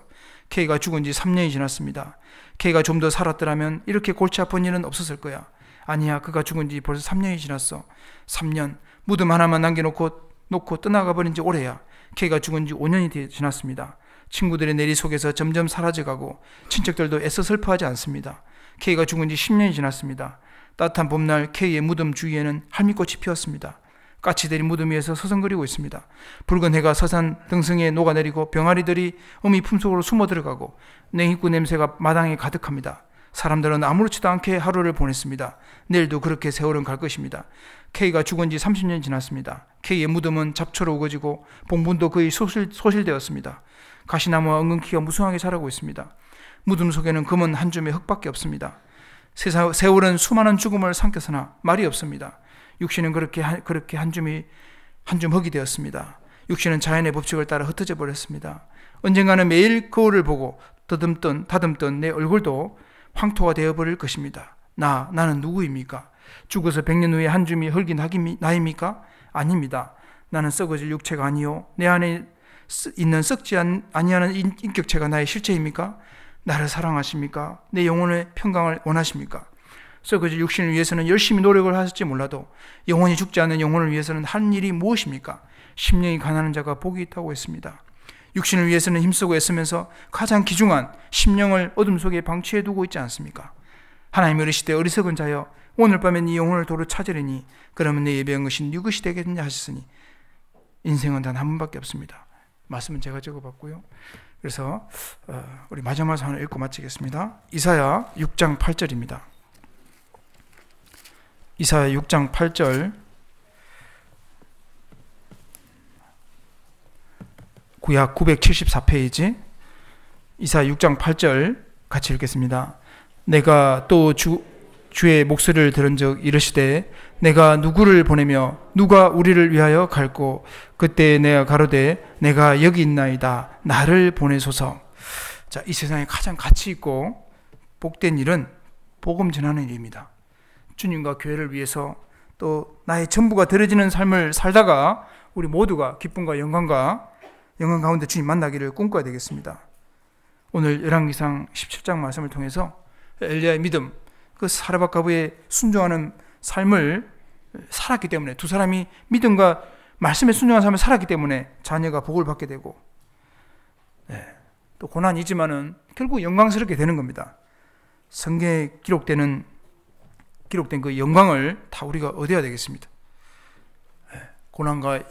K가 죽은 지 3년이 지났습니다. K가 좀 더 살았더라면 이렇게 골치 아픈 일은 없었을 거야. 아니야, 그가 죽은 지 벌써 3년이 지났어. 3년, 무덤 하나만 남겨놓고 떠나가 버린 지 오래야. K가 죽은 지 5년이 지났습니다. 친구들의 내리 속에서 점점 사라져가고 친척들도 애써 슬퍼하지 않습니다. K가 죽은 지 10년이 지났습니다. 따뜻한 봄날 K의 무덤 주위에는 할미꽃이 피었습니다. 까치들이 무덤 위에서 서성거리고 있습니다. 붉은 해가 서산 등성이에 녹아내리고 병아리들이 어미 품속으로 숨어 들어가고 냉이국 냄새가 마당에 가득합니다. 사람들은 아무렇지도 않게 하루를 보냈습니다. 내일도 그렇게 세월은 갈 것입니다. K가 죽은 지 30년이 지났습니다. K의 무덤은 잡초로 우거지고 봉분도 거의 소실되었습니다. 가시나무와 엉겅퀴가 무성하게 자라고 있습니다. 무덤 속에는 검은 한 줌의 흙밖에 없습니다. 세월은 수많은 죽음을 삼켰으나 말이 없습니다. 육신은 그렇게 한 줌 흙이 되었습니다. 육신은 자연의 법칙을 따라 흩어져 버렸습니다. 언젠가는 매일 거울을 보고 다듬던 내 얼굴도 황토가 되어버릴 것입니다. 나는 누구입니까? 죽어서 100년 후에 한 줌이 흙이 나입니까? 아닙니다. 나는 썩어질 육체가 아니요 내 안에 있는 썩지 아니하는 인격체가 나의 실체입니까? 나를 사랑하십니까? 내 영혼의 평강을 원하십니까? 썩어질 육신을 위해서는 열심히 노력을 하실지 몰라도 영원히 죽지 않는 영혼을 위해서는 한 일이 무엇입니까? 심령이 가난한 자가 복이 있다고 했습니다. 육신을 위해서는 힘쓰고 애쓰면서 가장 귀중한 심령을 어둠 속에 방치해 두고 있지 않습니까? 하나님이 이르시되 어리석은 자여 오늘 밤에 네 영혼을 도로 찾으리니 그러면 내 예배한 것이 네 것이 되겠느냐 하셨으니 인생은 단 한 번밖에 없습니다. 말씀은 제가 적어봤고요. 그래서 우리 마지막 말씀 하나 읽고 마치겠습니다. 이사야 6장 8절입니다. 이사야 6장 8절 구약 974페이지 이사야 6장 8절 같이 읽겠습니다. 내가 또 주의 목소리를 들은 적 이르시되 내가 누구를 보내며 누가 우리를 위하여 갈고 그때 내가 가로되 내가 여기 있나이다 나를 보내소서. 자, 이 세상에 가장 가치 있고 복된 일은 복음 전하는 일입니다. 주님과 교회를 위해서 또 나의 전부가 드려지는 삶을 살다가 우리 모두가 기쁨과 영광 가운데 주님 만나기를 꿈꿔야 되겠습니다. 오늘 열왕기상 17장 말씀을 통해서 엘리야의 믿음, 그 사르밧 과부의 순종하는 삶을 살았기 때문에 두 사람이 믿음과 말씀에 순종한 삶을 살았기 때문에 자녀가 복을 받게 되고 또 고난이지만은 결국 영광스럽게 되는 겁니다. 성경에 기록된 그 영광을 다 우리가 얻어야 되겠습니다. 고난과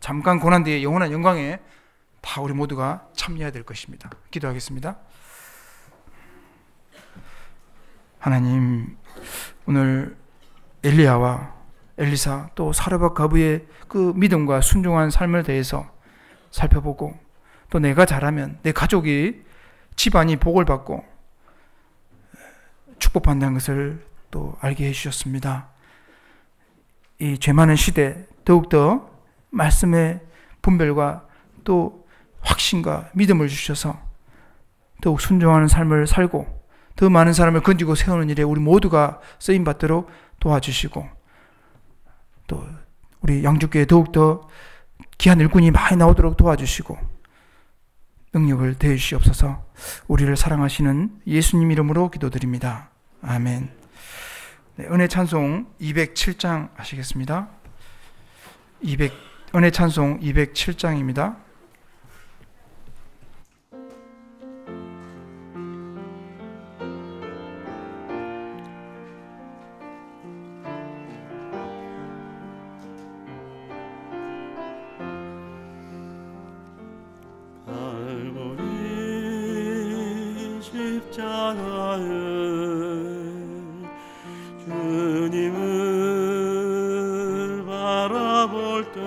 잠깐 고난 뒤에 영원한 영광에 다 우리 모두가 참여해야 될 것입니다. 기도하겠습니다. 하나님, 오늘 엘리야와 엘리사 또 사르밧 과부의 그 믿음과 순종한 삶을 대해서 살펴보고 또 내가 잘하면 내 가족이 집안이 복을 받고 축복받는 것을 또 알게 해주셨습니다. 이 죄 많은 시대 더욱더 말씀의 분별과 또 확신과 믿음을 주셔서 더욱 순종하는 삶을 살고 더 많은 사람을 건지고 세우는 일에 우리 모두가 쓰임받도록 도와주시고 또 우리 양주교회 더욱더 귀한 일꾼이 많이 나오도록 도와주시고 능력을 더해 주시옵소서. 우리를 사랑하시는 예수님 이름으로 기도드립니다. 아멘. 네, 은혜 찬송 207장 하시겠습니다. 은혜 찬송 207장입니다. 주님을 바라볼 때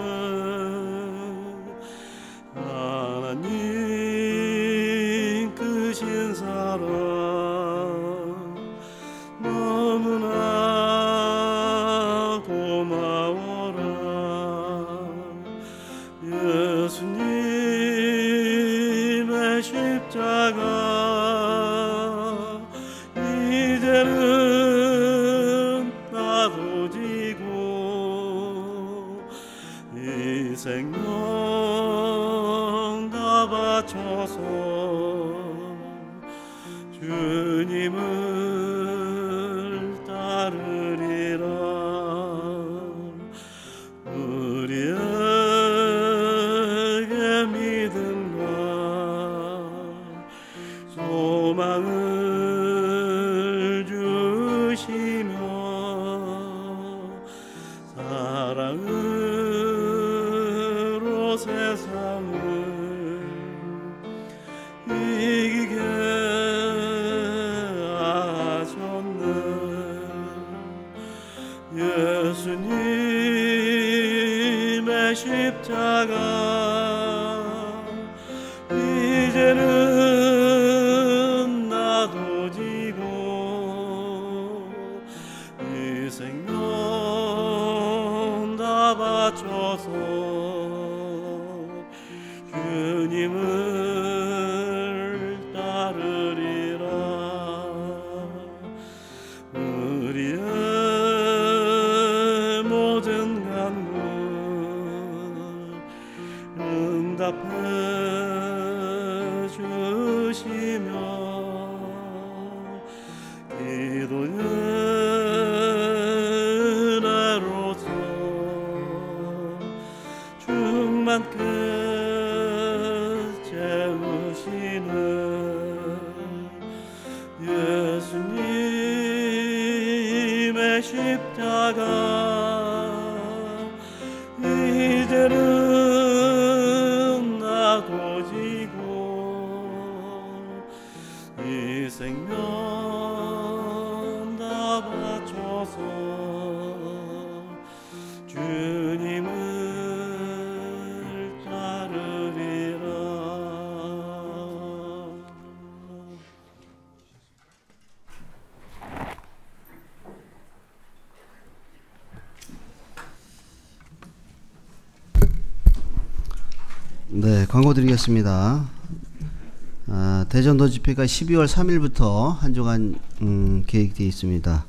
하나님 크신 사랑 너무나 고마워라. 예수님의 십자가 생명 다 바쳐서 주님을 따르리라. 우리에게 예수님의 십자가 이제는 나도 지고 이 생명 다 바쳐서 주님을 따르리라. 우리의 모든 간구 응답해 주시며 기도의 은혜로서 충만케 채우시는 예수님의 십자가 이제는 나도 지고 이 생명 다 바쳐서 주님을 따르리라. 네, 광고 드리겠습니다. 대전도 집회가 12월 3일부터 한 주간 계획되어 있습니다.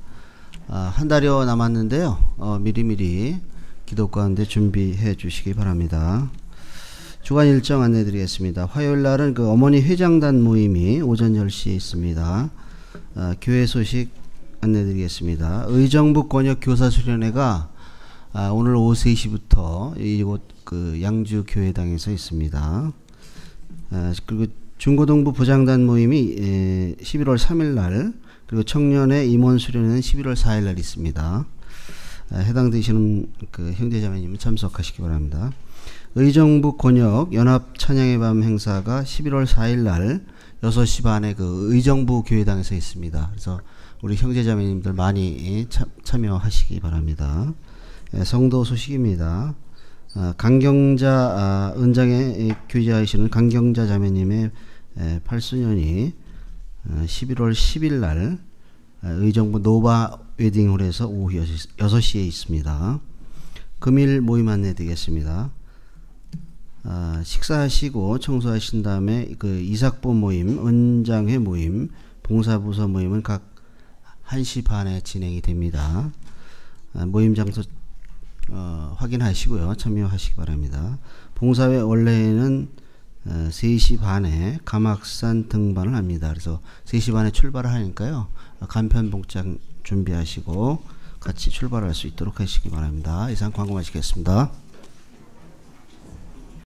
한 달여 남았는데요. 미리미리 기도 가운데 준비해 주시기 바랍니다. 주간 일정 안내 드리겠습니다. 화요일 날은 그 어머니 회장단 모임이 오전 10시에 있습니다. 교회 소식 안내 드리겠습니다. 의정부 권역 교사 수련회가 오늘 오후 3시부터 이곳 그 양주 교회당에서 있습니다. 그리고 중고등부 부장단 모임이 11월 3일 날, 그리고 청년의 임원 수련회는 11월 4일 날 있습니다. 해당되시는 그 형제자매님은 참석하시기 바랍니다. 의정부 권역 연합 찬양의 밤 행사가 11월 4일 날 6시 반에 그 의정부 교회당에서 있습니다. 그래서 우리 형제자매님들 많이 참여하시기 바랍니다. 성도 소식입니다. 강경자 은장에 교제하시는 강경자 자매님의 8수년이 11월 10일 날 의정부 노바 웨딩홀에서 오후 6시에 있습니다. 금일 모임 안내 드리겠습니다. 식사하시고 청소하신 다음에 그 이삭보 모임, 은장회 모임, 봉사부서 모임은 각 1시 반에 진행이 됩니다. 모임 장소 확인하시고요. 참여하시기 바랍니다. 봉사회 원래는 3시 반에 가막산 등반을 합니다. 그래서 3시 반에 출발을 하니까요. 간편 복장 준비하시고 같이 출발할 수 있도록 하시기 바랍니다. 이상 광고 마치겠습니다.